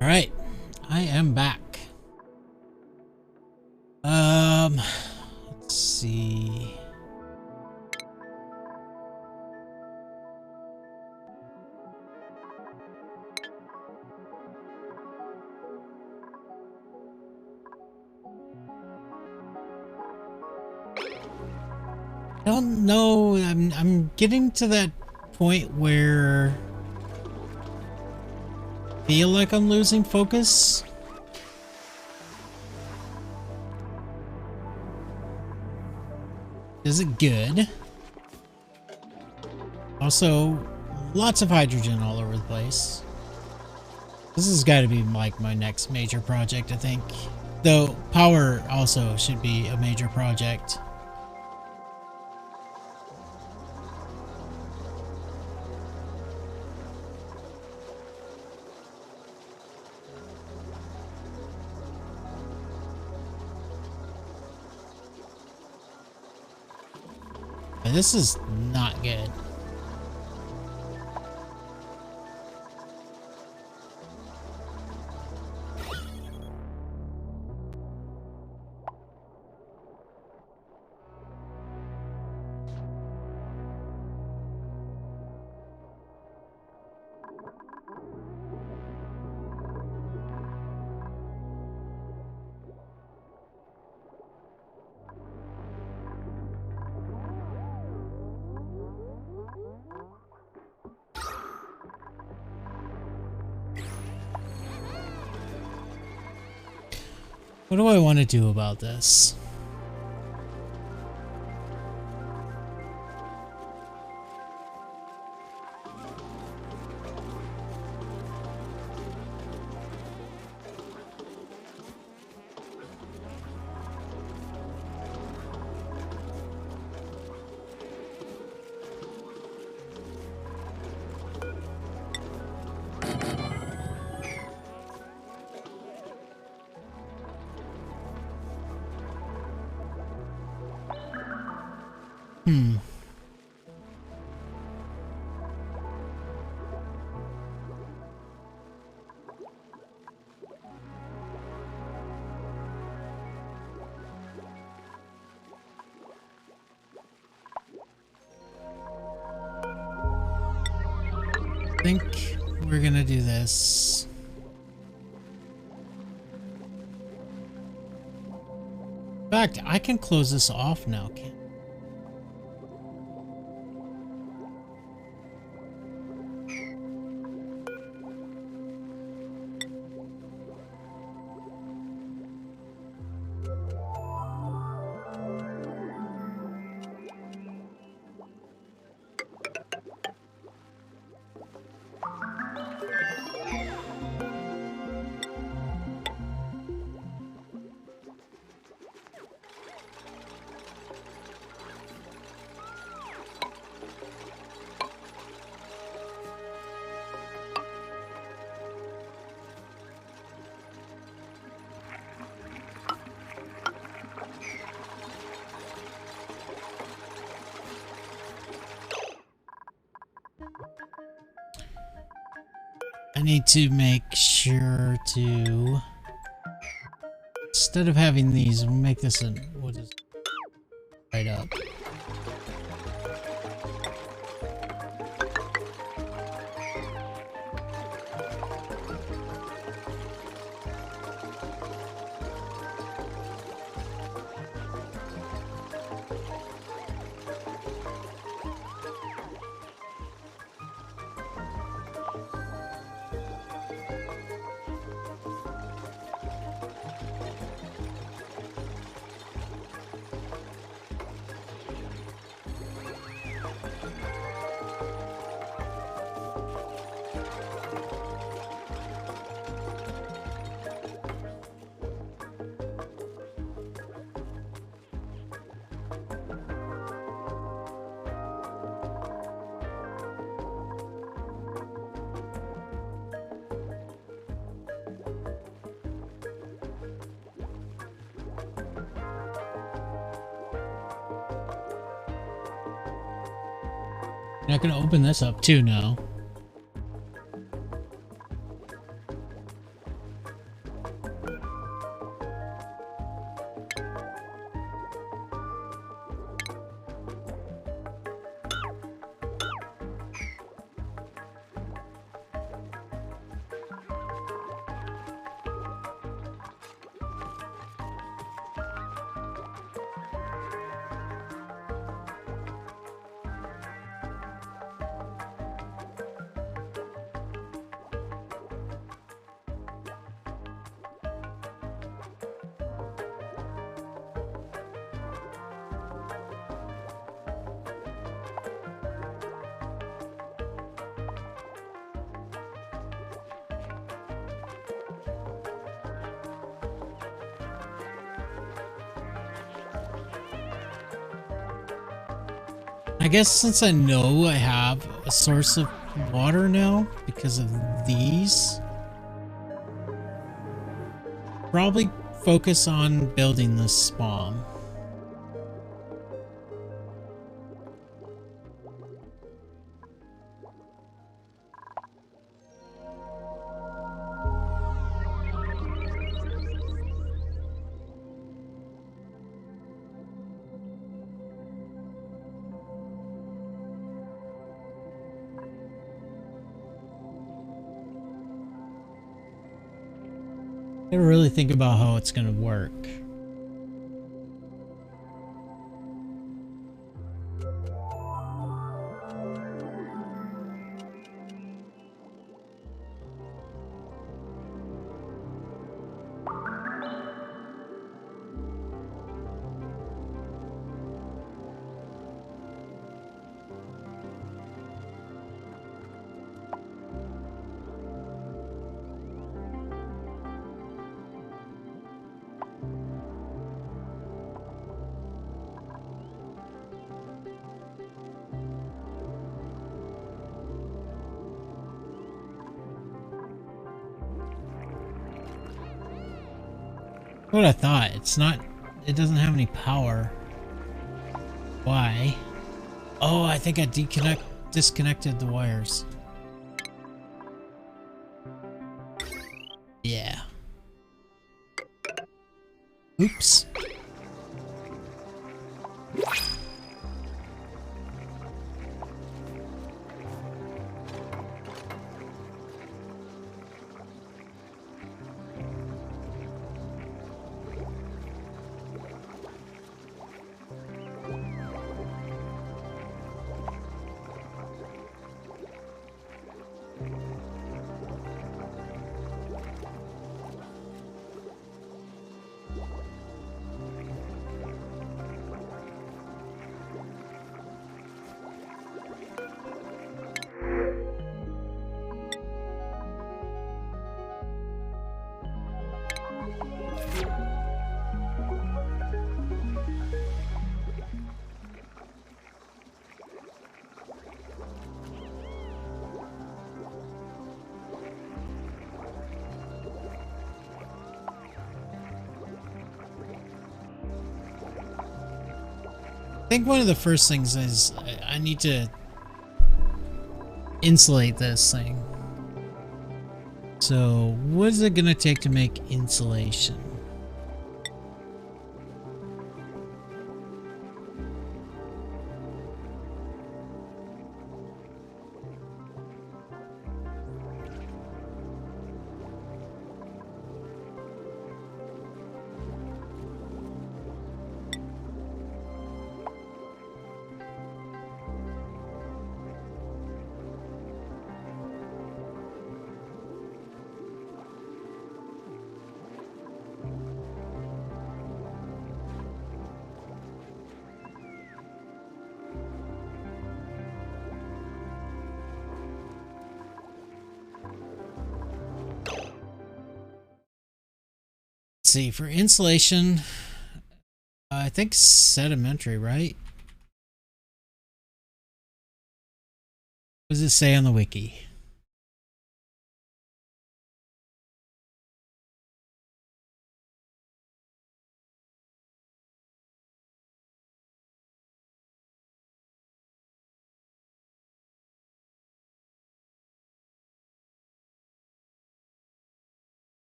All right, I am back. Let's see. I don't know. I'm getting to that point where I feel like I'm losing focus. Is it good? Also, lots of hydrogen all over the place. This has got to be like my next major project, I think. Though power also should be a major project. But this is not good. What do I want to do about this? I think we're gonna do this. In fact, I can close this off now, can't I? I need to make sure to, instead of having these, we'll make this an, what is right up. And I can open this up too now. I guess since I know I have a source of water now because of these, probably focus on building this spawn. Gotta really think about how it's gonna work. what I thought. It's not... It doesn't have any power. Why? Oh, I think I disconnected the wires. Yeah. Oops. I think one of the first things is I need to insulate this thing. So what is it gonna take to make insulation? Let's see, for insulation, I think sedimentary, right? What does it say on the wiki?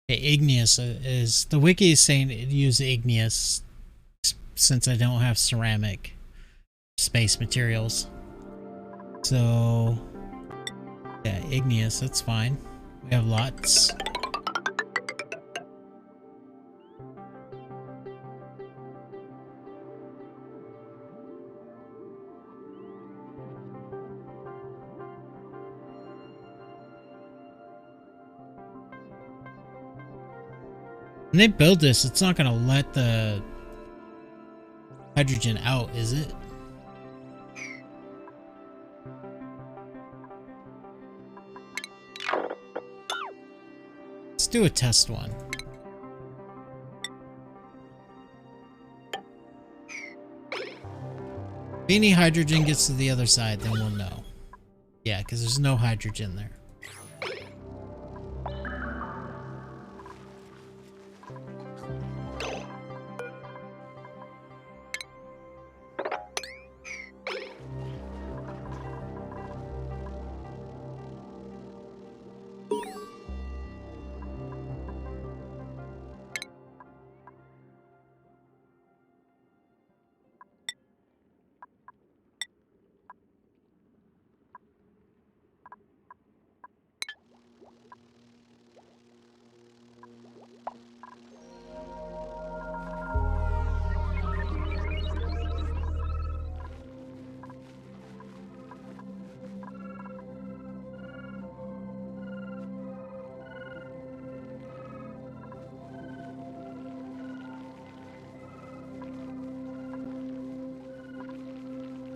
Okay, igneous is the wiki is saying it use igneous since I don't have ceramic space materials. So yeah, igneous, that's fine. We have lots. When they build this, it's not gonna let the hydrogen out, is it? Let's do a test one. If any hydrogen gets to the other side, then we'll know. Yeah, because there's no hydrogen there.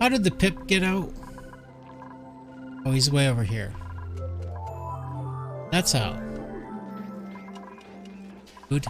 How did the Pip get out? Oh, he's way over here. That's how. Good.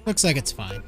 Looks like it's fine.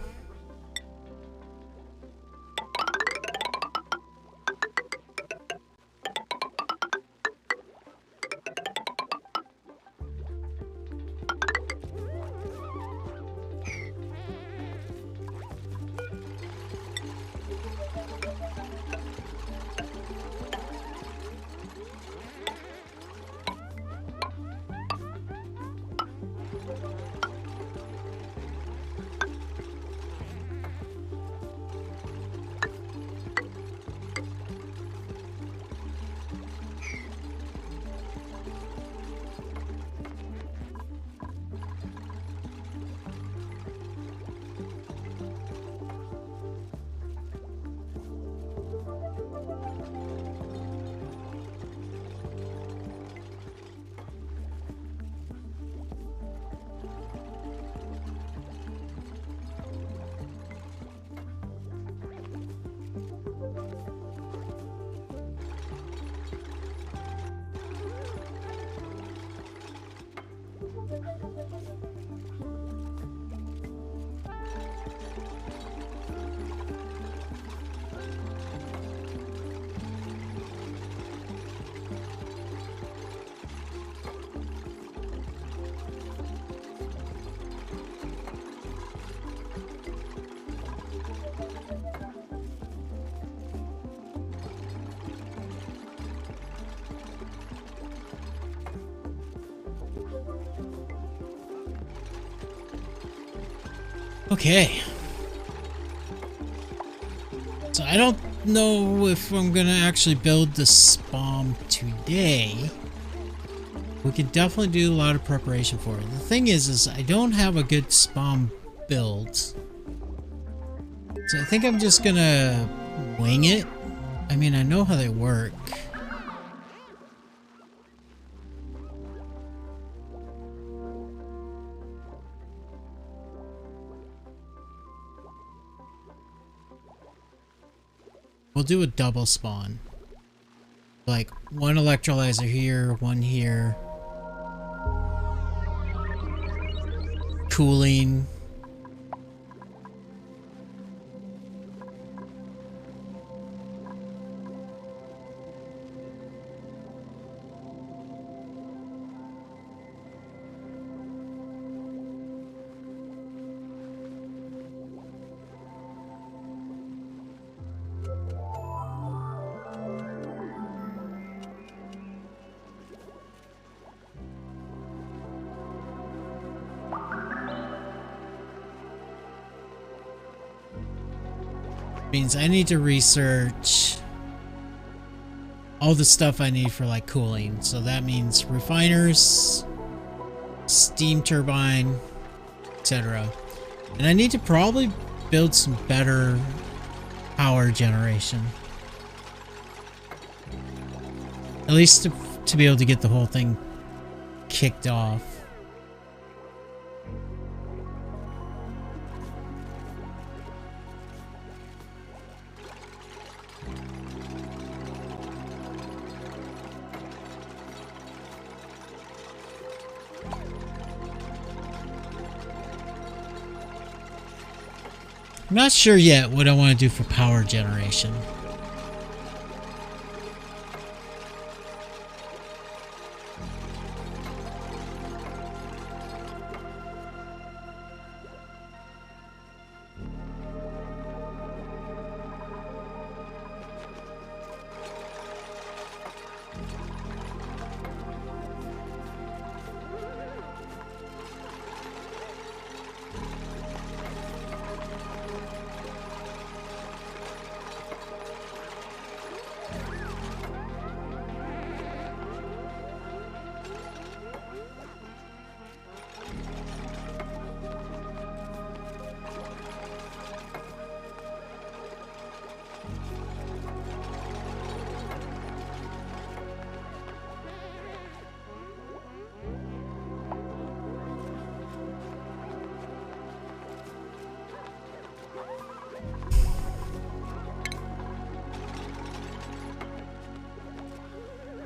Okay. So I don't know if I'm gonna actually build the spawn today. We could definitely do a lot of preparation for it. The thing is I don't have a good spawn build. So I think I'm just gonna wing it. I mean, I know how they work. We'll do a double spawn. Like one electrolyzer here, one here. Cooling. Means I need to research all the stuff I need for like cooling. So that means refiners, steam turbine, etc. And I need to probably build some better power generation. At least to be able to get the whole thing kicked off. I'm not sure yet what I want to do for power generation.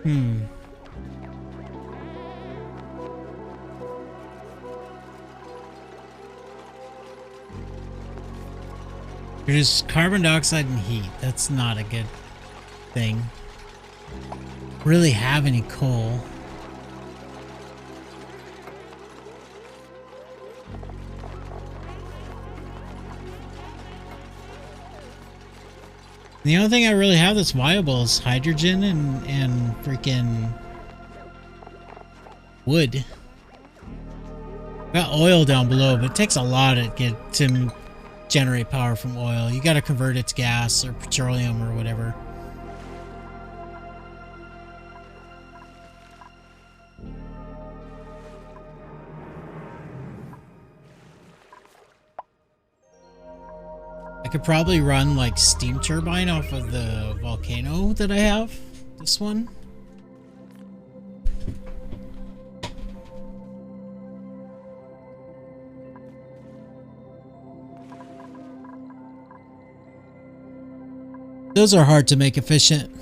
Hmm. There's carbon dioxide and heat. That's not a good thing. Really have any coal. The only thing I really have that's viable is hydrogen and freaking wood. Got oil down below, but it takes a lot to generate power from oil. You got to convert it to gas or petroleum or whatever. I could probably run like steam turbine off of the volcano that I have. This one. Those are hard to make efficient.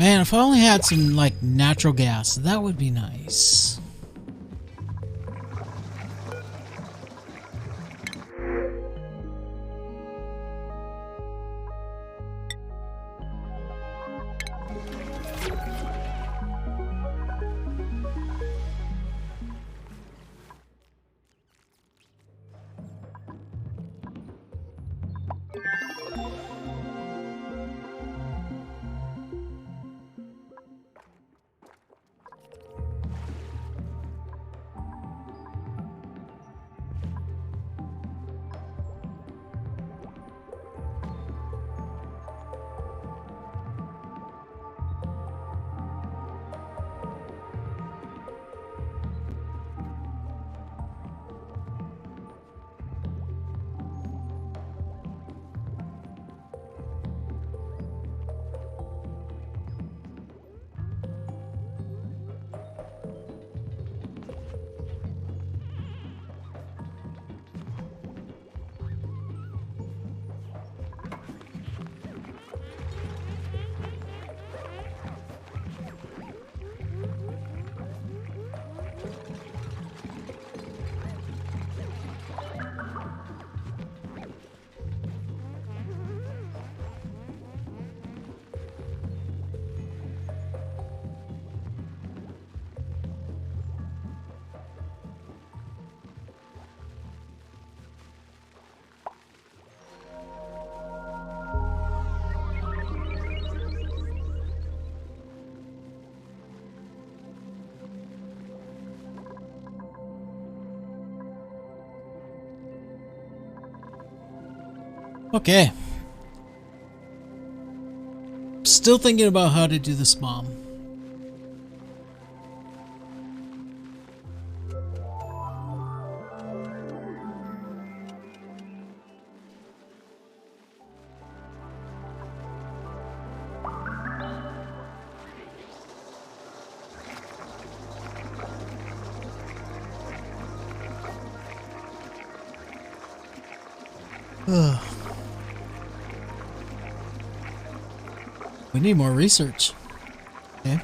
Man, if I only had some, like, natural gas, that would be nice. Okay. Still thinking about how to do this bomb. Ugh. We need more research. Okay.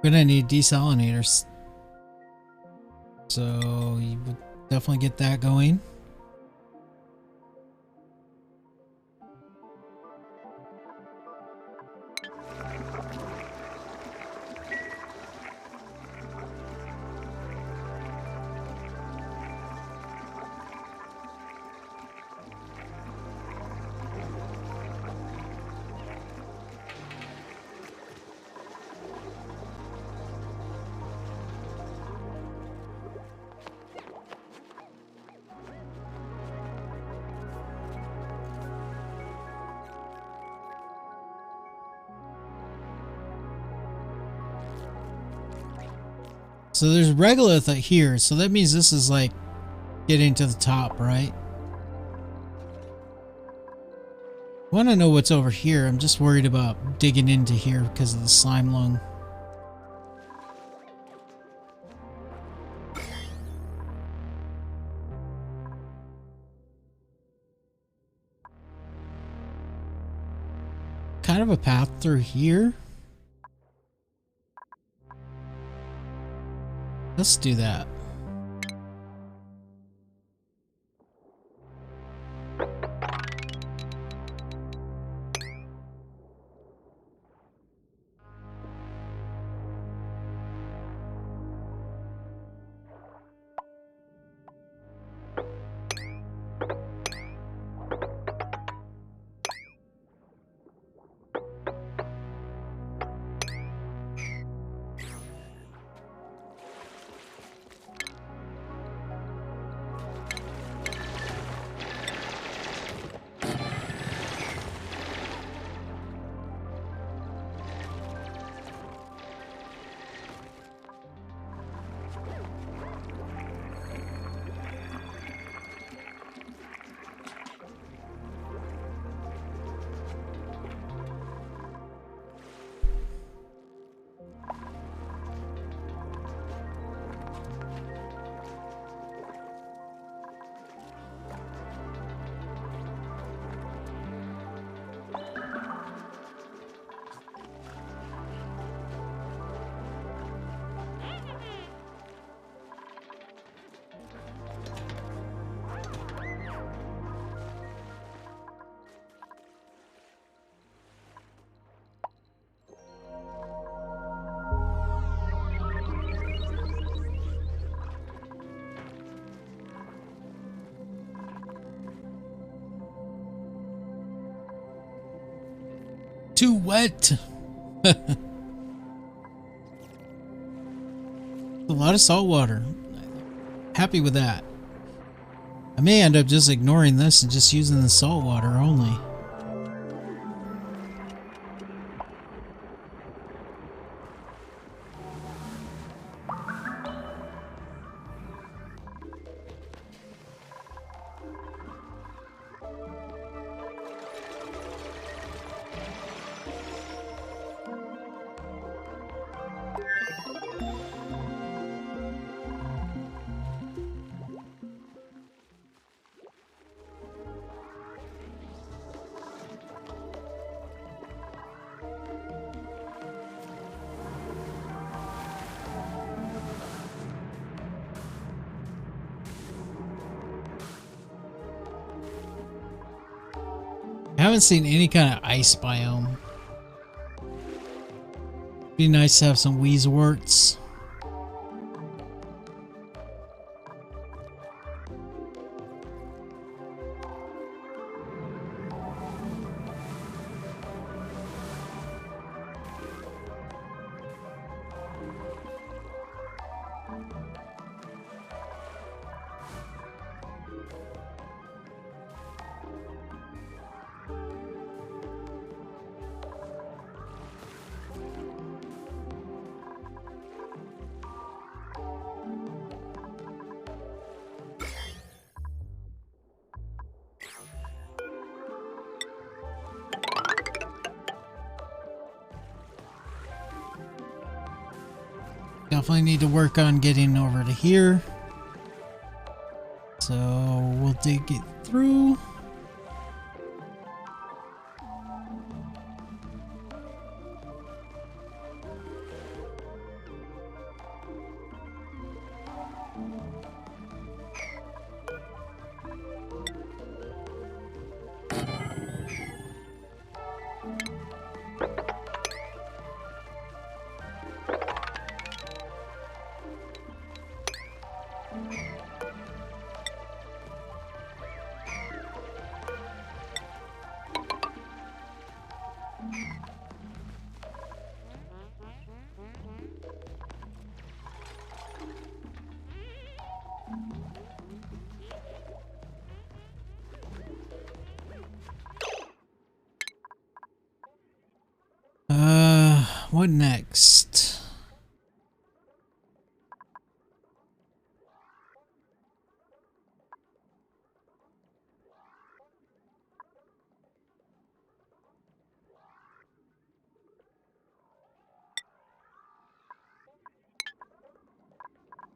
We're gonna need desalinators. So you would definitely get that going. So there's regolith here, so that means this is like getting to the top, right? I want to know what's over here. I'm just worried about digging into here because of the slime lung. Kind of a path through here. Let's do that. Too wet. A lot of salt water. Happy with that. I may end up just ignoring this and just using the salt water only. I haven't seen any kind of ice biome. Be nice to have some Wheezeworts. Definitely need to work on getting over to here. So we'll dig it through. What next?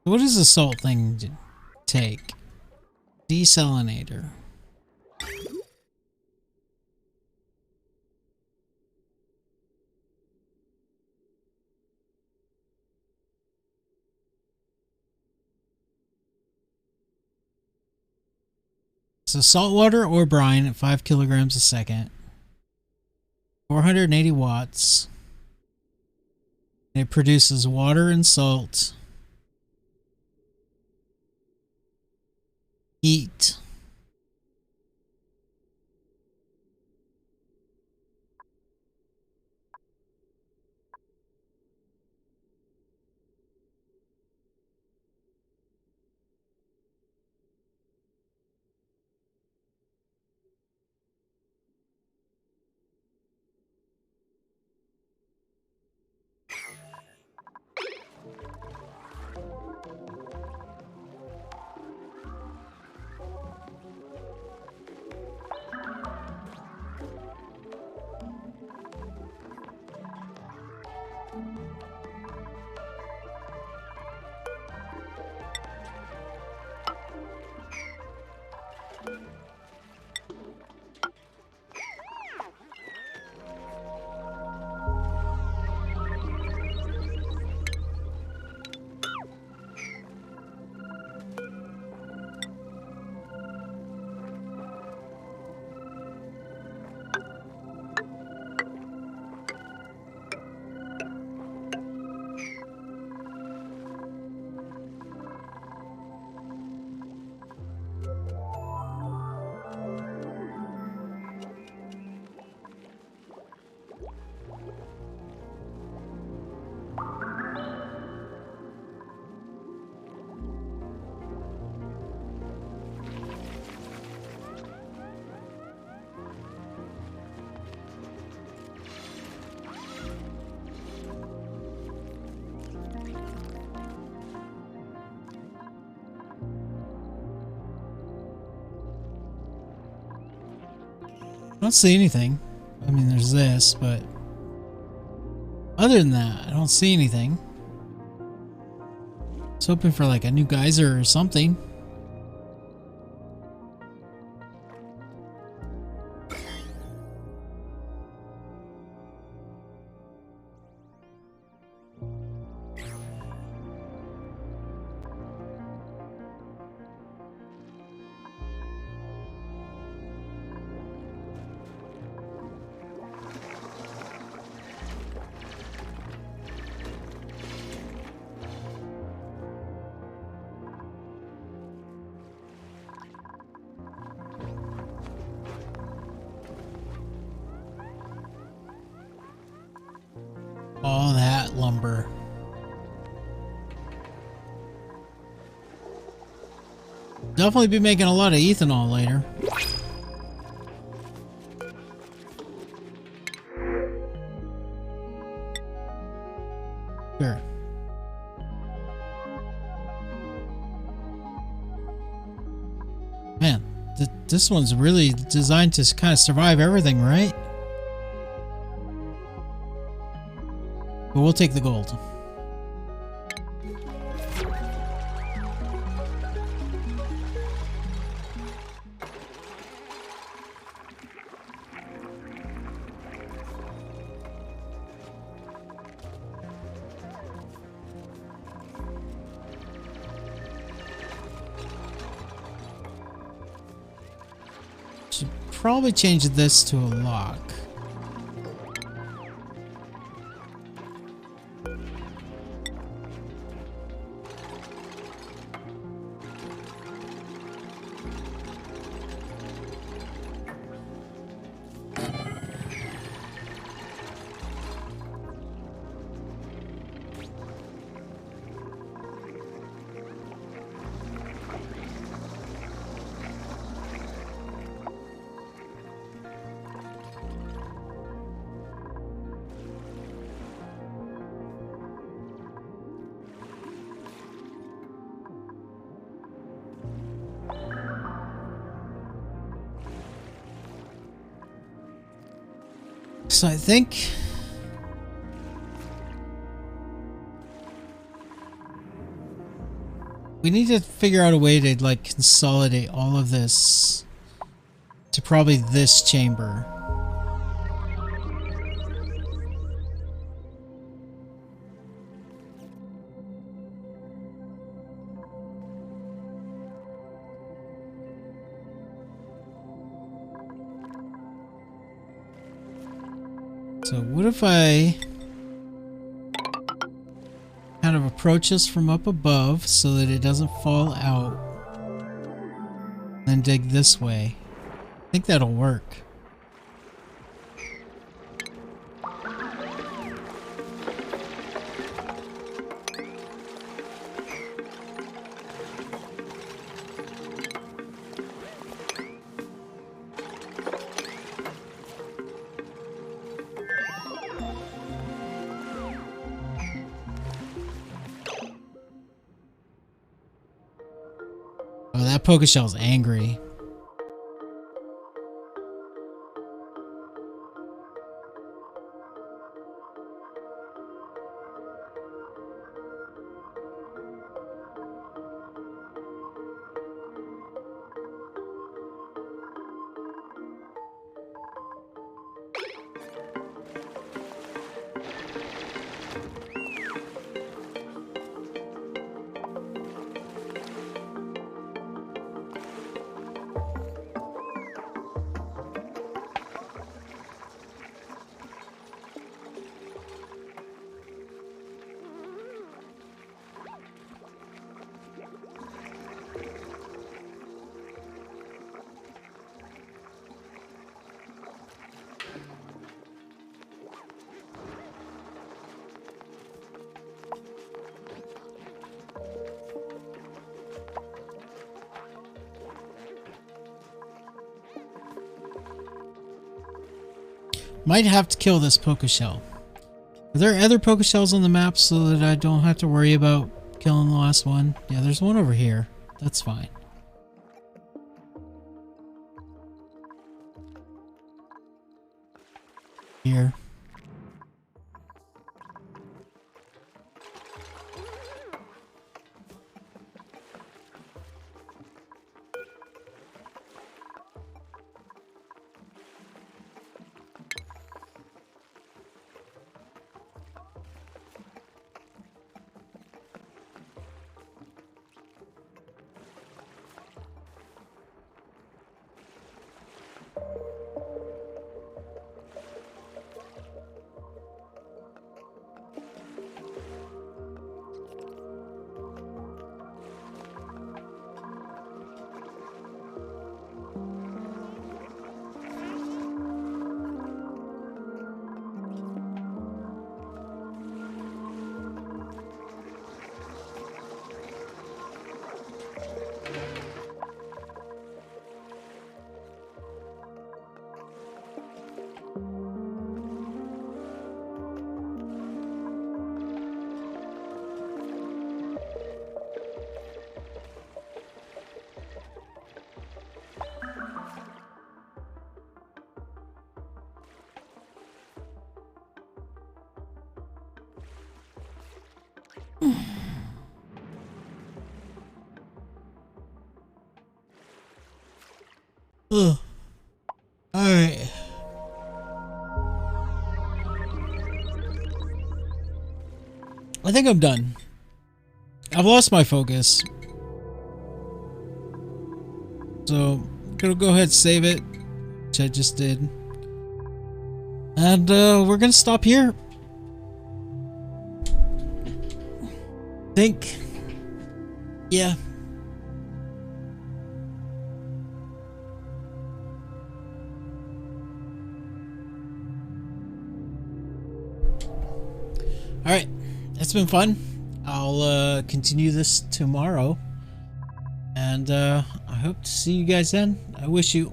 What does the salt thing take? Desalinator. So salt water or brine at 5 kilograms a second. 480 watts. It produces water and salt. Heat. I don't see anything. I mean, there's this, but other than that, I don't see anything. I was hoping for like a new geyser or something. All that lumber. Definitely be making a lot of ethanol later. Sure. Man, this one's really designed to kind of survive everything, right? But we'll take the gold. Should probably change this to a lock. So I think we need to figure out a way to like consolidate all of this to probably this chamber. So what if I kind of approach this from up above so that it doesn't fall out, then dig this way? I think that'll work. Oh, that Pokeshell's angry. Might have to kill this Pokeshell. Are there other Pokeshells on the map so that I don't have to worry about killing the last one? Yeah, there's one over here. That's fine. Here. Ugh. Alright. I think I'm done. I've lost my focus. So, I'm gonna go ahead and save it. which I just did. And we're gonna stop here. Think, yeah. All right, it's been fun. I'll continue this tomorrow, and I hope to see you guys then. I wish you